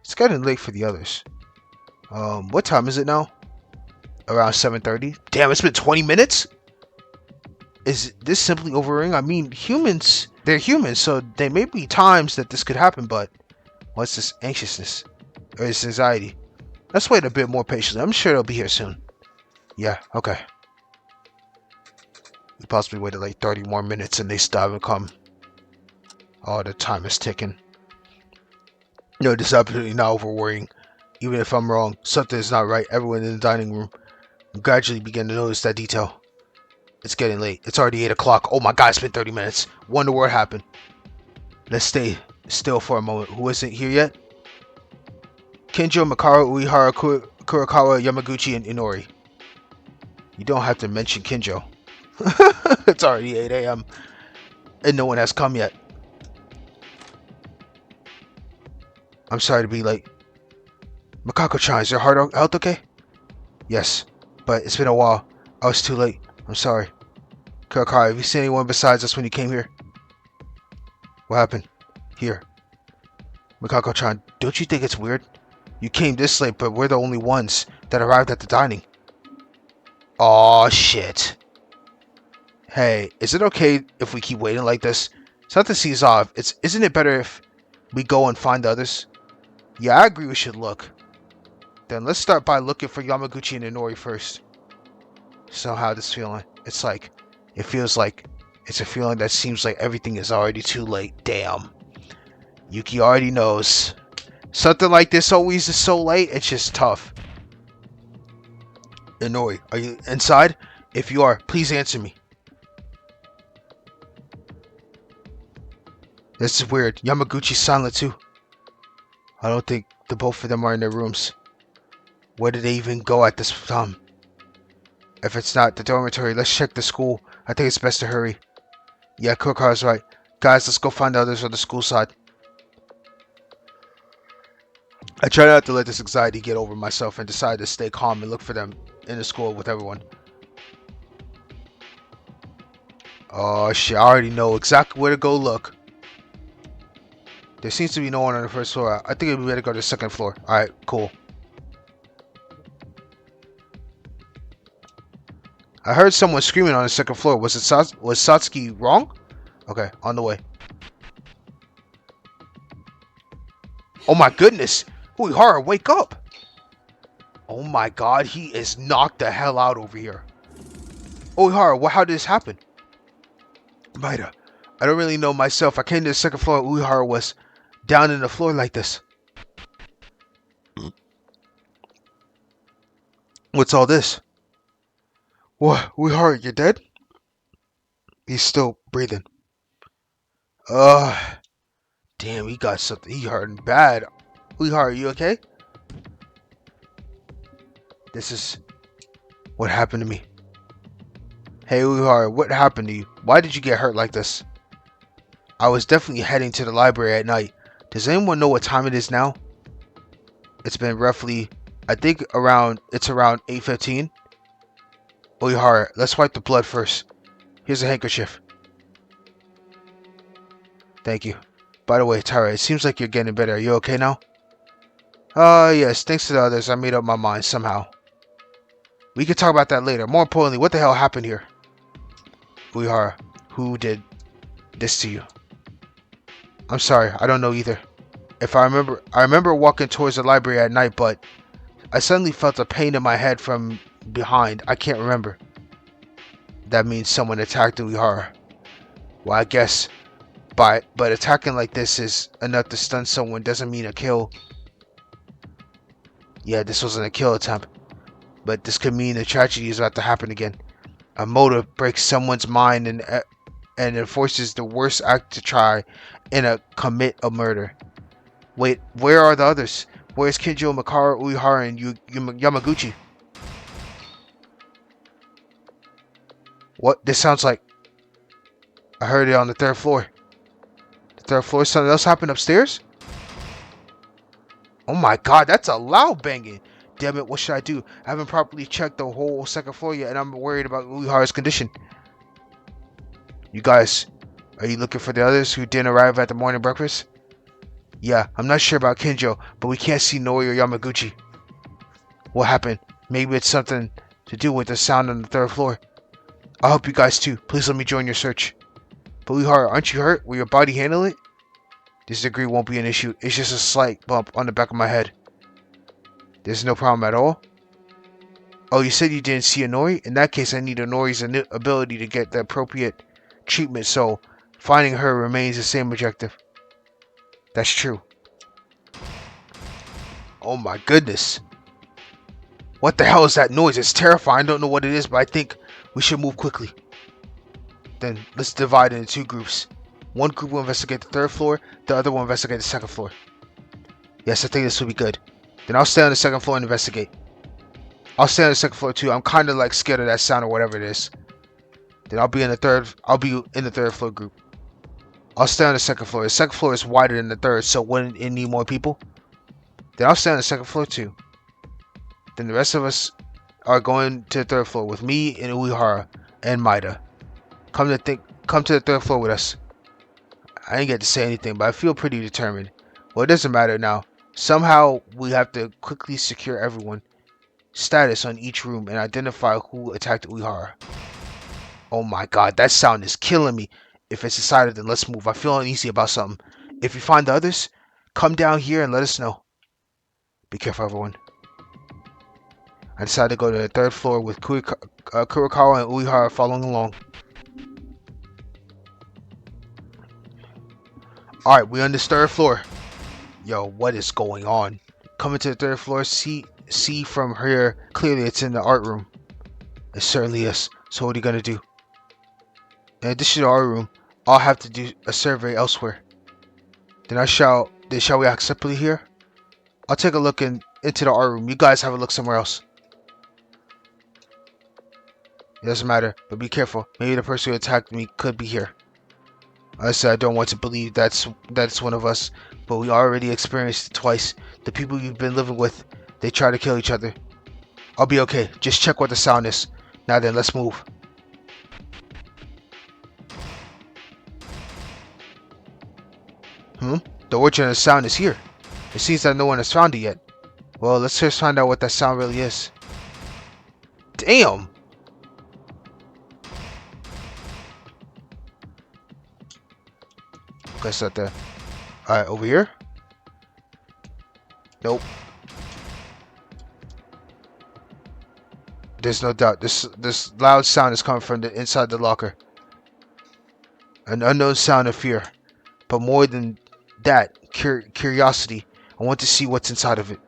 it's getting late for the others. What time is it now? Around 7:30. Damn, it's been 20 minutes? Is this simply overring? I mean, humans, they're humans, so there may be times that this could happen, but what's this anxiousness? Or this anxiety? Let's wait a bit more patiently. I'm sure they'll be here soon. Yeah, okay. We possibly waited like 30 more minutes and they still haven't come. Oh, the time is ticking. No, this is absolutely not over-worrying. Even if I'm wrong, something is not right. Everyone in the dining room gradually began to notice that detail. It's getting late. It's already 8 o'clock. Oh my god, it's been 30 minutes. Wonder what happened. Let's stay still for a moment. Who isn't here yet? Kinjo, Mikaro, Uehara, Kurokawa, Yamaguchi, and Inori. You don't have to mention Kinjo. It's already 8 a.m. and no one has come yet. I'm sorry to be late. Makako-chan, is your heart health okay? Yes, but it's been a while. I was too late. I'm sorry. Kurokawa, have you seen anyone besides us when you came here? What happened? Here. Makako-chan, don't you think it's weird? You came this late, but we're the only ones that arrived at the dining. Aw, shit. Hey, is it okay if we keep waiting like this? Something seems off. Isn't it better if we go and find the others? Yeah, I agree we should look. Then let's start by looking for Yamaguchi and Inori first. Somehow this feeling, it feels like it's a feeling that seems like everything is already too late. Damn. Yuki already knows. Something like this always is so late, it's just tough. Inori, are you inside? If you are, please answer me. This is weird. Yamaguchi's silent too. I don't think the both of them are in their rooms. Where did they even go at this time? If it's not the dormitory, let's check the school. I think it's best to hurry. Yeah, Kurokawa's right. Guys, let's go find the others on the school side. I try not to let this anxiety get over myself and decide to stay calm and look for them in the school with everyone. Oh shit, I already know exactly where to go look. There seems to be no one on the first floor. I think we better go to the second floor. Alright, cool. I heard someone screaming on the second floor. Was Satsuki wrong? Okay, on the way. Oh my goodness! Uehara, wake up! Oh my god, he is knocked the hell out over here. Uehara, how did this happen? Maida, I don't really know myself. I came to the second floor and Uehara was down in the floor like this. What's all this? What? Uehara, you're dead? He's still breathing. Damn, he got something. He hurting bad. Uehara, are you okay? This is what happened to me. Hey Uehara, what happened to you? Why did you get hurt like this? I was definitely heading to the library at night. Does anyone know what time it is now? It's been roughly, I think it's around 8:15. Uehara, let's wipe the blood first. Here's a handkerchief. Thank you. By the way, Tyra, it seems like you're getting better. Are you okay now? Yes. Thanks to the others, I made up my mind somehow. We can talk about that later. More importantly, what the hell happened here? Uehara, who did this to you? I'm sorry, I don't know either. I remember walking towards the library at night, but I suddenly felt a pain in my head from behind. I can't remember. That means someone attacked Uehara. Well, I guess, but attacking like this is enough to stun someone doesn't mean a kill. Yeah, this wasn't a kill attempt, but this could mean a tragedy is about to happen again. A motive breaks someone's mind and enforces the worst act to try and commit a murder. Wait, where are the others? Where's Kinjo, Makaru, Uehara, and Yamaguchi? What? This sounds like... I heard it on the 3rd floor. The 3rd floor? Something else happened upstairs? Oh my god, that's a loud banging. Damn it, what should I do? I haven't properly checked the whole 2nd floor yet, and I'm worried about Uehara's condition. You guys, are you looking for the others who didn't arrive at the morning breakfast? Yeah, I'm not sure about Kinjo, but we can't see Noi or Yamaguchi. What happened? Maybe it's something to do with the sound on the 3rd floor. I'll help you guys too. Please let me join your search. But Uehara, aren't you hurt? Will your body handle it? This degree won't be an issue. It's just a slight bump on the back of my head. There's no problem at all? Oh, you said you didn't see a Noi? In that case, I need a Noi's ability to get the appropriate treatment, so finding her remains the same objective. That's true. Oh my goodness. What the hell is that noise? It's terrifying. I don't know what it is, but I think we should move quickly. Then let's divide into 2 groups. One group will investigate the 3rd floor, the other will investigate the 2nd floor. Yes, I think this will be good. Then I'll stay on the 2nd floor and investigate. I'll stay on the 2nd floor too. I'm kind of like scared of that sound or whatever it is. Then I'll be in the 3rd floor group. I'll stay on the 2nd floor. The 2nd floor is wider than the 3rd, so wouldn't it need more people? Then I'll stay on the 2nd floor too. Then the rest of us are going to the 3rd floor with me and Uehara and Maida. Come to the 3rd floor with us. I didn't get to say anything, but I feel pretty determined. Well, it doesn't matter now. Somehow we have to quickly secure everyone's status on each room and identify who attacked Uehara. Oh my god, that sound is killing me. If it's decided, then let's move. I feel uneasy about something. If you find the others, come down here and let us know. Be careful, everyone. I decided to go to the 3rd floor with Kurokawa and Uehara following along. Alright, we're on this 3rd floor. Yo, what is going on? Coming to the 3rd floor, see from here, clearly it's in the art room. It certainly is. So what are you gonna do? In addition to our room, I'll have to do a survey elsewhere. Then shall we act separately here? I'll take a look into the art room. You guys have a look somewhere else. It doesn't matter, but be careful. Maybe the person who attacked me could be here. I said I don't want to believe that's one of us, but we already experienced it twice. The people you've been living with, they try to kill each other. I'll be okay. Just check what the sound is. Now then, let's move. The origin of the sound is here. It seems that no one has found it yet. Well, let's just find out what that sound really is. Damn! Guess not there. Alright, over here? Nope. There's no doubt. This loud sound is coming from the inside the locker. An unknown sound of fear. But more than that, curiosity. I want to see what's inside of it.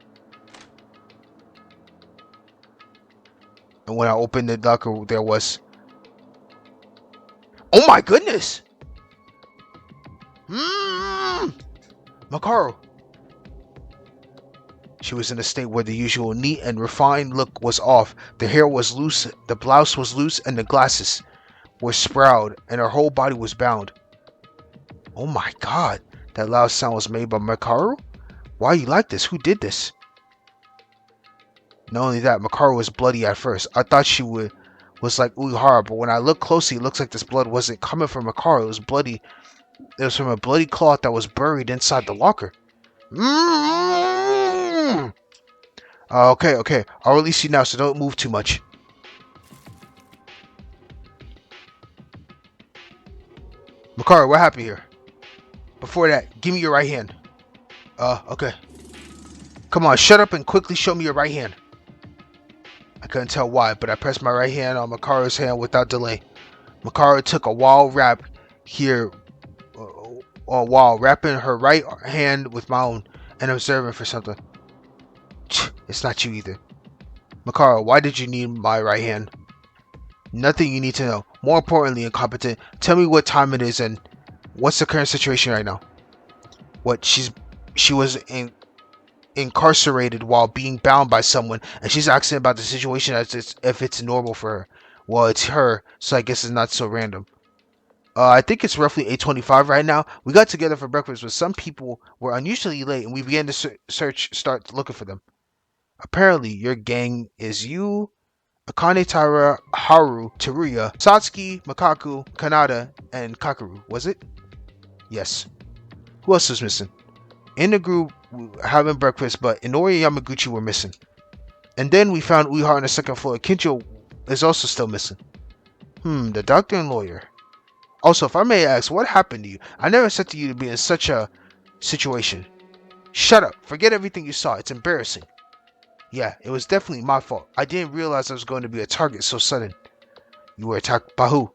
And when I opened the locker, there was... Oh my goodness! Makaru. She was in a state where the usual neat and refined look was off. The hair was loose, the blouse was loose, and the glasses were sprawled, and her whole body was bound. Oh my god, that loud sound was made by Makaru? Why are you like this? Who did this? Not only that, Makaru was bloody at first. I thought she was like Uehara, but when I looked closely, it looks like this blood wasn't coming from Makaru. It was bloody. It was from a bloody cloth that was buried inside the locker. Okay. I'll release you now, so don't move too much. Makaru, what happened here? Before that, give me your right hand. Okay. Come on, shut up and quickly show me your right hand. I couldn't tell why, but I pressed my right hand on Makaru's hand without delay. Makaru took a wild wrap here, while wrapping her right hand with my own and observing for something. It's not you either. Makaru, why did you need my right hand? Nothing you need to know. More importantly, incompetent, tell me what time it is and what's the current situation right now. What, she was incarcerated while being bound by someone, and she's asking about the situation as if it's normal for her. Well, it's her, so I guess it's not so random. I think it's roughly 8:25 right now. We got together for breakfast, but some people were unusually late, and we began to start looking for them. Apparently, your gang is you, Akane Taira, Haru, Teruya, Satsuki, Makaku, Kanada, and Kakeru, was it? Yes. Who else was missing? In the group, we were having breakfast, but Inori and Yamaguchi were missing. And then we found Uehara on the second floor. Kinjo is also still missing. The doctor and lawyer. Also, if I may ask, what happened to you? I never said to you to be in such a situation. Shut up. Forget everything you saw. It's embarrassing. Yeah, it was definitely my fault. I didn't realize I was going to be a target so sudden. You were attacked by who?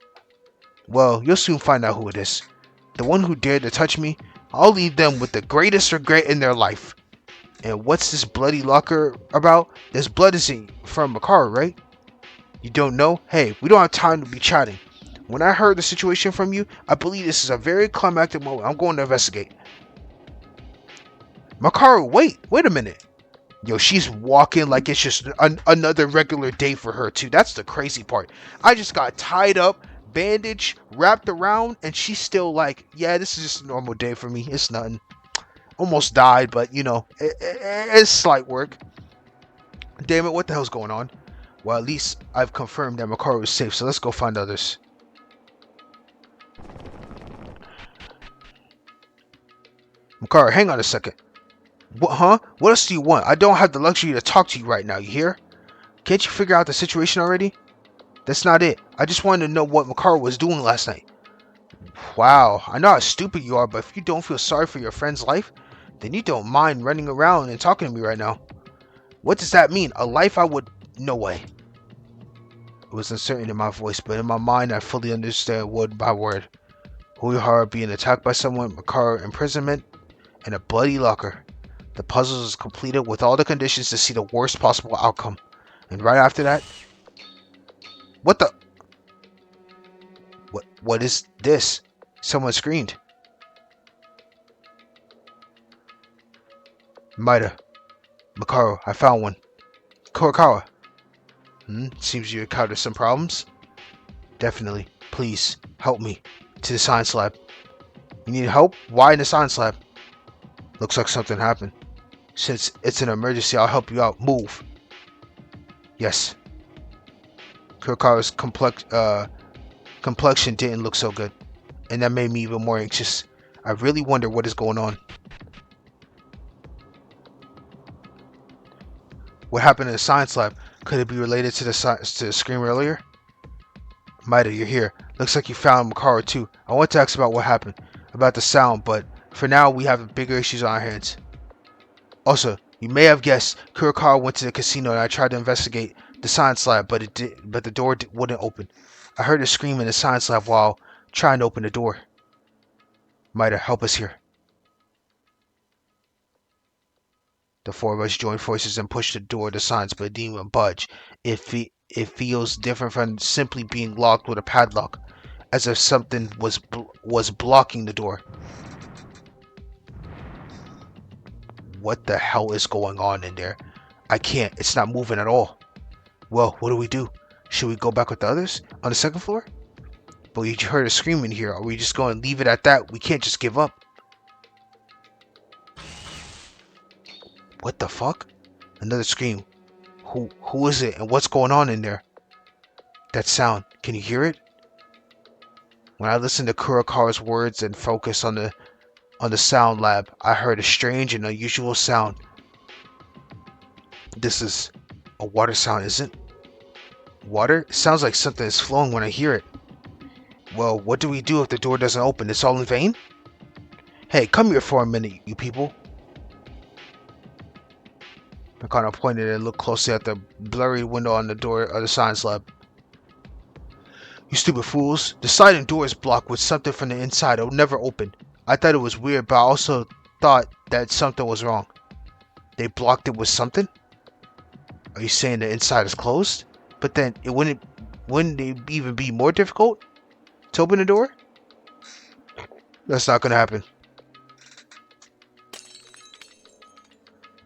Well, you'll soon find out who it is. The one who dared to touch me, I'll leave them with the greatest regret in their life. And what's this bloody locker about? This blood isn't from Makaru, right? You don't know? Hey, we don't have time to be chatting. When I heard the situation from you, I believe this is a very climactic moment. I'm going to investigate. Makaru, wait a minute. Yo, she's walking like it's just another regular day for her too. That's the crazy part. I just got tied up, bandaged, wrapped around, and she's still like, yeah, this is just a normal day for me. It's nothing. Almost died, but you know, it's slight work. Damn it, what the hell's going on? Well, at least I've confirmed that Makaru is safe, so let's go find others. Makaru, hang on a second. What, huh? What else do you want? I don't have the luxury to talk to you right now, you hear? Can't you figure out the situation already? That's not it. I just wanted to know what Makaru was doing last night. Wow, I know how stupid you are, but if you don't feel sorry for your friend's life, then you don't mind running around and talking to me right now. What does that mean? A life I would... No way. It was uncertain in my voice, but in my mind I fully understood word by word. Uehara being attacked by someone, Makaru imprisonment, and a bloody locker. The puzzle is completed with all the conditions to see the worst possible outcome. And right after that... What the... What is this? Someone screamed. Maida. Makaru, I found one. Kurokawa. Seems you encountered some problems. Definitely. Please, help me. To the science lab. You need help? Why in the science lab? Looks like something happened. Since it's an emergency, I'll help you out. Move. Yes. Kurokawa's complexion didn't look so good, and that made me even more anxious. I really wonder what is going on. What happened in the science lab? Could it be related to the scream earlier? Maida, you're here. Looks like you found Makaru too. I want to ask about what happened, about the sound, but for now we have bigger issues on our hands. Also, you may have guessed Kurokawa went to the casino and I tried to investigate the science lab, but the door wouldn't open. I heard a scream in the science lab while trying to open the door. Maida, help us here. The four of us joined forces and pushed the door to science, but it didn't even budge. It feels different from simply being locked with a padlock, as if something was blocking the door. What the hell is going on in there? I can't. It's not moving at all. Well, what do we do? Should we go back with the others on the second floor? But we heard a scream in here. Are we just going to leave it at that? We can't just give up. What the fuck? Another scream. Who is it and what's going on in there? That sound. Can you hear it? When I listened to Kurokawa's words and focused on the sound lab, I heard a strange and unusual sound. This is a water sound, isn't it? Water? It sounds like something is flowing when I hear it. Well, what do we do if the door doesn't open? It's all in vain? Hey, come here for a minute, you people. I kind of pointed and looked closely at the blurry window on the door of the science lab. You stupid fools. The sliding door is blocked with something from the inside. It will never open. I thought it was weird, but I also thought that something was wrong. They blocked it with something? Are you saying the inside is closed? But then, wouldn't it even be more difficult to open the door? That's not going to happen.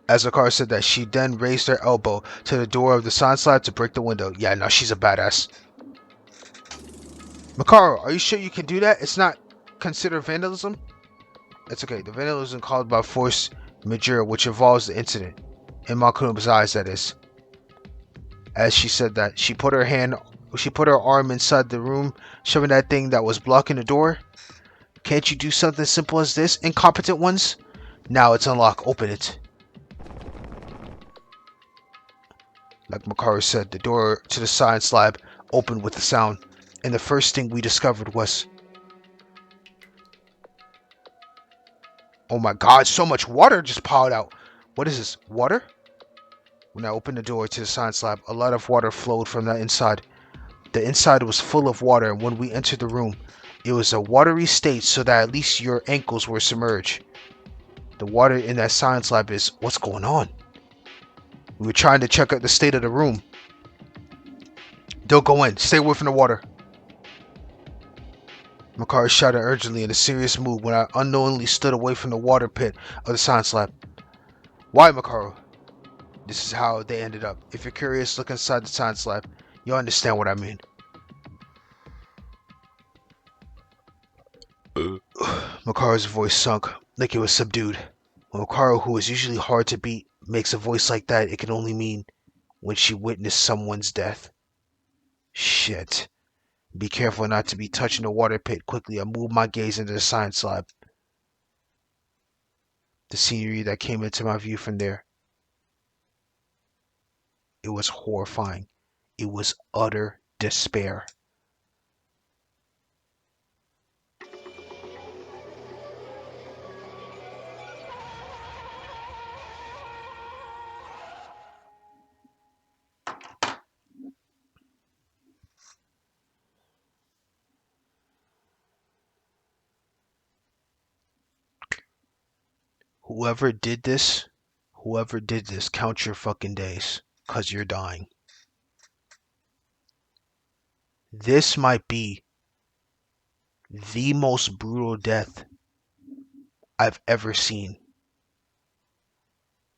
As Makara said that, she then raised her elbow to the door of the science lab to break the window. Yeah, no, she's a badass. Makara, are you sure you can do that? It's not considered vandalism? It's okay. The vandalism caused by force majeure, which involves the incident. In Makuno's eyes, that is. As she said that, she put her arm inside the room, shoving that thing that was blocking the door. Can't you do something simple as this, incompetent ones? Now it's unlocked. Open it. Like Makara said, the door to the science lab opened with a sound, and the first thing we discovered was... Oh my god, so much water just piled out. What is this? Water? When I opened the door to the science lab, a lot of water flowed from the inside. The inside was full of water, and when we entered the room, it was a watery state so that at least your ankles were submerged. The water in that science lab is... What's going on? We were trying to check out the state of the room. Don't go in. Stay away from the water. Makara shouted urgently in a serious mood when I unknowingly stood away from the water pit of the science lab. Why, Makara? This is how they ended up. If you're curious, look inside the science lab. You'll understand what I mean. Makara's voice sunk, like it was subdued. When Makara, who is usually hard to beat, makes a voice like that, it can only mean when she witnessed someone's death. Shit. Be careful not to be touching the water pit. Quickly, I moved my gaze into the science lab. The scenery that came into my view from there. It was horrifying. It was utter despair. Whoever did this, count your fucking days, 'cause you're dying. This might be the most brutal death I've ever seen.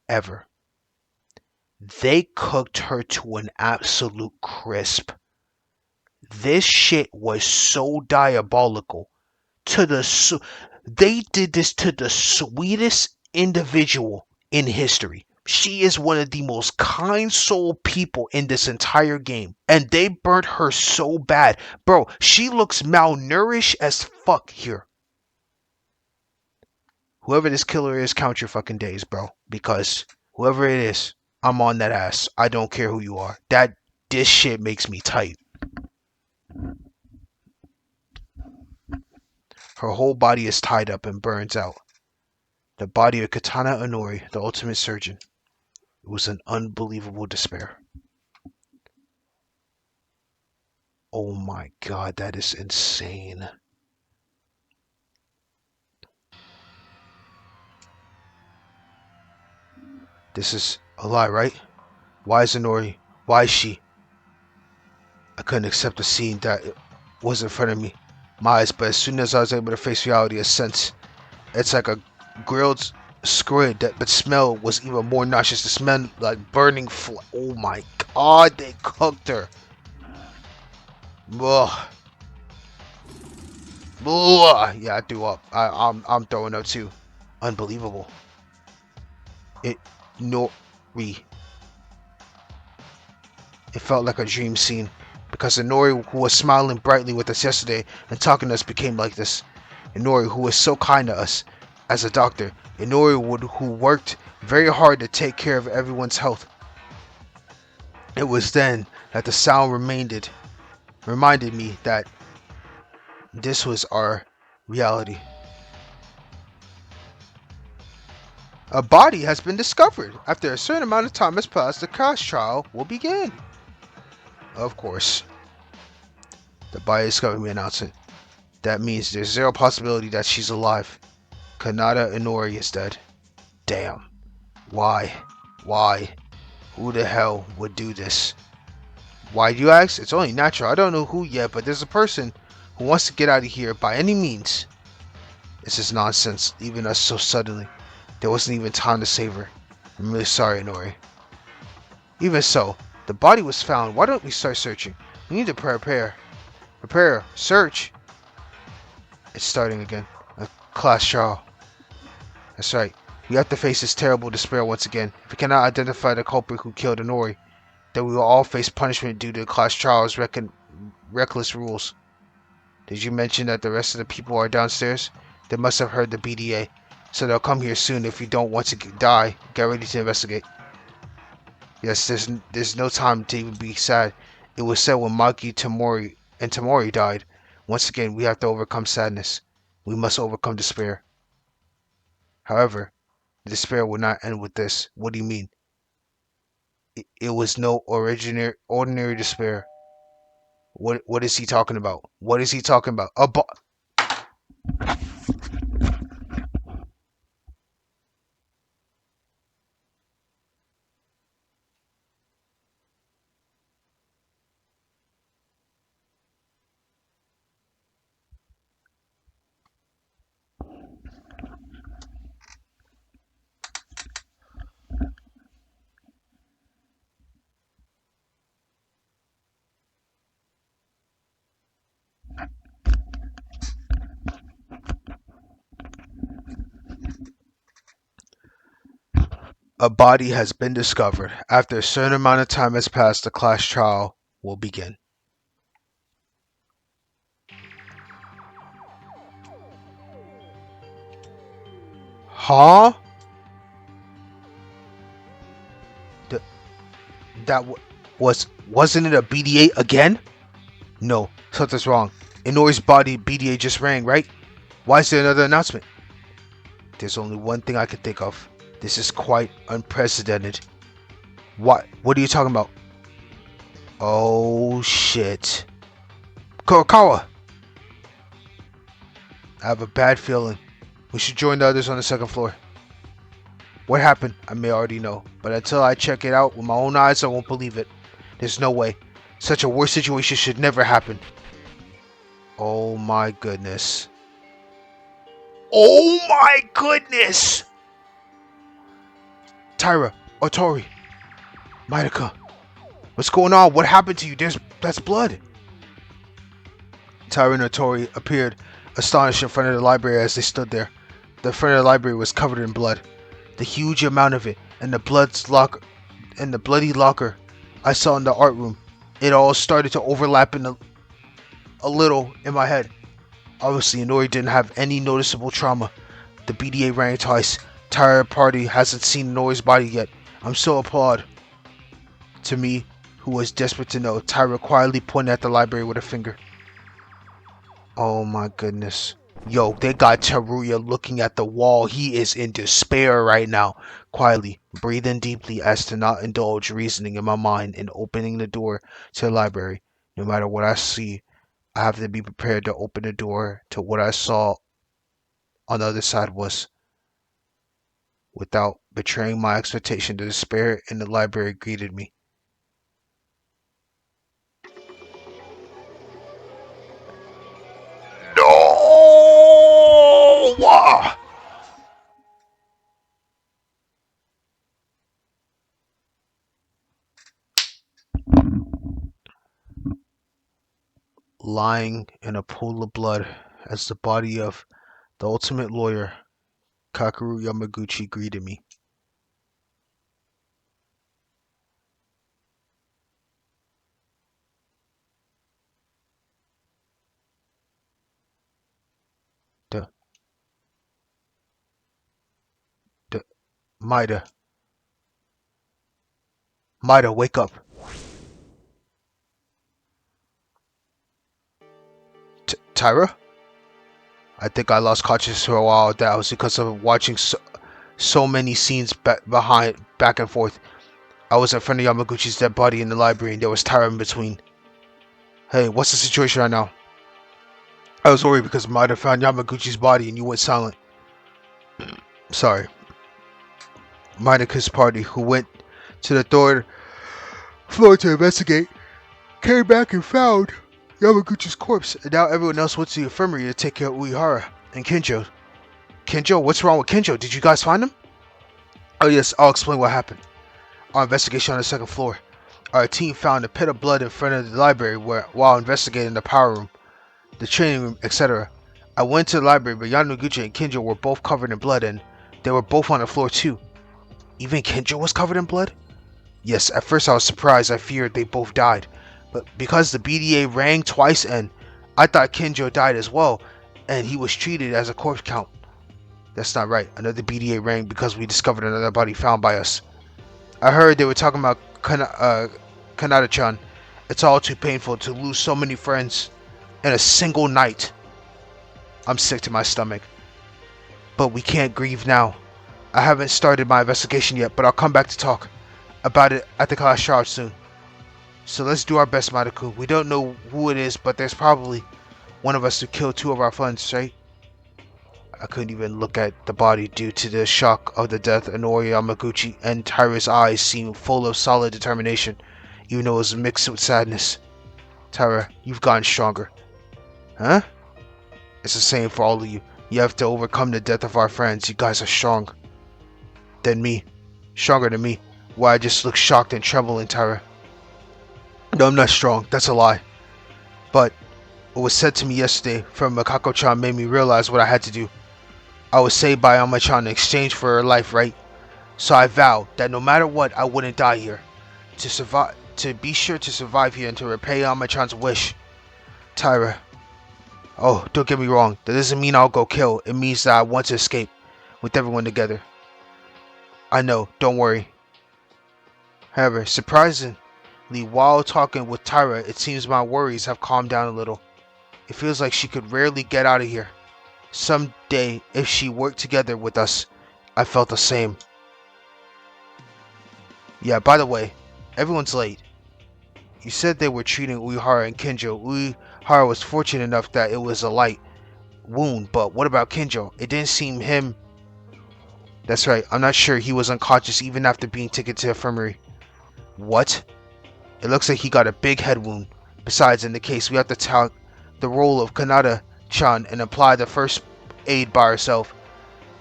Ever. They cooked her to an absolute crisp. This shit was so diabolical. They did this to the sweetest individual in history. She is one of the most kind-souled people in this entire game. And they burnt her so bad. Bro, she looks malnourished as fuck here. Whoever this killer is, count your fucking days, bro. Because whoever it is, I'm on that ass. I don't care who you are. This shit makes me tight. Her whole body is tied up and burns out. The body of Katana Inori, the ultimate surgeon. It was an unbelievable despair. Oh my god, that is insane. This is a lie, right? Why is Inori? Why is she? I couldn't accept the scene that was in front of me. My eyes, but as soon as I was able to face reality, a sense. It's like a grilled squid but smell was even more nauseous. The smell like burning oh my god, they cooked her. Ugh. Ugh. Yeah, I threw up. I'm throwing up too. Unbelievable. It felt like a dream scene. Because Inori, who was smiling brightly with us yesterday and talking to us, became like this. Inori, who was so kind to us as a doctor. Inori, who worked very hard to take care of everyone's health. It was then that the sound reminded me that this was our reality. A body has been discovered. After a certain amount of time has passed, the crash trial will begin. Of course. The body discovered me announcing. That means there's zero possibility that she's alive. Kanata Inori is dead. Damn. Why? Why? Who the hell would do this? Why do you ask? It's only natural. I don't know who yet, but there's a person who wants to get out of here by any means. This is nonsense, leaving us so suddenly. There wasn't even time to save her. I'm really sorry, Nori. Even so, the body was found. Why don't we start searching? We need to prepare. Prepare. Search. It's starting again. A class trial. That's right. We have to face this terrible despair once again. If we cannot identify the culprit who killed Inori, then we will all face punishment due to the class trial's reckless rules. Did you mention that the rest of the people are downstairs? They must have heard the BDA, so they'll come here soon. If you don't want to die, get ready to investigate. Yes, there's no time to even be sad. It was said when Maki Tamori died. Once again, we have to overcome sadness. We must overcome despair. However, despair will not end with this. What do you mean? It was no ordinary despair. What is he talking about? What is he talking about? A body has been discovered. After a certain amount of time has passed, the class trial will begin. Huh? Th- that wasn't it a BDA again? No, something's wrong. Inori's body BDA just rang, right? Why is there another announcement? There's only one thing I can think of. This is quite unprecedented. What are you talking about? Oh shit. Kurokawa! I have a bad feeling. We should join the others on the second floor. What happened? I may already know, but until I check it out with my own eyes, I won't believe it. There's no way. Such a worse situation should never happen. Oh my goodness. Oh my goodness! Tyra, Otori, Madoka, what's going on? What happened to you? That's blood. Tyra and Otori appeared astonished in front of the library as they stood there. The front of the library was covered in blood. The huge amount of it, and the bloody locker I saw in the art room. It all started to overlap in a little in my head. Obviously, Inori didn't have any noticeable trauma. The BDA rang twice. Tyra party hasn't seen Inori's body yet. I'm so appalled. To me, who was desperate to know, Tyra quietly pointed at the library with a finger. Oh my goodness. Yo, they got Teruya looking at the wall. He is in despair right now. Quietly, breathing deeply as to not indulge reasoning in my mind and opening the door to the library. No matter what I see, I have to be prepared to open the door to what I saw on the other side was. Without betraying my expectation, the despair in the library greeted me. No! Lying in a pool of blood as the body of the ultimate lawyer, Kakeru Yamaguchi, greeted me. The Maida, wake up. Tyra? I think I lost consciousness for a while. That was because of watching so many scenes back and forth. I was in front of Yamaguchi's dead body in the library and there was Tyra in between. Hey, what's the situation right now? I was worried because Maida found Yamaguchi's body and you went silent. Sorry. Maida's party, who went to the third floor to investigate, came back and found Yamaguchi's corpse, and now everyone else went to the infirmary to take care of Uehara and Kinjo. Kinjo, what's wrong with Kinjo? Did you guys find him? Oh yes, I'll explain what happened. Our investigation on the second floor. Our team found a pit of blood in front of the library while investigating the power room, the training room, etc. I went to the library, but Yamaguchi and Kinjo were both covered in blood, and they were both on the floor too. Even Kinjo was covered in blood? Yes, at first I was surprised. I feared they both died. But because the BDA rang twice and I thought Kinjo died as well, and he was treated as a corpse count. That's not right. Another BDA rang because we discovered another body found by us. I heard they were talking about Kanata-chan. It's all too painful to lose so many friends in a single night. I'm sick to my stomach. But we can't grieve now. I haven't started my investigation yet, but I'll come back to talk about it at the class charge soon. So let's do our best, Madaku. We don't know who it is, but there's probably one of us who killed two of our friends, right? I couldn't even look at the body due to the shock of the death. Inori Yamaguchi and Tyra's eyes seemed full of solid determination, even though it was mixed with sadness. Tyra, you've gotten stronger. Huh? It's the same for all of you. You have to overcome the death of our friends. You guys are strong. Than me. Stronger than me. Why I just look shocked and trembling, Tyra. No, I'm not strong. That's a lie. But what was said to me yesterday from Makako-chan made me realize what I had to do. I was saved by Ama-chan in exchange for her life, right? So I vowed that no matter what, I wouldn't die here. To be sure to survive here and to repay Ama-chan's wish. Tyra. Oh, don't get me wrong. That doesn't mean I'll go kill. It means that I want to escape with everyone together. I know. Don't worry. However, surprisingly, while talking with Tyra, it seems my worries have calmed down a little. It feels like she could rarely get out of here. Someday, if she worked together with us, I felt the same. Yeah, by the way, everyone's late. You said they were treating Uehara and Kinjo. Uehara was fortunate enough that it was a light wound, but what about Kinjo? It didn't seem him. That's right, I'm not sure he was unconscious even after being taken to the infirmary. What? It looks like he got a big head wound. Besides, in the case, we have to take the role of Kanata-chan and apply the first aid by herself.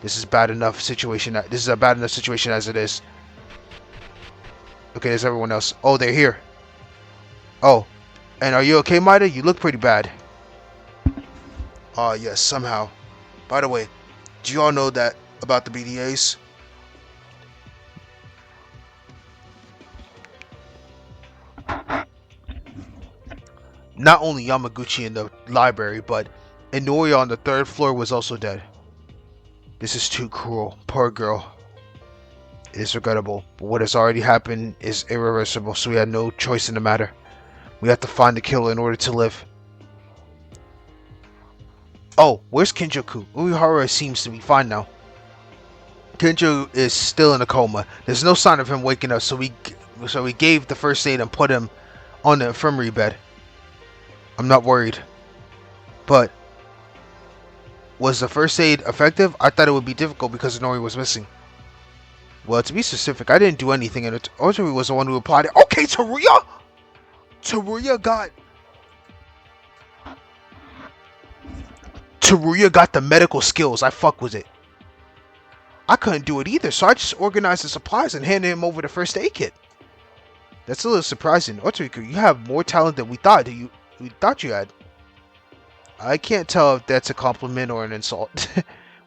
This is a bad enough situation as it is. Okay, there's everyone else. Oh, they're here. Oh, and are you okay, Maida? You look pretty bad. Yes, somehow. By the way, do you all know that about the BDAs? Not only Yamaguchi in the library, but Inori on the third floor was also dead. This is too cruel. Poor girl. It is regrettable, but what has already happened is irreversible, so we had no choice in the matter. We have to find the killer in order to live. Oh, where's Kinjo-kun? Uehara seems to be fine now. Kinjo is still in a coma. There's no sign of him waking up, so we gave the first aid and put him on the infirmary bed. I'm not worried. But was the first aid effective? I thought it would be difficult because Inori was missing. Well, to be specific, I didn't do anything, and Otori was the one who applied it. Okay, Teruya! Teruya got the medical skills. I fuck with it. I couldn't do it either, so I just organized the supplies and handed him over the first aid kit. That's a little surprising. Otori, you have more talent than we thought you had. I can't tell if that's a compliment or an insult.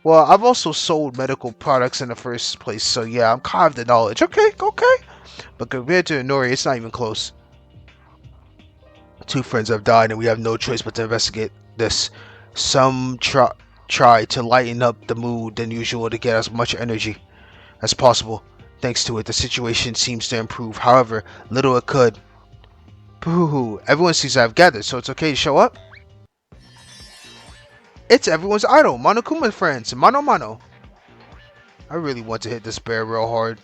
Well, I've also sold medical products in the first place, so yeah, I'm kind of the knowledge. Okay. But compared to Inori, it's not even close. Two friends have died, and we have no choice but to investigate this. Some try to lighten up the mood than usual to get as much energy as possible. Thanks to it, the situation seems to improve. However, little it could. Boo-hoo. Everyone seems to have gathered, so it's okay to show up. It's everyone's idol, Monokuma friends, Mano Mano. I really want to hit this bear real hard.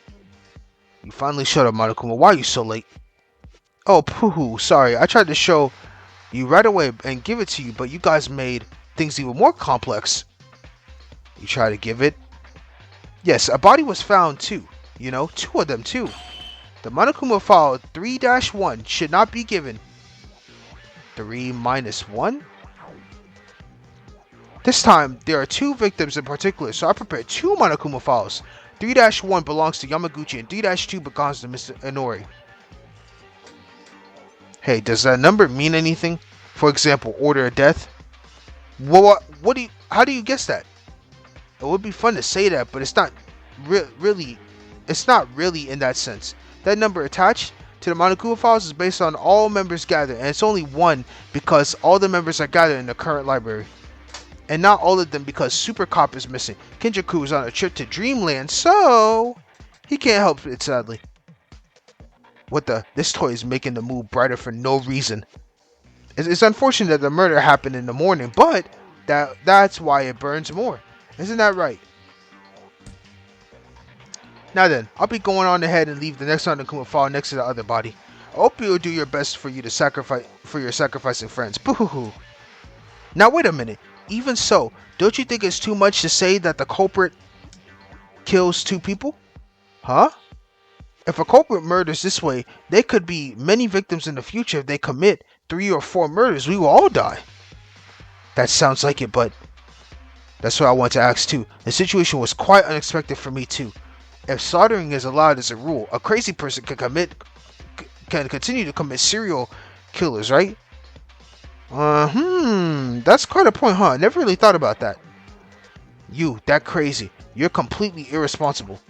You finally showed up, Monokuma. Why are you so late? Oh, pooh, sorry. I tried to show you right away and give it to you, but you guys made things even more complex. You try to give it? Yes, a body was found too. You know, two of them too. The Monokuma file 3-1 should not be given. 3-1? This time, there are two victims in particular, so I prepared two Monokuma files. 3-1 belongs to Yamaguchi and 3-2 belongs to Mr. Inori. Hey, does that number mean anything? For example, order of death? What do you, how do you guess that? It would be fun to say that, but it's not really, it's not really in that sense. That number attached to the Monokuma files is based on all members gathered, and it's only one because all the members are gathered in the current library. And not all of them because Super Cop is missing. Kenjaku is on a trip to Dreamland, so he can't help it, sadly. What the? This toy is making the mood brighter for no reason. It's unfortunate that the murder happened in the morning, but that's why it burns more. Isn't that right? Now then, I'll be going on ahead and leave the next Monokuma file next to the other body. I hope you'll do your best for your sacrificing friends. Boo-hoo-hoo. Now wait a minute. Even so, don't you think it's too much to say that the culprit kills 2 people? Huh? If a culprit murders this way, there could be many victims in the future. If they commit 3 or 4 murders, we will all die. That sounds like it, but that's what I want to ask too. The situation was quite unexpected for me too. If slaughtering is allowed as a rule, a crazy person can continue to commit serial killers, right? That's quite a point, huh? I never really thought about that. You, that crazy. You're completely irresponsible.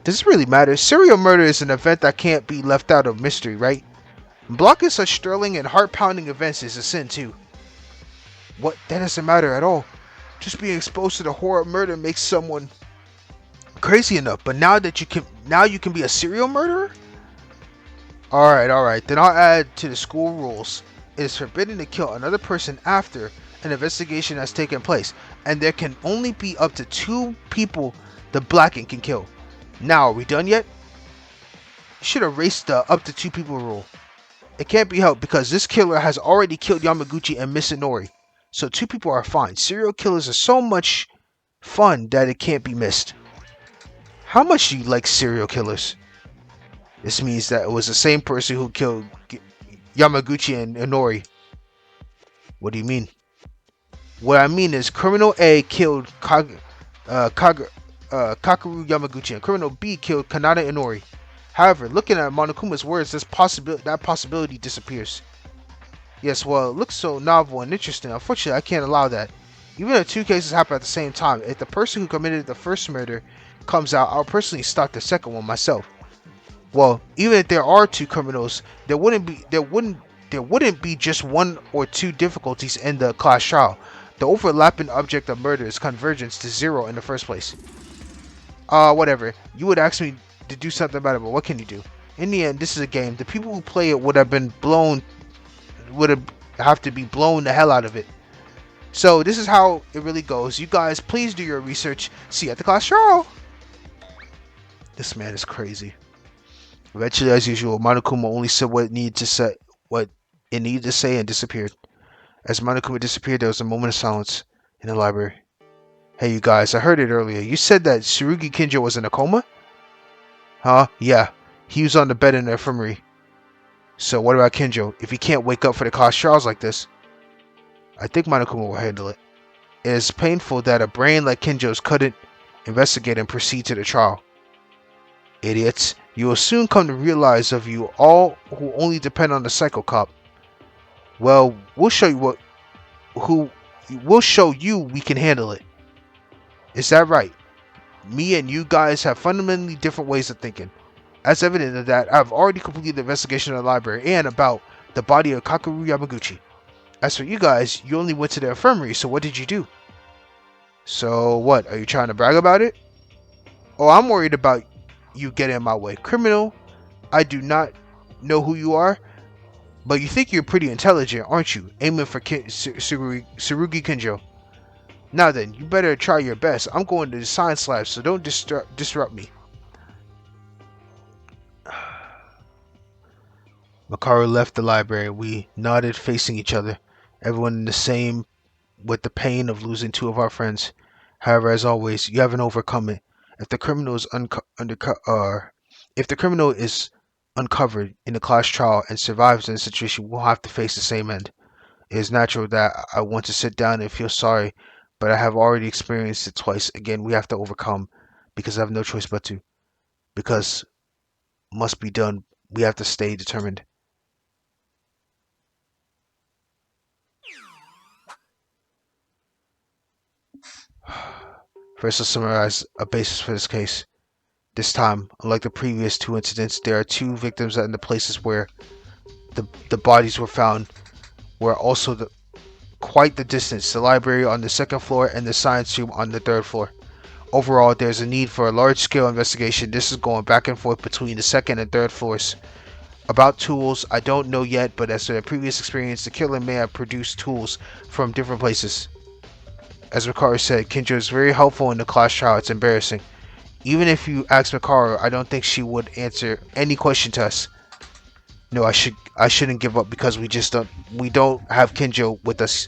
Does it really matter? Serial murder is an event that can't be left out of mystery, right? Blocking such thrilling and heart-pounding events is a sin too. What? That doesn't matter at all. Just being exposed to the horror of murder makes someone crazy enough. But now you can be a serial murderer? Alright. Then I'll add to the school rules. It is forbidden to kill another person after an investigation has taken place, and there can only be up to 2 people the Blacken can kill. Now, are we done yet? You should erase the up to 2 people rule. It can't be helped because this killer has already killed Yamaguchi and Miss Inori, so 2 people are fine. Serial killers are so much fun that it can't be missed. How much do you like serial killers? This means that it was the same person who killed Yamaguchi and Inori. What do you mean? What I mean is criminal A killed Kakeru Yamaguchi and criminal B killed Kanata Inori. However, looking at Monokuma's words, that possibility disappears. Yes, well, it looks so novel and interesting. Unfortunately, I can't allow that. Even if 2 cases happen at the same time, if the person who committed the first murder comes out, I'll personally stop the second one myself. Well, even if there are 2 criminals, there wouldn't be just 1 or 2 difficulties in the class trial. The overlapping object of murder is convergence to 0 in the first place. Whatever. You would ask me to do something about it, but what can you do? In the end, this is a game. The people who play it would have to be blown the hell out of it. So this is how it really goes. You guys, please do your research. See you at the class trial. This man is crazy. Eventually, as usual, Monokuma only said what it needed to say and disappeared. As Monokuma disappeared, there was a moment of silence in the library. Hey, you guys, I heard it earlier. You said that Tsurugi Kinjo was in a coma? Huh? Yeah. He was on the bed in the infirmary. So what about Kinjo? If he can't wake up for the class trials like this, I think Monokuma will handle it. It is painful that a brain like Kinjo's couldn't investigate and proceed to the trial. Idiots. You will soon come to realize of you all who only depend on the Psycho Cop. Well, we'll show you we can handle it. Is that right? Me and you guys have fundamentally different ways of thinking. As evident of that, I've already completed the investigation of the library and about the body of Kakeru Yamaguchi. As for you guys, you only went to the infirmary, so what did you do? So what, are you trying to brag about it? Oh, I'm worried about you getting in my way. Criminal, I do not know who you are, but you think you're pretty intelligent, aren't you? Aiming for Tsurugi Kinjo. Now then, you better try your best. I'm going to the science lab, so don't disrupt me. Makaru left the library. We nodded, facing each other. Everyone in the same with the pain of losing 2 of our friends. However, as always, you haven't overcome it. If the criminal is uncovered in the class trial and survives in the situation, we'll have to face the same end. It is natural that I want to sit down and feel sorry, but I have already experienced it twice. Again, we have to overcome because I have no choice but to. Because must be done. We have to stay determined. First, let's summarize a basis for this case. This time, unlike the previous two incidents, there are two victims in the places where the bodies were found were also quite the distance. The library on the second floor and the science room on the third floor. Overall, there's a need for a large-scale investigation. This is going back and forth between the second and third floors. About tools, I don't know yet, but as to the previous experience, the killer may have produced tools from different places. As Makaru said, Kinjo is very helpful in the class trial. It's embarrassing. Even if you ask Makaru, I don't think she would answer any question to us. No, I shouldn't give up because we don't have Kinjo with us.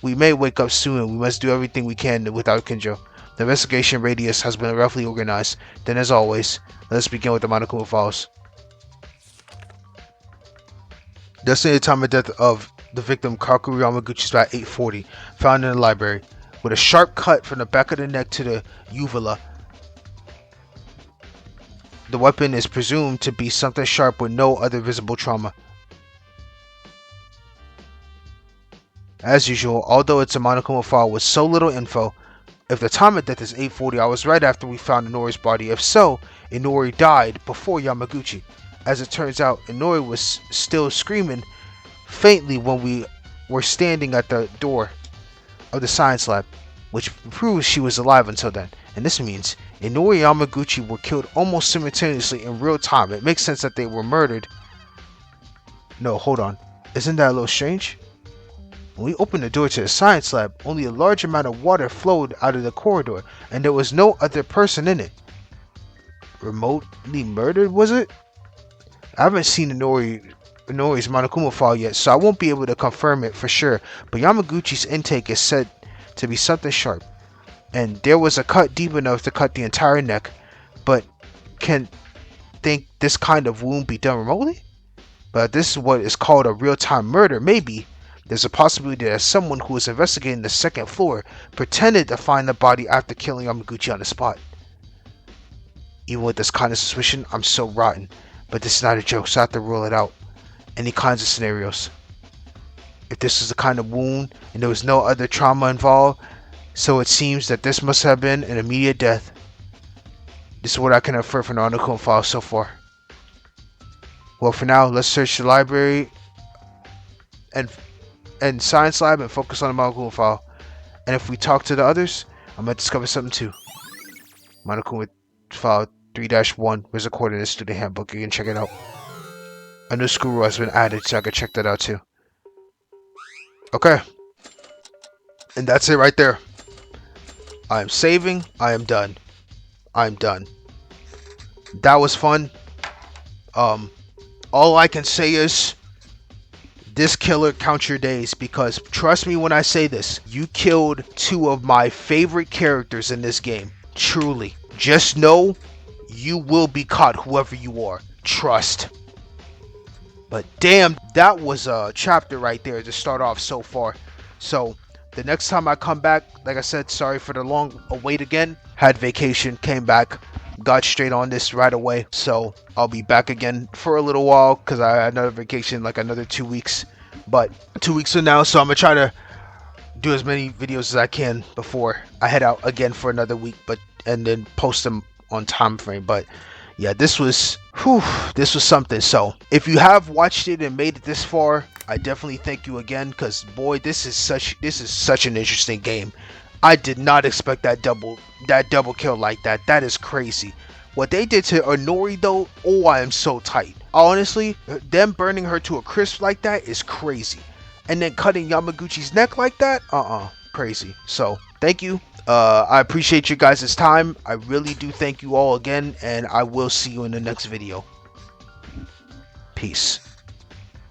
We may wake up soon and we must do everything we can without Kinjo. The investigation radius has been roughly organized. Then as always, let us begin with the Monokuma files. The estimated time of death of the victim Kakeru Yamaguchi is about 8:40, found in the library, with a sharp cut from the back of the neck to the uvula. The weapon is presumed to be something sharp with no other visible trauma. As usual, although it's a Monokuma file with so little info, if the time of death is 8:40, I was right after we found Inori's body. If so, Inori died before Yamaguchi. As it turns out, Inori was still screaming faintly when we were standing at the door of the science lab, which proves she was alive until then. And this means Inori and Yamaguchi were killed almost simultaneously in real time. It makes sense that they were murdered. No, hold on. Isn't that a little strange? When we opened the door to the science lab, only a large amount of water flowed out of the corridor, and there was no other person in it. Remotely murdered, was it? I haven't seen Inori's Monokuma file yet, so I won't be able to confirm it for sure, but Yamaguchi's intake is said to be something sharp, and there was a cut deep enough to cut the entire neck, but can think this kind of wound be done remotely? But this is what is called a real-time murder. Maybe there's a possibility that someone who was investigating the second floor pretended to find the body after killing Yamaguchi on the spot. Even with this kind of suspicion, I'm so rotten. But this is not a joke, so I have to rule it out. Any kinds of scenarios. If this is the kind of wound and there was no other trauma involved, so it seems that this must have been an immediate death. This is what I can infer from the Monokuma file so far. Well, for now, let's search the library and science lab and focus on the Monokuma file. And if we talk to the others, I might discover something too. Monokuma file 3-1 was recorded in the student handbook. You can check it out. A new school rule has been added, so I can check that out too. Okay. And that's it right there. I am saving. I am done. I'm done. That was fun. All I can say is this killer count your days, because trust me when I say this, you killed two of my favorite characters in this game. Truly. Just know you will be caught, whoever you are. Trust. But damn, that was a chapter right there to start off so far. So the next time I come back, like I said, sorry for the long wait again. Had vacation, came back, got straight on this right away. So I'll be back again for a little while because I had another vacation, like another 2 weeks. But 2 weeks from now, so I'm gonna try to do as many videos as I can before I head out again for another week, and then post them on time frame. But yeah, this was something. So if you have watched it and made it this far, I definitely thank you again, because boy, this is such an interesting game. I did not expect that double kill like that. That is crazy. What they did to Inori though, oh, I am so tight. Honestly, them burning her to a crisp like that is crazy. And then cutting Yamaguchi's neck like that, crazy. So thank you. I appreciate you guys' time. I really do thank you all again, and I will see you in the next video. Peace.